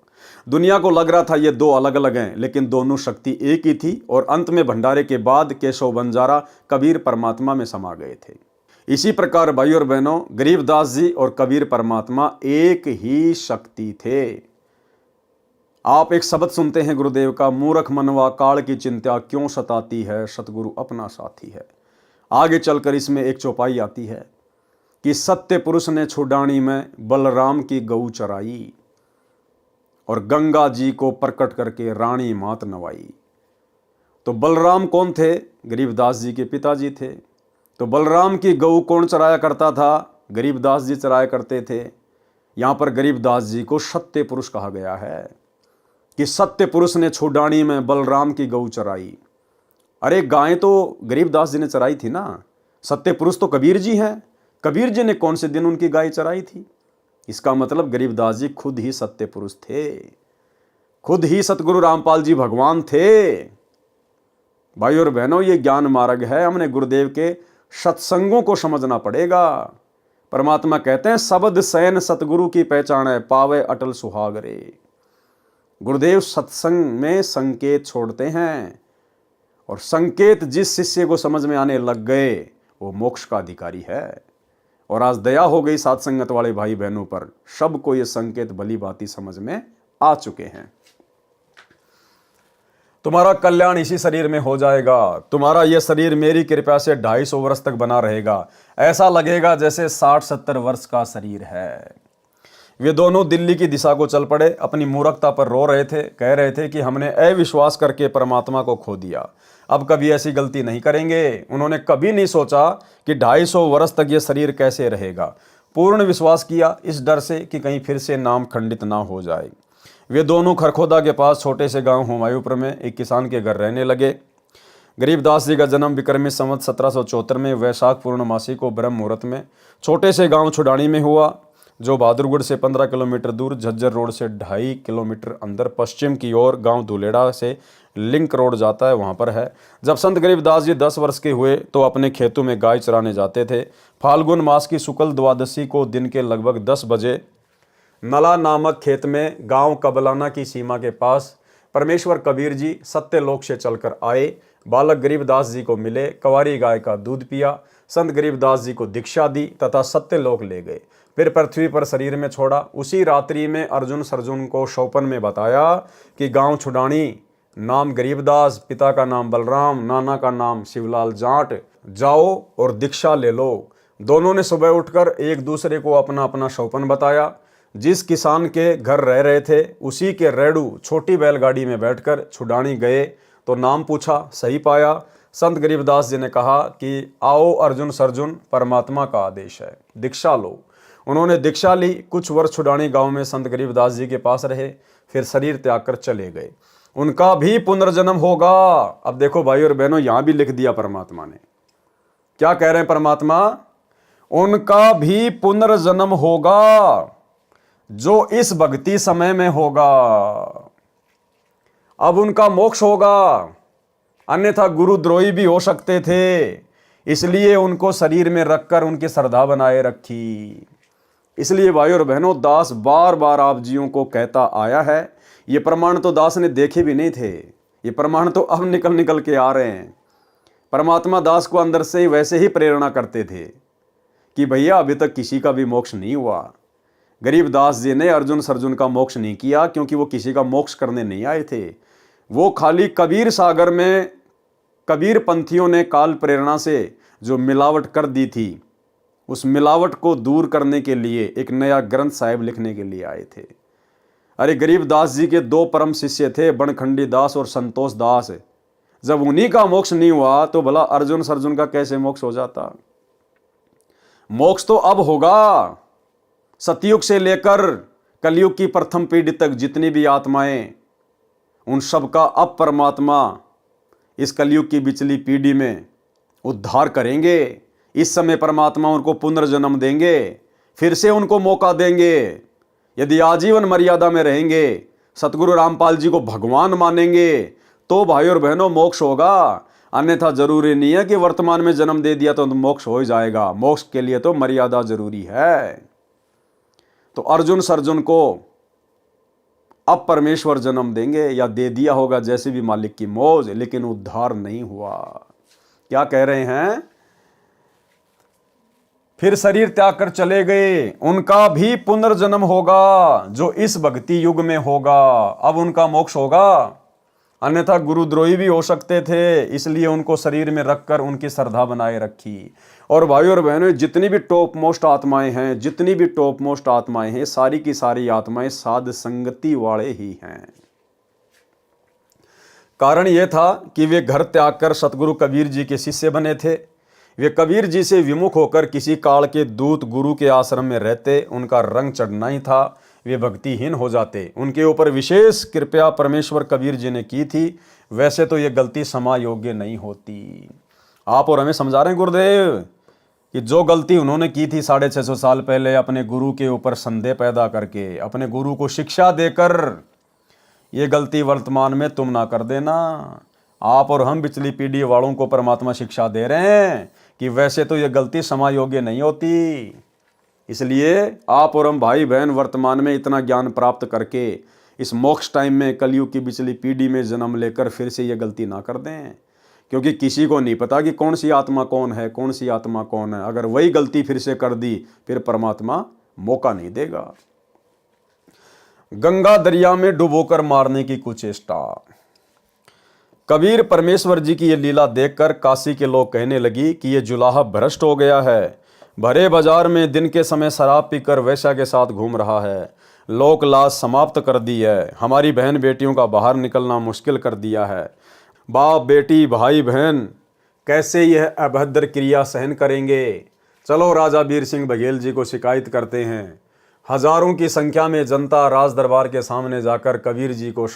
दुनिया को लग रहा था ये दो अलग अलग हैं, लेकिन दोनों शक्ति एक ही थी। और अंत में भंडारे के बाद केशव बंजारा कबीर परमात्मा में समा गए थे। इसी प्रकार भाई और बहनों, गरीबदास जी और कबीर परमात्मा एक ही शक्ति थे। आप एक शब्द सुनते हैं गुरुदेव का, मूर्ख मनवा काल की चिंता क्यों सताती है, सतगुरु अपना साथी है। आगे चलकर इसमें एक चौपाई आती है कि सत्य पुरुष ने छुड़ानी में बलराम की गऊ चराई और गंगा जी को प्रकट करके रानी मात नवाई। तो बलराम कौन थे? गरीबदास जी के पिताजी थे। तो बलराम की गऊ कौन चराया करता था? गरीबदास जी चराया करते थे। यहाँ पर गरीबदास जी को सत्य पुरुष कहा गया है कि सत्य पुरुष ने छुड़ानी में बलराम की गऊ चराई। अरे गायें तो गरीबदास जी ने चराई थी ना, सत्य पुरुष तो कबीर जी हैं। कबीर जी ने कौन से दिन उनकी गाय चराई थी? इसका मतलब गरीबदास जी खुद ही सत्य पुरुष थे, खुद ही सतगुरु रामपाल जी भगवान थे। भाई और बहनों, ये ज्ञान मार्ग है, हमने गुरुदेव के सत्संगों को समझना पड़ेगा। परमात्मा कहते हैं शब्द सैन सतगुरु की पहचान है, पावे अटल सुहागरे। गुरुदेव सत्संग में संकेत छोड़ते हैं और संकेत जिस शिष्य को समझ में आने लग गए वो मोक्ष का अधिकारी है। और आज दया हो गई साथ संगत वाले भाई बहनों पर, सबको ये संकेत भली भांति समझ में आ चुके हैं। तुम्हारा कल्याण इसी शरीर में हो जाएगा। तुम्हारा यह शरीर मेरी कृपा से 250 वर्ष तक बना रहेगा। ऐसा लगेगा जैसे 60-70 वर्ष का शरीर है। वे दोनों दिल्ली की दिशा को चल पड़े। अपनी मूर्खता पर रो रहे थे, कह रहे थे कि हमने अविश्वास करके परमात्मा को खो दिया, अब कभी ऐसी गलती नहीं करेंगे। उन्होंने कभी नहीं सोचा कि 250 वर्ष तक ये शरीर कैसे रहेगा। पूर्ण विश्वास किया इस डर से कि कहीं फिर से नाम खंडित ना हो जाए। वे दोनों खरखोदा के पास छोटे से गांव हुमायूंपुर में एक किसान के घर रहने लगे। गरीबदास जी का जन्म विक्रमी संवत 1774 में वैशाख पूर्णमासी को ब्रह्म मुहूर्त में छोटे से गांव छुड़ानी में हुआ, जो बहादुरगढ़ से 15 किलोमीटर दूर, झज्जर रोड से 2.5 किलोमीटर अंदर पश्चिम की ओर गांव धुलेड़ा से लिंक रोड जाता है, वहां पर है। जब संत गरीबदास जी 10 वर्ष के हुए तो अपने खेतों में गाय चराने जाते थे। फाल्गुन मास की शुक्ल द्वादशी को दिन के लगभग 10 बजे नला नामक खेत में गांव कबलाना की सीमा के पास परमेश्वर कबीर जी सत्यलोक से चलकर आए। बालक गरीबदास जी को मिले, कंवारी गाय का दूध पिया, संत गरीबदास जी को दीक्षा दी तथा सत्यलोक ले गए। फिर पृथ्वी पर शरीर में छोड़ा। उसी रात्रि में अर्जुन सर्जुन को शौपन में बताया कि गांव छुड़ानी, नाम गरीबदास, पिता का नाम बलराम, नाना का नाम शिवलाल जाट, जाओ और दीक्षा ले लो। दोनों ने सुबह उठकर एक दूसरे को अपना अपना शौपन बताया। जिस किसान के घर रह रहे थे उसी के रेड़ू छोटी बैलगाड़ी में बैठकर छुड़ानी गए तो नाम पूछा, सही पाया। संत गरीबदास जी ने कहा कि आओ अर्जुन सर्जुन, परमात्मा का आदेश है, दीक्षा लो। उन्होंने दीक्षा ली। कुछ वर्ष छुड़ानी गांव में संत गरीबदास जी के पास रहे, फिर शरीर त्याग कर चले गए। उनका भी पुनर्जन्म होगा। अब देखो भाई और बहनों, यहां भी लिख दिया परमात्मा ने। क्या कह रहे हैं परमात्मा? उनका भी पुनर्जन्म होगा जो इस भक्ति समय में होगा। अब उनका मोक्ष होगा, अन्यथा गुरुद्रोही भी हो सकते थे, इसलिए उनको शरीर में रखकर उनकी श्रद्धा बनाए रखी। इसलिए भाई और बहनों, दास बार बार आप जियों को कहता आया है। ये प्रमाण तो दास ने देखे भी नहीं थे, ये प्रमाण तो अब निकल निकल के आ रहे हैं। परमात्मा दास को अंदर से वैसे ही प्रेरणा करते थे कि भैया अभी तक किसी का भी मोक्ष नहीं हुआ। गरीबदास जी ने अर्जुन सर्जुन का मोक्ष नहीं किया क्योंकि वो किसी का मोक्ष करने नहीं आए थे। वो खाली कबीर सागर में कबीर पंथियों ने काल प्रेरणा से जो मिलावट कर दी थी, उस मिलावट को दूर करने के लिए एक नया ग्रंथ साहिब लिखने के लिए आए थे। अरे गरीबदास जी के 2 परम शिष्य थे, बनखंडी दास और संतोष दास। जब उन्हीं का मोक्ष नहीं हुआ तो भला अर्जुन सर्जुन का कैसे मोक्ष हो जाता? मोक्ष तो अब होगा। सतयुग से लेकर कलयुग की प्रथम पीढ़ी तक जितनी भी आत्माएं, उन सब का अब परमात्मा इस कलयुग की बिचली पीढ़ी में उद्धार करेंगे। इस समय परमात्मा उनको पुनर्जन्म देंगे, फिर से उनको मौका देंगे। यदि आजीवन मर्यादा में रहेंगे, सतगुरु रामपाल जी को भगवान मानेंगे, तो भाई और बहनों मोक्ष होगा। अन्यथा जरूरी नहीं है कि वर्तमान में जन्म दे दिया तो मोक्ष हो ही जाएगा। मोक्ष के लिए तो मर्यादा जरूरी है। तो अर्जुन सर्जुन को अब परमेश्वर जन्म देंगे या दे दिया होगा, जैसे भी मालिक की मौज, लेकिन उद्धार नहीं हुआ। क्या कह रहे हैं? फिर शरीर त्याग कर चले गए, उनका भी पुनर्जन्म होगा जो इस भक्ति युग में होगा। अब उनका मोक्ष होगा, अन्यथा गुरुद्रोही भी हो सकते थे, इसलिए उनको शरीर में रखकर उनकी श्रद्धा बनाए रखी। और भाइयों और बहनों, जितनी भी टॉप मोस्ट आत्माएं हैं, जितनी भी टॉप मोस्ट आत्माएं हैं, सारी की सारी आत्माएं साध संगति वाले ही हैं। कारण यह था कि वे घर त्याग कर सतगुरु कबीर जी के शिष्य बने थे। वे कबीर जी से विमुख होकर किसी काल के दूत गुरु के आश्रम में रहते, उनका रंग चढ़ना ही था, वे भक्तिहीन हो जाते। उनके ऊपर विशेष कृपया परमेश्वर कबीर जी ने की थी, वैसे तो ये गलती क्षमा योग्य नहीं होती। आप और हमें समझा रहे हैं गुरुदेव कि जो गलती उन्होंने की थी 650 साल पहले, अपने गुरु के ऊपर संदेह पैदा करके, अपने गुरु को शिक्षा देकर, ये गलती वर्तमान में तुम ना कर देना। आप और हम पिछली पीढ़ी वालों को परमात्मा शिक्षा दे रहे हैं कि वैसे तो ये गलती क्षमा योग्य नहीं होती। इसलिए आप और हम भाई बहन वर्तमान में इतना ज्ञान प्राप्त करके इस मोक्ष टाइम में कलयुग की पिछली पीढ़ी में जन्म लेकर फिर से ये गलती ना कर दें, क्योंकि किसी को नहीं पता कि कौन सी आत्मा कौन है, कौन सी आत्मा कौन है। अगर वही गलती फिर से कर दी, फिर परमात्मा मौका नहीं देगा। गंगा दरिया में डुबोकर मारने की कुचेष्टा। कबीर परमेश्वर जी की ये लीला देखकर काशी के लोग कहने लगी कि ये जुलाहा भ्रष्ट हो गया है, भरे बाजार में दिन के समय शराब पीकर वैश्या के साथ घूम रहा है, लोक लाज समाप्त कर दी है, हमारी बहन बेटियों का बाहर निकलना मुश्किल कर दिया है। बाप बेटी भाई बहन कैसे यह अभद्र क्रिया सहन करेंगे। चलो राजा वीर सिंह बघेल जी को शिकायत करते हैं। हजारों की संख्या में जनता राज दरबार के सामने जाकर कबीर जी को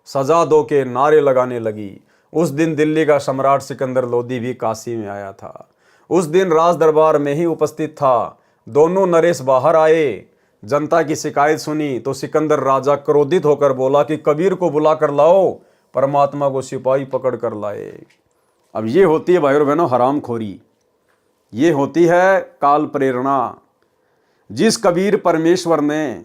सजा दो के नारे लगाने लगी। उस दिन दिल्ली का सम्राट सिकंदर लोदी भी काशी में आया था, उस दिन राज दरबार में ही उपस्थित था। दोनों नरेश बाहर आए, जनता की शिकायत सुनी तो सिकंदर राजा क्रोधित होकर बोला कि कबीर को बुला कर लाओ। परमात्मा को सिपाही पकड़ कर लाए। अब ये होती है भाइयों बहनों हरामखोरी, ये होती है काल प्रेरणा। जिस कबीर परमेश्वर ने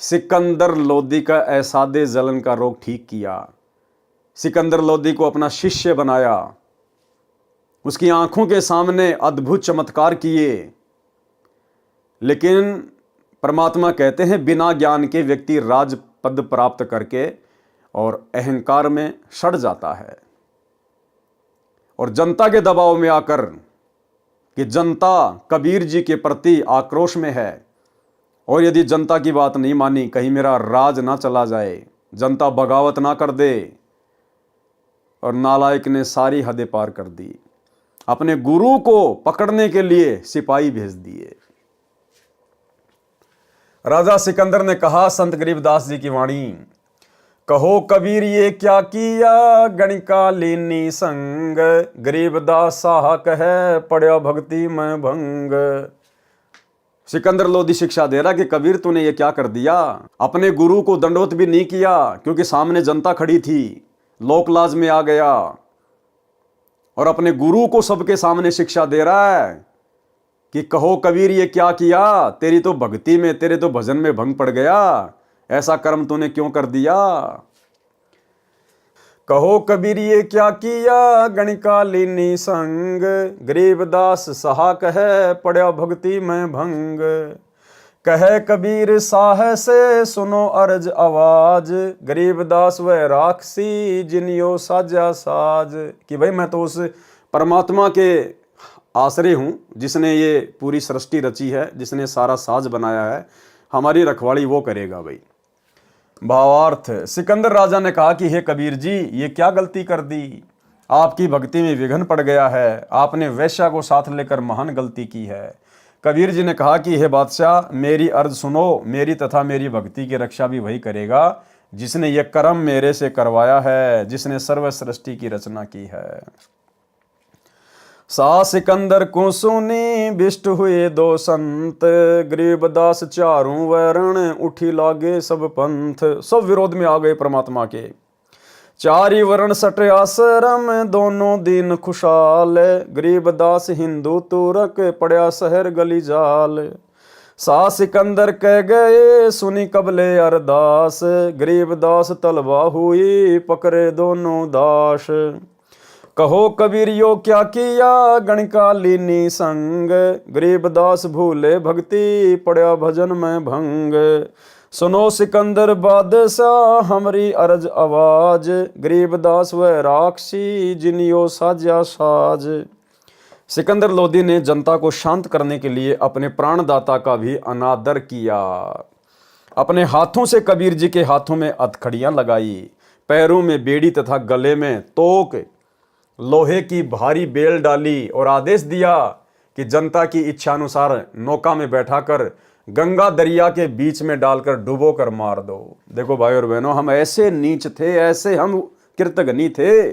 सिकंदर लोदी का ऐसादे जलन का रोग ठीक किया, सिकंदर लोदी को अपना शिष्य बनाया, उसकी आंखों के सामने अद्भुत चमत्कार किए, लेकिन परमात्मा कहते हैं बिना ज्ञान के व्यक्ति राज पद प्राप्त करके और अहंकार में सड़ जाता है। और जनता के दबाव में आकर कि जनता कबीर जी के प्रति आक्रोश में है, और यदि जनता की बात नहीं मानी, कहीं मेरा राज ना चला जाए, जनता बगावत ना कर दे, और नालायक ने सारी हदें पार कर दी। अपने गुरु को पकड़ने के लिए सिपाही भेज दिए। राजा सिकंदर ने कहा, संत गरीबदास जी की वाणी, कहो कबीर ये क्या किया गणिका लीनी संग, गरीबदास साहा कहे पड़या भक्ति में भंग। सिकंदर लोदी शिक्षा दे रहा कि कबीर तूने ये क्या कर दिया। अपने गुरु को दंडवत भी नहीं किया, क्योंकि सामने जनता खड़ी थी, लोकलाज में आ गया, और अपने गुरु को सबके सामने शिक्षा दे रहा है कि कहो कबीर ये क्या किया, तेरी तो भक्ति में, तेरे तो भजन में भंग पड़ गया, ऐसा कर्म तूने क्यों कर दिया। कहो कबीर ये क्या किया गणिका लीनी संग, गरीबदास सहा कहे पड़या भक्ति में भंग। कहे कबीर साह से सुनो अर्ज आवाज, गरीबदास वह राक्षसी जिनियो साजा साज। कि भाई मैं तो उस परमात्मा के आश्रय हूँ जिसने ये पूरी सृष्टि रची है, जिसने सारा साज बनाया है, हमारी रखवाली वो करेगा भाई। भावार्थ, सिकंदर राजा ने कहा कि हे कबीर जी ये क्या गलती कर दी, आपकी भक्ति में विघ्न पड़ गया है, आपने वैश्या को साथ लेकर महान गलती की है। कबीर जी ने कहा कि हे बादशाह मेरी अर्ज सुनो, मेरी तथा मेरी भक्ति की रक्षा भी वही करेगा जिसने ये कर्म मेरे से करवाया है, जिसने सर्व सृष्टि की रचना की है। सा सिकंदर को सुनी बिष्ट हुए दो संत, गरीबदास चारों वरण उठी लागे सब पंथ। सब विरोध में आ गए परमात्मा के। चारी वर्ण सट आश्रम दोनों दिन खुशहाल, गरीबदास हिंदू तुरक पड़या शहर गली जाल। सा सिकंदर कह गए सुनी कबले अरदास, गरीबदास तलवा हुई पकड़े दोनों दास। कहो कबीर यो क्या किया गणकालीनी संग, गरीबदास भूले भक्ति पड़ा भजन में भंग। सुनो सिकंदर बादशाह हमारी अर्ज आवाज, गरीबदास व राक्षी जिनियो साजा साज। सिकंदर लोदी ने जनता को शांत करने के लिए अपने प्राणदाता का भी अनादर किया। अपने हाथों से कबीर जी के हाथों में हथकड़ियां लगाई, पैरों में बेड़ी तथा गले में तोक लोहे की भारी बेल डाली और आदेश दिया कि जनता की इच्छानुसार नौका में बैठाकर गंगा दरिया के बीच में डालकर डुबो कर मार दो। देखो भाई और बहनों, हम ऐसे नीच थे, ऐसे हम कृतघ्नी थे।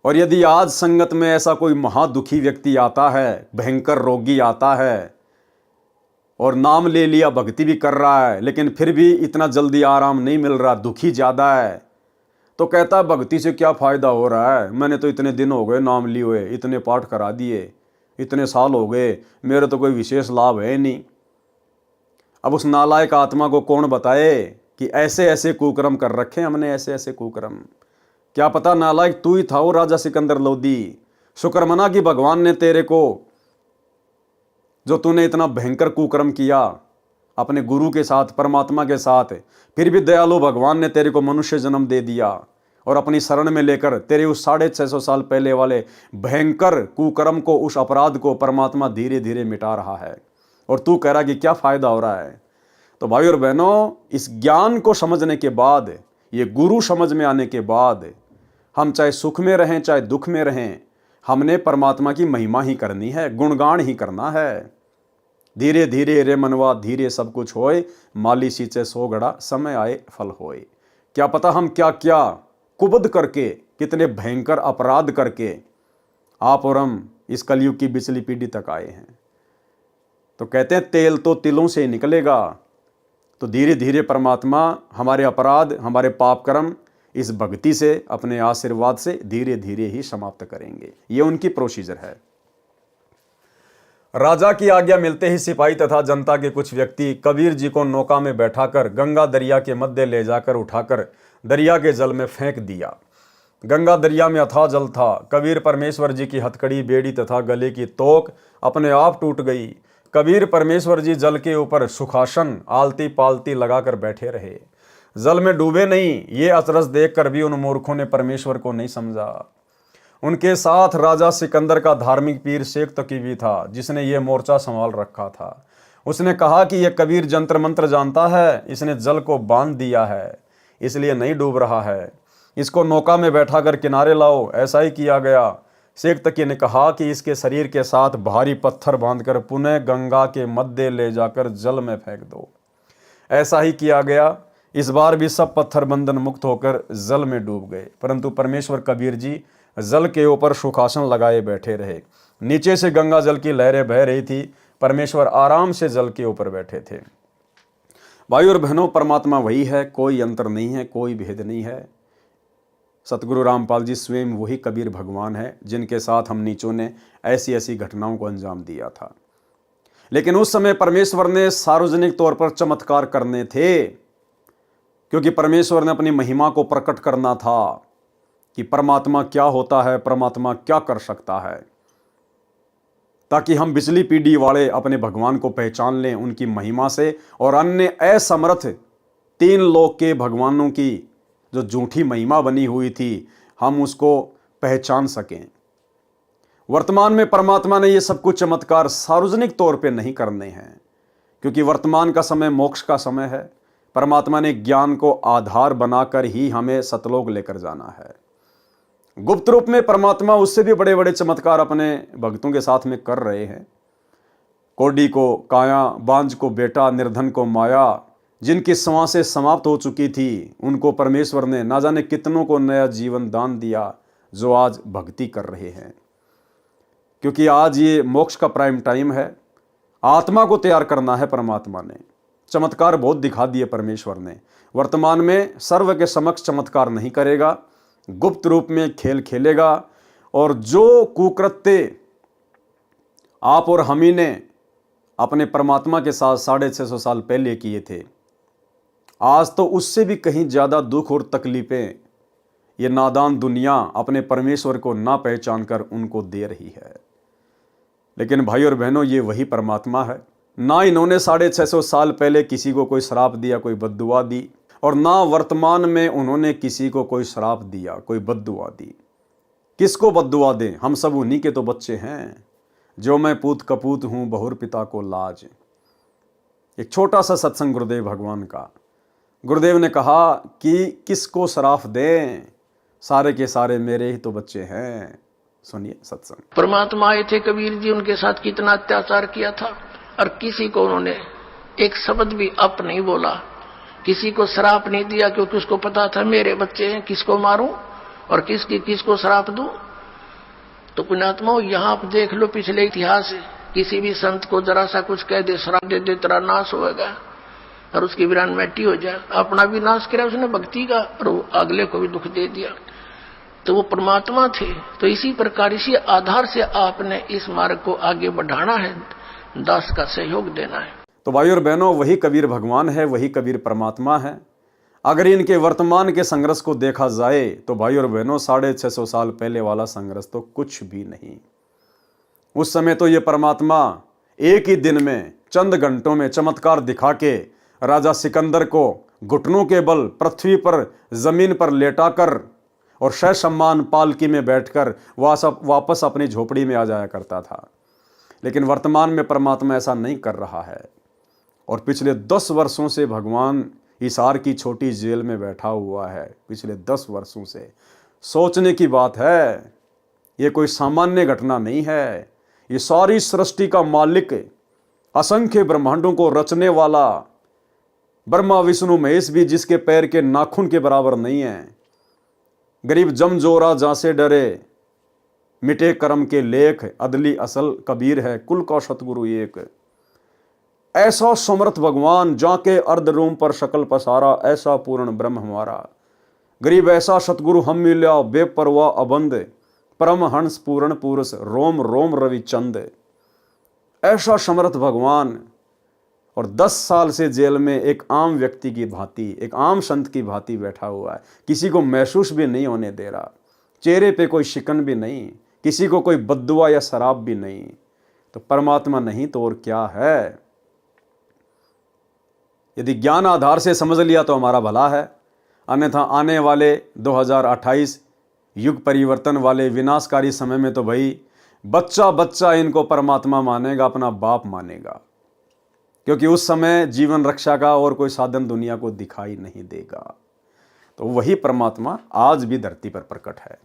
और यदि आज संगत में ऐसा कोई महादुखी व्यक्ति आता है, भयंकर रोगी आता है और नाम ले लिया, भक्ति भी कर रहा है, लेकिन फिर भी इतना जल्दी आराम नहीं मिल रहा, दुखी ज़्यादा है, तो कहता है भक्ति से क्या फ़ायदा हो रहा है, मैंने तो इतने दिन हो गए नाम लिए हुए, इतने पाठ करा दिए, इतने साल हो गए, मेरे तो कोई विशेष लाभ है नहीं। अब उस नालायक आत्मा को कौन बताए कि ऐसे ऐसे कुकर्म कर रखे हमने, ऐसे ऐसे कुकर्म। क्या पता नालायक तू ही था वो राजा सिकंदर लोदी। शुक्र मना कि भगवान ने तेरे को, जो तूने इतना भयंकर कुकर्म किया अपने गुरु के साथ, परमात्मा के साथ, फिर भी दयालु भगवान ने तेरे को मनुष्य जन्म दे दिया और अपनी शरण में लेकर तेरे उस 650 साल पहले वाले भयंकर कुकर्म को, उस अपराध को परमात्मा धीरे धीरे मिटा रहा है। और तू कह रहा कि क्या फ़ायदा हो रहा है। तो भाई और बहनों, इस ज्ञान को समझने के बाद, ये गुरु समझ में आने के बाद, हम चाहे सुख में रहें चाहे दुख में रहें, हमने परमात्मा की महिमा ही करनी है, गुणगान ही करना है। धीरे धीरे रे मनवा धीरे सब कुछ होए, माली सींचे 100 घड़ा समय आए फल होए। क्या पता हम क्या क्या कुबद करके, कितने भयंकर अपराध करके आप और हम इस कलयुग की बिचली पीढ़ी तक आए हैं। तो कहते हैं तेल तो तिलों से निकलेगा। तो धीरे धीरे परमात्मा हमारे अपराध, हमारे पाप कर्म इस भक्ति से, अपने आशीर्वाद से धीरे धीरे ही समाप्त करेंगे। ये उनकी प्रोसीजर है। राजा की आज्ञा मिलते ही सिपाही तथा जनता के कुछ व्यक्ति कबीर जी को नौका में बैठाकर गंगा दरिया के मध्य ले जाकर उठाकर दरिया के जल में फेंक दिया। गंगा दरिया में अथाह जल था। कबीर परमेश्वर जी की हथकड़ी, बेड़ी तथा गले की तोक अपने आप टूट गई। कबीर परमेश्वर जी जल के ऊपर सुखासन आलती पालती लगाकर बैठे रहे, जल में डूबे नहीं। ये अचरज देखकर भी उन मूर्खों ने परमेश्वर को नहीं समझा। उनके साथ राजा सिकंदर का धार्मिक पीर शेख तकी भी था, जिसने ये मोर्चा संभाल रखा था। उसने कहा कि यह कबीर जंत्र मंत्र जानता है, इसने जल को बांध दिया है, इसलिए नहीं डूब रहा है, इसको नौका में बैठाकर किनारे लाओ। ऐसा ही किया गया। शेख तकी ने कहा कि इसके शरीर के साथ भारी पत्थर बांधकर पुनः गंगा के मध्य ले जाकर जल में फेंक दो। ऐसा ही किया गया। इस बार भी सब पत्थर बंधन मुक्त होकर जल में डूब गए, परंतु परमेश्वर कबीर जी जल के ऊपर सुखासन लगाए बैठे रहे। नीचे से गंगा जल की लहरें बह रही थी, परमेश्वर आराम से जल के ऊपर बैठे थे। भाई और बहनों, परमात्मा वही है, कोई अंतर नहीं है, कोई भेद नहीं है। सतगुरु रामपाल जी स्वयं वही कबीर भगवान है, जिनके साथ हम नीचों ने ऐसी ऐसी घटनाओं को अंजाम दिया था। लेकिन उस समय परमेश्वर ने सार्वजनिक तौर पर चमत्कार करने थे, क्योंकि परमेश्वर ने अपनी महिमा को प्रकट करना था कि परमात्मा क्या होता है, परमात्मा क्या कर सकता है, ताकि हम बिचली पीढ़ी वाले अपने भगवान को पहचान लें उनकी महिमा से, और अन्य असमर्थ 3 लोक के भगवानों की जो झूठी महिमा बनी हुई थी, हम उसको पहचान सकें। वर्तमान में परमात्मा ने ये सब कुछ चमत्कार सार्वजनिक तौर पे नहीं करने हैं, क्योंकि वर्तमान का समय मोक्ष का समय है। परमात्मा ने ज्ञान को आधार बनाकर ही हमें सतलोक लेकर जाना है। गुप्त रूप में परमात्मा उससे भी बड़े बड़े चमत्कार अपने भक्तों के साथ में कर रहे हैं। कोडी को काया, बांझ को बेटा, निर्धन को माया, जिनकी सांसें समाप्त हो चुकी थी, उनको परमेश्वर ने ना जाने कितनों को नया जीवन दान दिया, जो आज भक्ति कर रहे हैं। क्योंकि आज ये मोक्ष का प्राइम टाइम है, आत्मा को तैयार करना है। परमात्मा ने चमत्कार बहुत दिखा दिए परमेश्वर ने। वर्तमान में सर्व के समक्ष चमत्कार नहीं करेगा, गुप्त रूप में खेल खेलेगा। और जो कुकृत्य आप और हम ही ने अपने परमात्मा के साथ 650 साल पहले किए थे, आज तो उससे भी कहीं ज़्यादा दुख और तकलीफ़ें ये नादान दुनिया अपने परमेश्वर को ना पहचान कर उनको दे रही है। लेकिन भाई और बहनों, ये वही परमात्मा है। ना इन्होंने 650 साल पहले किसी को कोई श्राप दिया, कोई बद्दुआ दी, और ना वर्तमान में उन्होंने किसी को कोई श्राप दिया, कोई बद्दुआ दी। किसको बद्दुआ दें? हम सब उन्हीं के तो बच्चे हैं। जो मैं पूत कपूत हूँ, बहुर पिता को लाज। एक छोटा सा सत्संग गुरुदेव भगवान का। गुरुदेव ने कहा कि किसको श्राप दें, सारे के सारे मेरे ही तो बच्चे हैं। सुनिए सत्संग। परमात्मा आए थे कबीर जी, उनके साथ कितना अत्याचार किया था, और किसी को उन्होंने एक शब्द भी अप नहीं बोला, किसी को श्राप नहीं दिया, क्योंकि उसको पता था मेरे बच्चे हैं, किसको मारूं और किसको श्राप दूं। तो पुण्यात्मा, यहाँ आप देख लो पिछले इतिहास से, किसी भी संत को जरा सा कुछ कह दे, श्राप दे दे, तेरा नाश होगा और उसकी वीरान मिट्टी हो जाए। अपना भी नाश किया उसने भक्ति का, और अगले को भी दुख दे दिया। तो वो परमात्मा थे। तो इसी प्रकार, इसी आधार से आपने इस मार्ग को आगे बढ़ाना है, दास का सहयोग देना है। तो भाई और बहनों, वही कबीर भगवान है, वही कबीर परमात्मा है। अगर इनके वर्तमान के संघर्ष को देखा जाए तो भाई और बहनों, 650 साल पहले वाला संघर्ष तो कुछ भी नहीं। उस समय तो ये परमात्मा एक ही दिन में, चंद घंटों में चमत्कार दिखा के राजा सिकंदर को घुटनों के बल पृथ्वी पर, जमीन पर लेटाकर और सह सम्मान पालकी में बैठकर वापस अपनी झोपड़ी में आ जाया करता था। लेकिन वर्तमान में परमात्मा ऐसा नहीं कर रहा है, और पिछले 10 वर्षों से भगवान हिसार की छोटी जेल में बैठा हुआ है। पिछले 10 वर्षों से। सोचने की बात है, ये कोई सामान्य घटना नहीं है। ये सारी सृष्टि का मालिक, असंख्य ब्रह्मांडों को रचने वाला ब्रह्मा विष्णु महेश भी जिसके पैर के नाखून के बराबर नहीं है। गरीब जमजोरा जहां से डरे, मिटे कर्म के लेख, अदली असल कबीर है, कुल का सतगुरु एक। ऐसा समर्थ भगवान, जाके अर्ध रूम पर शकल पसारा, ऐसा पूर्ण ब्रह्म हमारा। गरीब ऐसा सतगुरु हम मिल्या, बेपरवाह अबंध, परम हंस पूर्ण पुरुष, रोम रोम रवि चंद। ऐसा समर्थ भगवान, और 10 साल से जेल में एक आम व्यक्ति की भांति, एक आम संत की भांति बैठा हुआ है। किसी को महसूस भी नहीं होने दे रहा, चेहरे पे कोई शिकन भी नहीं, किसी को कोई बद्दुआ या शराब भी नहीं। तो परमात्मा नहीं तो और क्या है? यदि ज्ञान आधार से समझ लिया तो हमारा भला है, अन्यथा आने वाले 2028 युग परिवर्तन वाले विनाशकारी समय में तो भाई बच्चा बच्चा इनको परमात्मा मानेगा, अपना बाप मानेगा, क्योंकि उस समय जीवन रक्षा का और कोई साधन दुनिया को दिखाई नहीं देगा। तो वही परमात्मा आज भी धरती पर प्रकट है।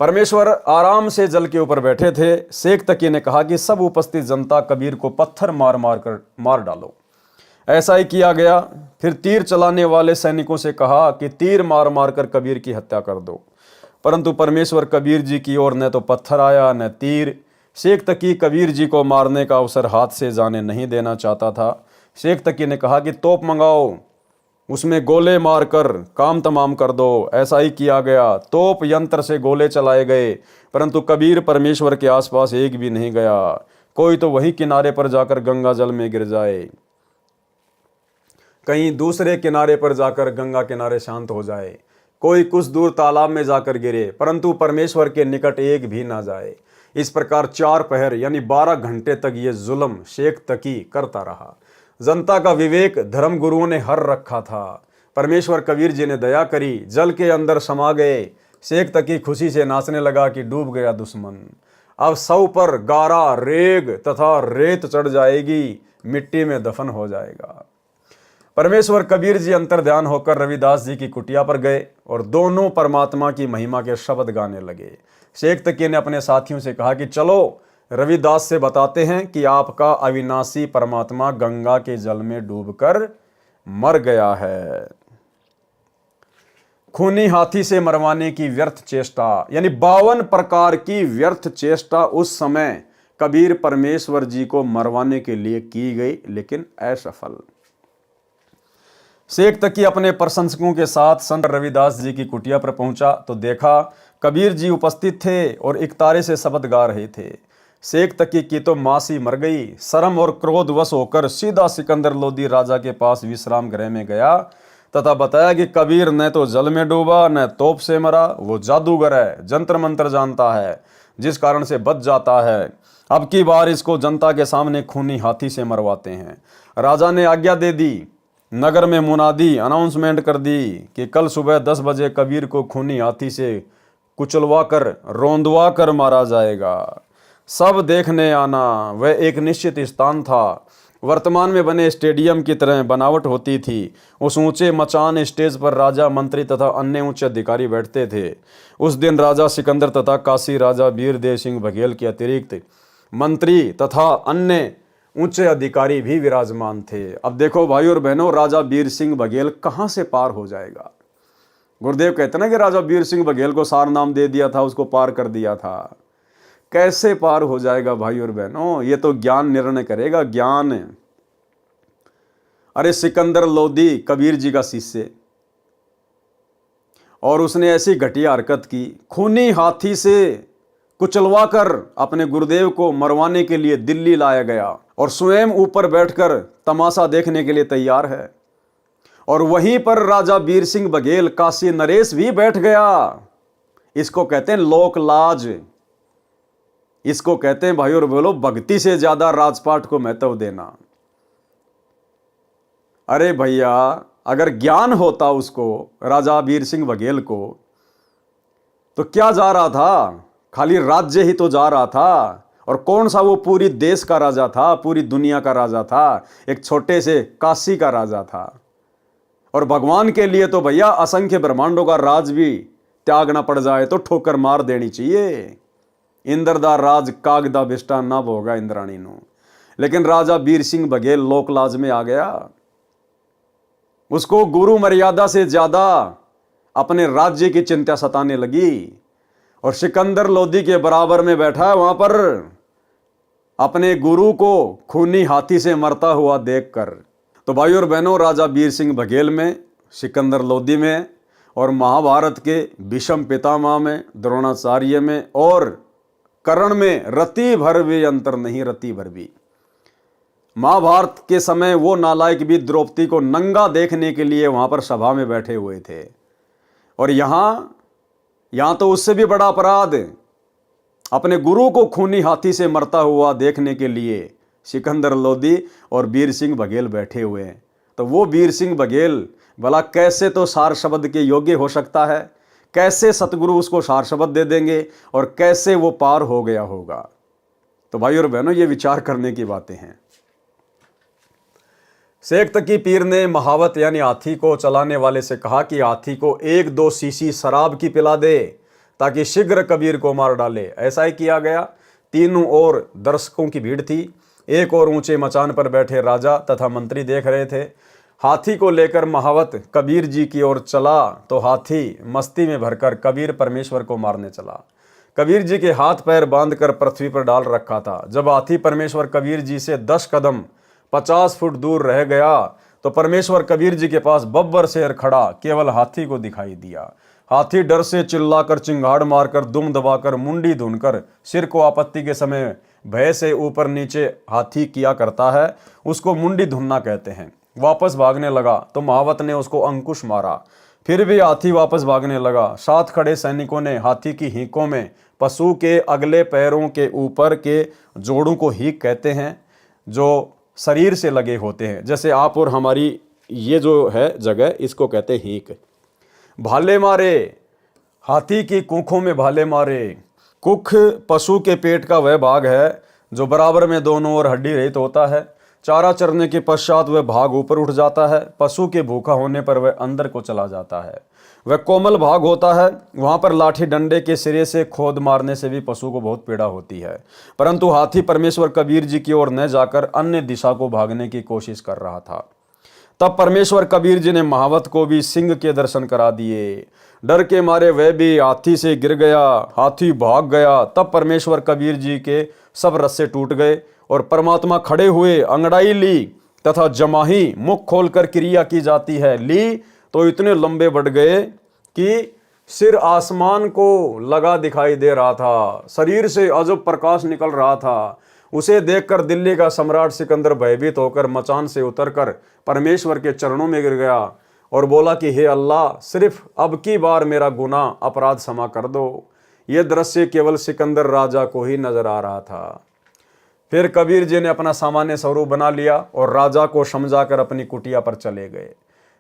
परमेश्वर आराम से जल के ऊपर बैठे थे। शेख तकी ने कहा कि सब उपस्थित जनता कबीर को पत्थर मार डालो। ऐसा ही किया गया। फिर तीर चलाने वाले सैनिकों से कहा कि तीर मार मार कर कबीर की हत्या कर दो, परंतु परमेश्वर कबीर जी की ओर न तो पत्थर आया न तीर। शेख तकी कबीर जी को मारने का अवसर हाथ से जाने नहीं देना चाहता था। शेख तकी ने कहा कि तोप मंगाओ, उसमें गोले मारकर काम तमाम कर दो। ऐसा ही किया गया। तोप यंत्र से गोले चलाए गए, परंतु कबीर परमेश्वर के आसपास एक भी नहीं गया। कोई तो वही किनारे पर जाकर गंगा जल में गिर जाए, कहीं दूसरे किनारे पर जाकर गंगा किनारे शांत हो जाए, कोई कुछ दूर तालाब में जाकर गिरे, परंतु परमेश्वर के निकट एक भी ना जाए। इस प्रकार 4 पहर यानी 12 घंटे तक ये जुल्म शेख तकी करता रहा। जनता का विवेक धर्म गुरुओं ने हर रखा था। परमेश्वर कबीर जी ने दया करी, जल के अंदर समा गए। शेख तकी खुशी से नाचने लगा कि डूब गया दुश्मन। अब सौ पर गारा, रेग तथा रेत चढ़ जाएगी, मिट्टी में दफन हो जाएगा। परमेश्वर कबीर जी अंतर्ध्यान होकर रविदास जी की कुटिया पर गए और दोनों परमात्मा की महिमा के शब्द गाने लगे। शेख तकी ने अपने साथियों से कहा कि चलो रविदास से बताते हैं कि आपका अविनाशी परमात्मा गंगा के जल में डूबकर मर गया है। खूनी हाथी से मरवाने की व्यर्थ चेष्टा, यानी 52 प्रकार की व्यर्थ चेष्टा उस समय कबीर परमेश्वर जी को मरवाने के लिए की गई, लेकिन असफल। शेख तकी अपने प्रशंसकों के साथ संत रविदास जी की कुटिया पर पहुंचा तो देखा कबीर जी उपस्थित थे और इकतारे से शब्द गा रहे थे। शेख तकी की तो मासी मर गई। शर्म और क्रोधवश होकर सीधा सिकंदर लोदी राजा के पास विश्राम गृह में गया। तथा बताया कि कबीर न तो जल में डूबा न तोप से मरा, वो जादूगर है, जंतर मंत्र जानता है, जिस कारण से बच जाता है। अब की बार इसको जनता के सामने खूनी हाथी से मरवाते हैं। राजा ने आज्ञा दे दी, नगर में मुनादी अनाउंसमेंट कर दी कि कल सुबह 10 बजे कबीर को खूनी हाथी से कुचलवा कर रोंदवा कर मारा जाएगा। सब देखने आना। वह एक निश्चित स्थान था, वर्तमान में बने स्टेडियम की तरह बनावट होती थी। उस ऊंचे मचान स्टेज पर राजा, मंत्री तथा अन्य उच्च अधिकारी बैठते थे। उस दिन राजा सिकंदर तथा काशी राजा वीरदेव सिंह बघेल के अतिरिक्त मंत्री तथा अन्य उच्च अधिकारी भी विराजमान थे। अब देखो भाई और बहनों, राजा वीर सिंह बघेल कहाँ से पार हो जाएगा। गुरुदेव कहते ना कि राजा वीर सिंह बघेल को सार नाम दे दिया था, उसको पार कर दिया था। कैसे पार हो जाएगा भाई और बहनों, ये तो ज्ञान निर्णय करेगा, ज्ञान। अरे सिकंदर लोदी कबीर जी का शिष्य, और उसने ऐसी घटिया हरकत की, खूनी हाथी से कुचलवा कर अपने गुरुदेव को मरवाने के लिए दिल्ली लाया गया और स्वयं ऊपर बैठकर तमाशा देखने के लिए तैयार है। और वहीं पर राजा वीर सिंह बघेल, काशी नरेश भी बैठ गया। इसको कहते हैं लोक लाज। इसको कहते हैं भाई और बोलो भक्ति से ज्यादा राजपाट को महत्व देना। अरे भैया, अगर ज्ञान होता उसको, राजा वीर सिंह बघेल को, तो क्या जा रहा था, खाली राज्य ही तो जा रहा था। और कौन सा वो पूरी देश का राजा था, पूरी दुनिया का राजा था, एक छोटे से काशी का राजा था। और भगवान के लिए तो भैया असंख्य ब्रह्मांडों का राज भी त्यागना पड़ जाए तो ठोकर मार देनी चाहिए। इंद्रदा राज कागदा बिष्टा ना होगा इंद्राणी नो। लेकिन राजा वीर सिंह बघेल लोकलाज में आ गया। उसको गुरु मर्यादा से ज्यादा अपने राज्य की चिंता सताने लगी। और सिकंदर लोदी के बराबर में बैठा है वहां पर, अपने गुरु को खूनी हाथी से मरता हुआ देखकर। तो भाई और बहनों, राजा वीर सिंह बघेल में, सिकंदर लोदी में और महाभारत के भीष्म पितामह में, द्रोणाचार्य में और कर्ण में रति भर भी अंतर नहीं, रति भर भी। महाभारत के समय वो नालायक भी द्रौपदी को नंगा देखने के लिए वहां पर सभा में बैठे हुए थे। और यहां तो उससे भी बड़ा अपराध, अपने गुरु को खूनी हाथी से मरता हुआ देखने के लिए सिकंदर लोदी और वीर सिंह बघेल बैठे हुए हैं। तो वो वीर सिंह बघेल भला कैसे तो सार शब्द के योग्य हो सकता है, कैसे सतगुरु उसको सार शब्द दे देंगे और कैसे वो पार हो गया होगा। तो भाई और बहनों, ये विचार करने की बातें हैं। शेख तकी पीर ने महावत यानी हाथी को चलाने वाले से कहा कि हाथी को 1-2 शीशी शराब की पिला दे ताकि शीघ्र कबीर को मार डाले। ऐसा ही किया गया। तीनों ओर दर्शकों की भीड़ थी। एक और ऊंचे मचान पर बैठे राजा तथा मंत्री देख रहे थे। हाथी को लेकर महावत कबीर जी की ओर चला तो हाथी मस्ती में भरकर कबीर परमेश्वर को मारने चला। कबीर जी के हाथ पैर बांधकर पृथ्वी पर डाल रखा था। जब हाथी परमेश्वर कबीर जी से 10 कदम 50 फुट दूर रह गया तो परमेश्वर कबीर जी के पास बब्बर शेर खड़ा केवल हाथी को दिखाई दिया। हाथी डर से चिल्लाकर, चिंगाड़ मारकर, दुम दबाकर, मुंडी धुनकर, सिर को आपत्ति के समय भय से ऊपर नीचे हाथी किया करता है, उसको मुंडी धुनना कहते हैं। वापस भागने लगा तो महावत ने उसको अंकुश मारा। फिर भी हाथी वापस भागने लगा। साथ खड़े सैनिकों ने हाथी की हीकों में पशु के अगले पैरों के ऊपर के जोड़ों को हीक कहते हैं, जो शरीर से लगे होते हैं। जैसे आप और हमारी ये जो है जगह, इसको कहते हैं हीक। भाले मारे, हाथी की कुखों में भाले मारे। कुख पशु के पेट का वह भाग है जो बराबर में दोनों ओर हड्डी रहित होता है। चारा चरने के पश्चात वह भाग ऊपर उठ जाता है। पशु के भूखा होने पर वह अंदर को चला जाता है। वह कोमल भाग होता है। वहां पर लाठी डंडे के सिरे से खोद मारने से भी पशु को बहुत पीड़ा होती है। परंतु हाथी परमेश्वर कबीर जी की ओर न जाकर अन्य दिशा को भागने की कोशिश कर रहा था। तब परमेश्वर कबीर जी ने महावत को भी सिंह के दर्शन करा दिए। डर के मारे वह भी हाथी से गिर गया। हाथी भाग गया। तब परमेश्वर कबीर जी के सब रस्से टूट गए और परमात्मा खड़े हुए, अंगड़ाई ली तथा जमाही मुख खोलकर क्रिया की जाती है, ली तो इतने लंबे बढ़ गए कि सिर आसमान को लगा दिखाई दे रहा था। शरीर से अजब प्रकाश निकल रहा था। उसे देखकर दिल्ली का सम्राट सिकंदर भयभीत होकर मचान से उतरकर परमेश्वर के चरणों में गिर गया और बोला कि हे अल्लाह, सिर्फ अब की बार मेरा गुनाह अपराध क्षमा कर दो। यह दृश्य केवल सिकंदर राजा को ही नजर आ रहा था। फिर कबीर जी ने अपना सामान्य स्वरूप बना लिया और राजा को समझाकर अपनी कुटिया पर चले गए।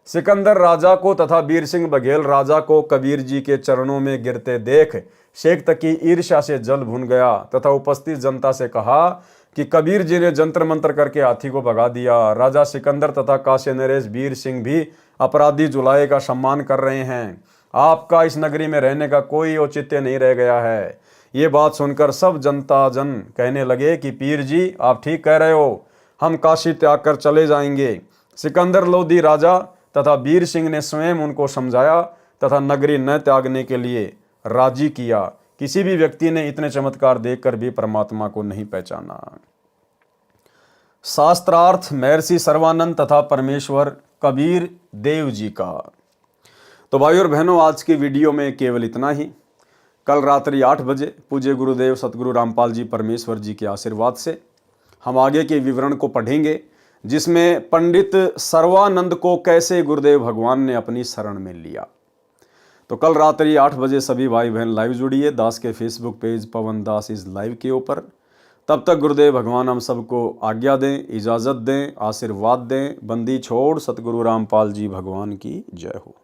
सिकंदर राजा को तथा वीर सिंह बघेल राजा को कबीर जी के चरणों में गिरते देख शेख तकी ईर्ष्या से जल भुन गया तथा उपस्थित जनता से कहा कि कबीर जी ने जंतर मंतर करके हाथी को भगा दिया। राजा सिकंदर तथा काशी नरेश वीर सिंह भी अपराधी जुलाए का सम्मान कर रहे हैं। आपका इस नगरी में रहने का कोई औचित्य नहीं रह गया है। ये बात सुनकर सब जनता जन कहने लगे कि पीर जी, आप ठीक कह रहे हो, हम काशी त्याग कर चले जाएंगे। सिकंदर लोधी राजा तथा वीर सिंह ने स्वयं उनको समझाया तथा नगरी न त्यागने के लिए राजी किया। किसी भी व्यक्ति ने इतने चमत्कार देखकर भी परमात्मा को नहीं पहचाना। शास्त्रार्थ महर्षि सर्वानंद तथा परमेश्वर कबीर देव जी का। तो भाई और बहनों, आज की वीडियो में केवल इतना ही। कल रात्रि 8 बजे पूज्य गुरुदेव सतगुरु रामपाल जी परमेश्वर जी के आशीर्वाद से हम आगे के विवरण को पढ़ेंगे, जिसमें पंडित सर्वानंद को कैसे गुरुदेव भगवान ने अपनी शरण में लिया। तो कल रात्रि 8 बजे सभी भाई बहन लाइव जुड़िए दास के फेसबुक पेज पवन दास इस लाइव के ऊपर। तब तक गुरुदेव भगवान हम सबको आज्ञा दें, इजाज़त दें, आशीर्वाद दें। बंदी छोड़ सतगुरु रामपाल जी भगवान की जय हो।